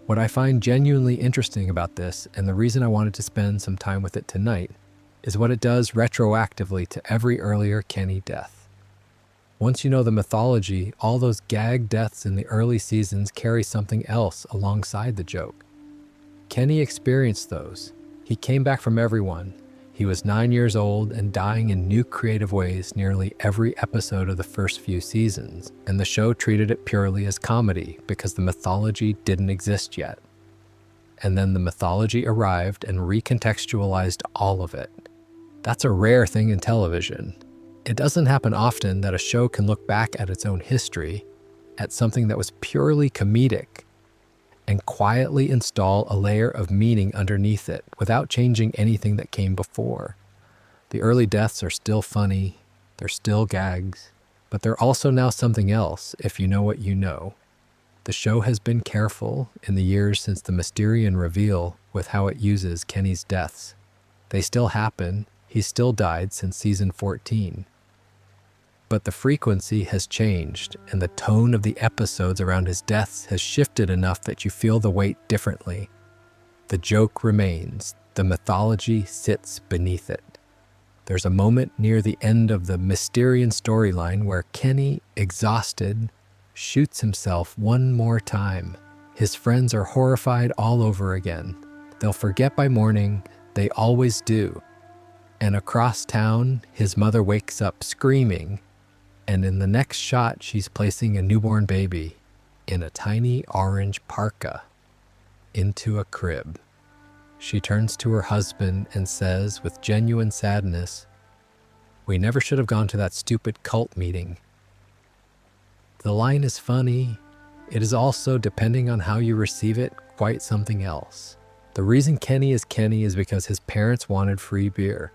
What I find genuinely interesting about this, and the reason I wanted to spend some time with it tonight, is what it does retroactively to every earlier Kenny death. Once you know the mythology, all those gag deaths in the early seasons carry something else alongside the joke. Kenny experienced those. He came back from everyone. He was 9 years old and dying in new creative ways nearly every episode of the first few seasons, and the show treated it purely as comedy because the mythology didn't exist yet. And then the mythology arrived and recontextualized all of it. That's a rare thing in television. It doesn't happen often that a show can look back at its own history, at something that was purely comedic, and quietly install a layer of meaning underneath it without changing anything that came before. The early deaths are still funny, they're still gags, but they're also now something else if you know what you know. The show has been careful in the years since the Mysterian reveal with how it uses Kenny's deaths. They still happen, he's still died since season 14. But the frequency has changed, and the tone of the episodes around his deaths has shifted enough that you feel the weight differently. The joke remains, the mythology sits beneath it. There's a moment near the end of the Mysterian storyline where Kenny, exhausted, shoots himself one more time. His friends are horrified all over again. They'll forget by morning, they always do. And across town, his mother wakes up screaming, and in the next shot, she's placing a newborn baby in a tiny orange parka into a crib. She turns to her husband and says with genuine sadness, "We never should have gone to that stupid cult meeting." The line is funny. It is also, depending on how you receive it, quite something else. The reason Kenny is because his parents wanted free beer.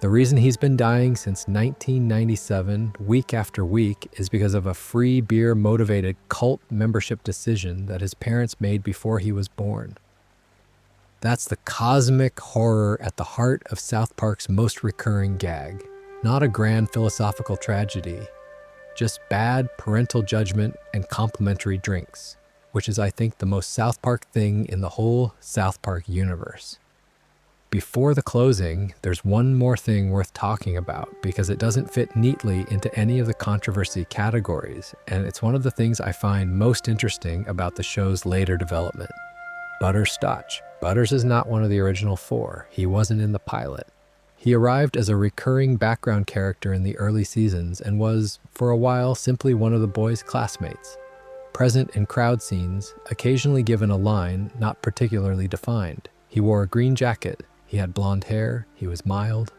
The reason he's been dying since 1997, week after week, is because of a free beer-motivated cult membership decision that his parents made before he was born. That's the cosmic horror at the heart of South Park's most recurring gag. Not a grand philosophical tragedy, just bad parental judgment and complimentary drinks, which is, I think, the most South Park thing in the whole South Park universe. Before the closing, there's one more thing worth talking about because it doesn't fit neatly into any of the controversy categories, and it's one of the things I find most interesting about the show's later development. Butterscotch. Butters is not one of the original four. He wasn't in the pilot. He arrived as a recurring background character in the early seasons and was, for a while, simply one of the boys' classmates. Present in crowd scenes, occasionally given a line not particularly defined. He wore a green jacket. He had blonde hair, he was mild.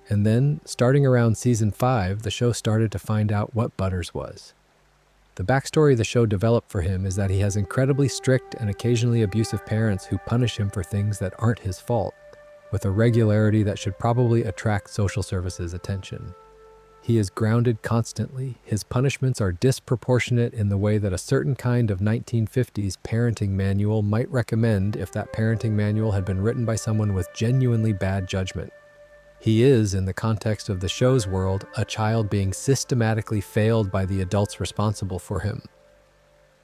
And then, starting around season 5, the show started to find out what Butters was. The backstory the show developed for him is that he has incredibly strict and occasionally abusive parents who punish him for things that aren't his fault, with a regularity that should probably attract social services attention. He is grounded constantly. His punishments are disproportionate in the way that a certain kind of 1950s parenting manual might recommend if that parenting manual had been written by someone with genuinely bad judgment. He is, in the context of the show's world, a child being systematically failed by the adults responsible for him.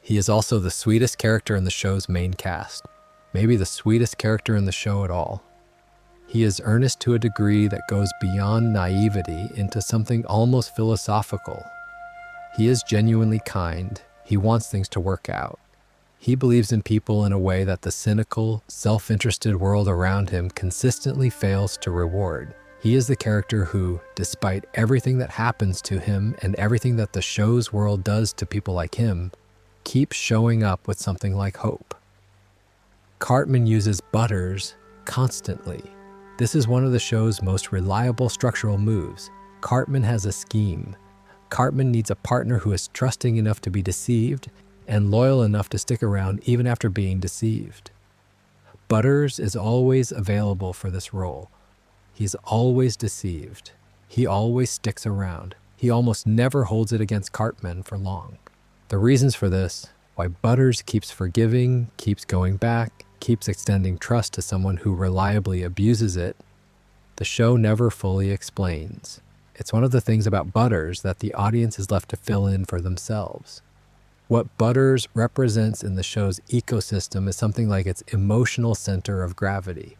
He is also the sweetest character in the show's main cast, maybe the sweetest character in the show at all. He is earnest to a degree that goes beyond naivety into something almost philosophical. He is genuinely kind. He wants things to work out. He believes in people in a way that the cynical, self-interested world around him consistently fails to reward. He is the character who, despite everything that happens to him and everything that the show's world does to people like him, keeps showing up with something like hope. Cartman uses Butters constantly. This is one of the show's most reliable structural moves. Cartman has a scheme. Cartman needs a partner who is trusting enough to be deceived and loyal enough to stick around even after being deceived. Butters is always available for this role. He's always deceived. He always sticks around. He almost never holds it against Cartman for long. The reasons for this, why Butters keeps forgiving, keeps going back, keeps extending trust to someone who reliably abuses it, the show never fully explains. It's one of the things about Butters that the audience is left to fill in for themselves. What Butters represents in the show's ecosystem is something like its emotional center of gravity.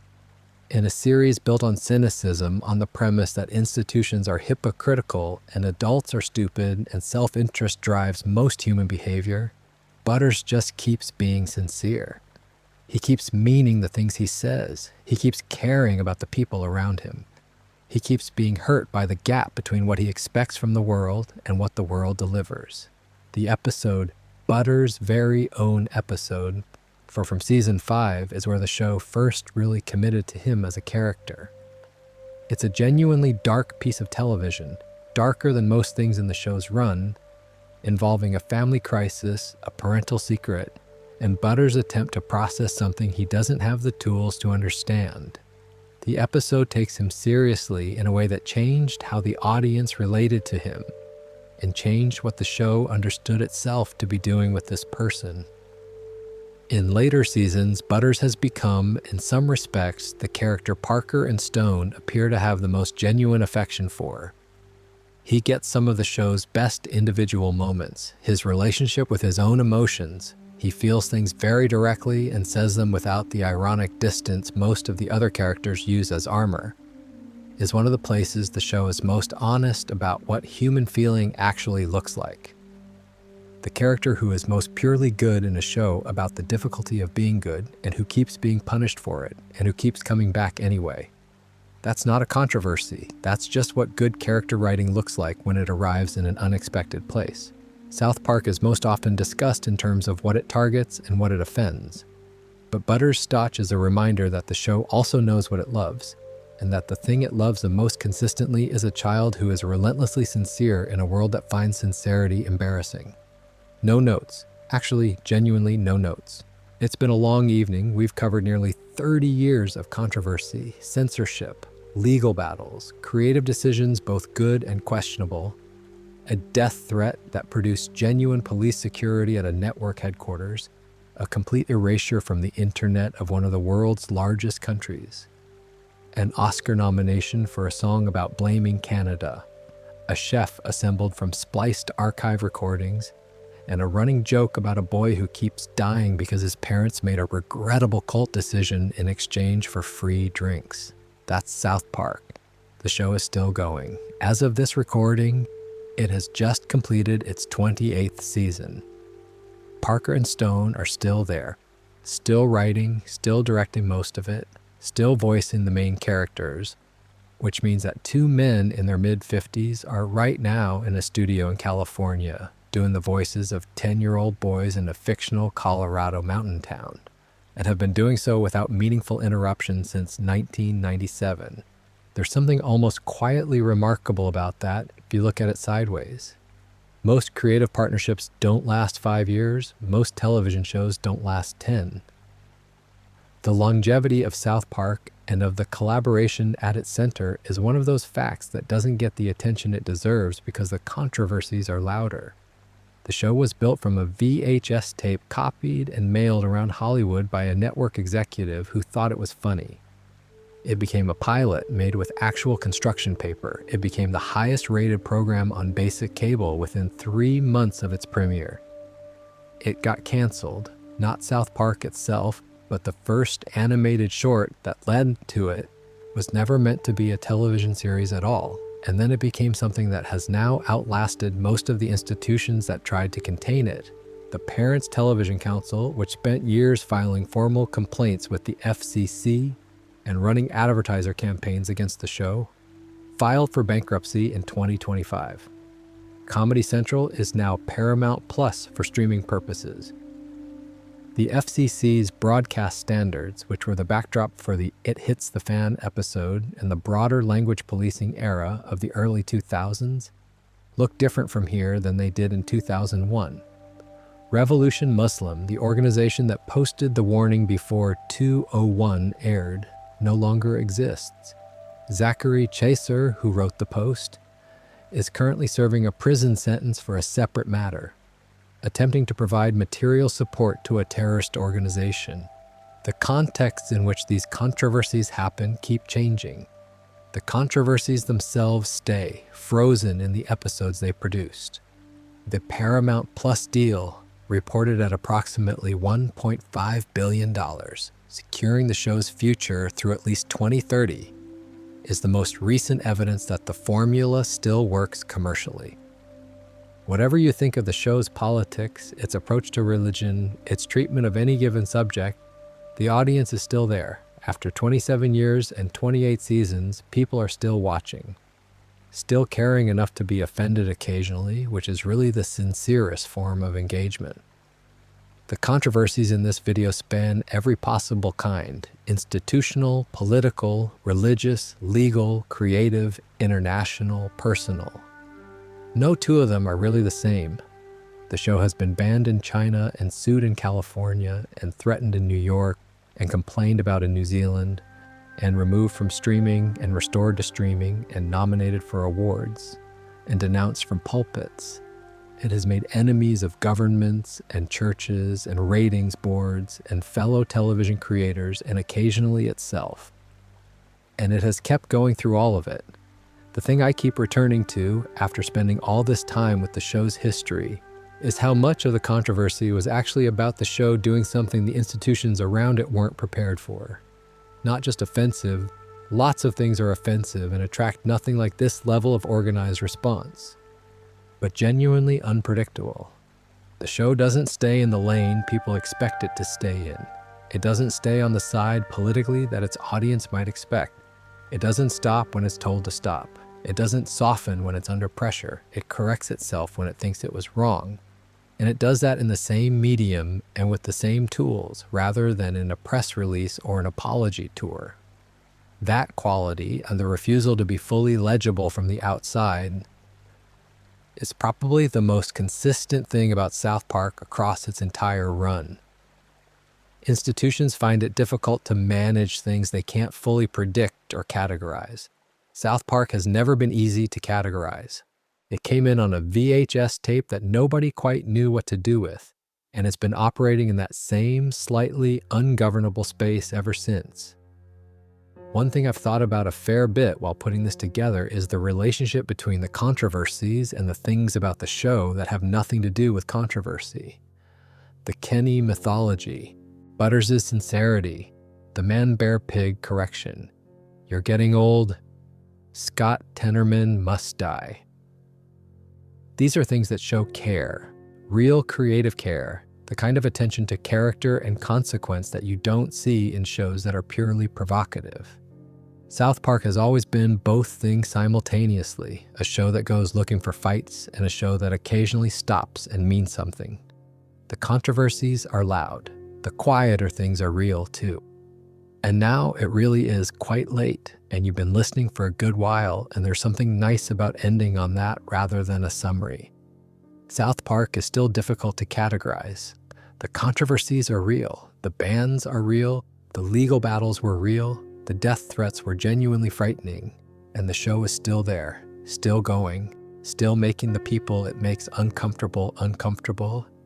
In a series built on cynicism, on the premise that institutions are hypocritical and adults are stupid and self-interest drives most human behavior, Butters just keeps being sincere. He keeps meaning the things he says. He keeps caring about the people around him. He keeps being hurt by the gap between what he expects from the world and what the world delivers. The episode, Butters' very own episode, from season 5, is where the show first really committed to him as a character. It's a genuinely dark piece of television, darker than most things in the show's run, involving a family crisis, a parental secret, and Butters' attempt to process something he doesn't have the tools to understand. The episode takes him seriously in a way that changed how the audience related to him, and changed what the show understood itself to be doing with this person. In later seasons, Butters has become, in some respects, the character Parker and Stone appear to have the most genuine affection for. He gets some of the show's best individual moments, his relationship with his own emotions. He feels things very directly and says them without the ironic distance most of the other characters use as armor. Is one of the places the show is most honest about what human feeling actually looks like. The character who is most purely good in a show about the difficulty of being good and who keeps being punished for it and who keeps coming back anyway. That's not a controversy. That's just what good character writing looks like when it arrives in an unexpected place. South Park is most often discussed in terms of what it targets and what it offends. But Butters' Stotch is a reminder that the show also knows what it loves, and that the thing it loves the most consistently is a child who is relentlessly sincere in a world that finds sincerity embarrassing. No notes. Actually, genuinely no notes. It's been a long evening. We've covered nearly 30 years of controversy, censorship, legal battles, creative decisions both good and questionable, a death threat that produced genuine police security at a network headquarters, a complete erasure from the internet of one of the world's largest countries, an Oscar nomination for a song about blaming Canada, a chef assembled from spliced archive recordings, and a running joke about a boy who keeps dying because his parents made a regrettable cult decision in exchange for free drinks. That's South Park. The show is still going. As of this recording, it has just completed its 28th season. Parker and Stone are still there, still writing, still directing most of it, still voicing the main characters, which means that two men in their mid-50s are right now in a studio in California doing the voices of 10-year-old boys in a fictional Colorado mountain town, and have been doing so without meaningful interruption since 1997. There's something almost quietly remarkable about that if you look at it sideways. Most creative partnerships don't last 5 years. Most television shows don't last 10. The longevity of South Park and of the collaboration at its center is one of those facts that doesn't get the attention it deserves because the controversies are louder. The show was built from a VHS tape copied and mailed around Hollywood by a network executive who thought it was funny. It became a pilot made with actual construction paper. It became the highest rated program on basic cable within 3 months of its premiere. It got canceled, not South Park itself, but the first animated short that led to it was never meant to be a television series at all, and then it became something that has now outlasted most of the institutions that tried to contain it. The Parents Television Council, which spent years filing formal complaints with the FCC and running advertiser campaigns against the show, filed for bankruptcy in 2025. Comedy Central is now Paramount Plus for streaming purposes. The FCC's broadcast standards, which were the backdrop for the It Hits the Fan episode and the broader language policing era of the early 2000s, look different from here than they did in 2001. Revolution Muslim, the organization that posted the warning before 201 aired, no longer exists. Zachary Chaser, who wrote the post, is currently serving a prison sentence for a separate matter, attempting to provide material support to a terrorist organization. The contexts in which these controversies happen keep changing. The controversies themselves stay frozen in the episodes they produced. The Paramount Plus deal, reported at approximately $1.5 billion, securing the show's future through at least 2030, is the most recent evidence that the formula still works commercially. Whatever you think of the show's politics, its approach to religion, its treatment of any given subject, the audience is still there. After 27 years and 28 seasons, people are still watching. Still caring enough to be offended occasionally, which is really the sincerest form of engagement. The controversies in this video span every possible kind: institutional, political, religious, legal, creative, international, personal. No two of them are really the same. The show has been banned in China and sued in California and threatened in New York and complained about in New Zealand and removed from streaming and restored to streaming and nominated for awards and denounced from pulpits. It has made enemies of governments and churches and ratings boards and fellow television creators and occasionally itself. And it has kept going through all of it. The thing I keep returning to after spending all this time with the show's history is how much of the controversy was actually about the show doing something the institutions around it weren't prepared for. Not just offensive, lots of things are offensive and attract nothing like this level of organized response, but genuinely unpredictable. The show doesn't stay in the lane people expect it to stay in. It doesn't stay on the side politically that its audience might expect. It doesn't stop when it's told to stop. It doesn't soften when it's under pressure. It corrects itself when it thinks it was wrong. And it does that in the same medium and with the same tools, rather than in a press release or an apology tour. That quality, and the refusal to be fully legible from the outside, is probably the most consistent thing about South Park across its entire run. Institutions find it difficult to manage things they can't fully predict or categorize. South Park has never been easy to categorize. It came in on a VHS tape that nobody quite knew what to do with, and it's been operating in that same slightly ungovernable space ever since. One thing I've thought about a fair bit while putting this together is the relationship between the controversies and the things about the show that have nothing to do with controversy. The Kenny mythology, Butters' sincerity, the ManBearPig correction, you're getting old, Scott Tenorman must die. These are things that show care, real creative care, the kind of attention to character and consequence that you don't see in shows that are purely provocative. South Park has always been both things simultaneously, a show that goes looking for fights and a show that occasionally stops and means something. The controversies are loud. The quieter things are real too. And now it really is quite late, and you've been listening for a good while, and there's something nice about ending on that rather than a summary. South Park is still difficult to categorize. The controversies are real, the bans are real, the legal battles were real, The death threats were genuinely frightening, and the show is still there, still going, still making the people it makes uncomfortable,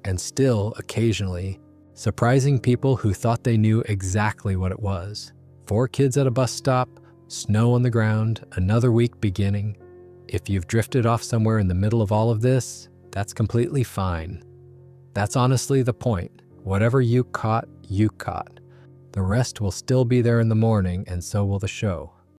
and still, occasionally, surprising people who thought they knew exactly what it was. 4 kids at a bus stop, snow on the ground, another week beginning. If you've drifted off somewhere in the middle of all of this, that's completely fine. That's honestly the point. Whatever you caught, you caught. The rest will still be there in the morning, and so will the show.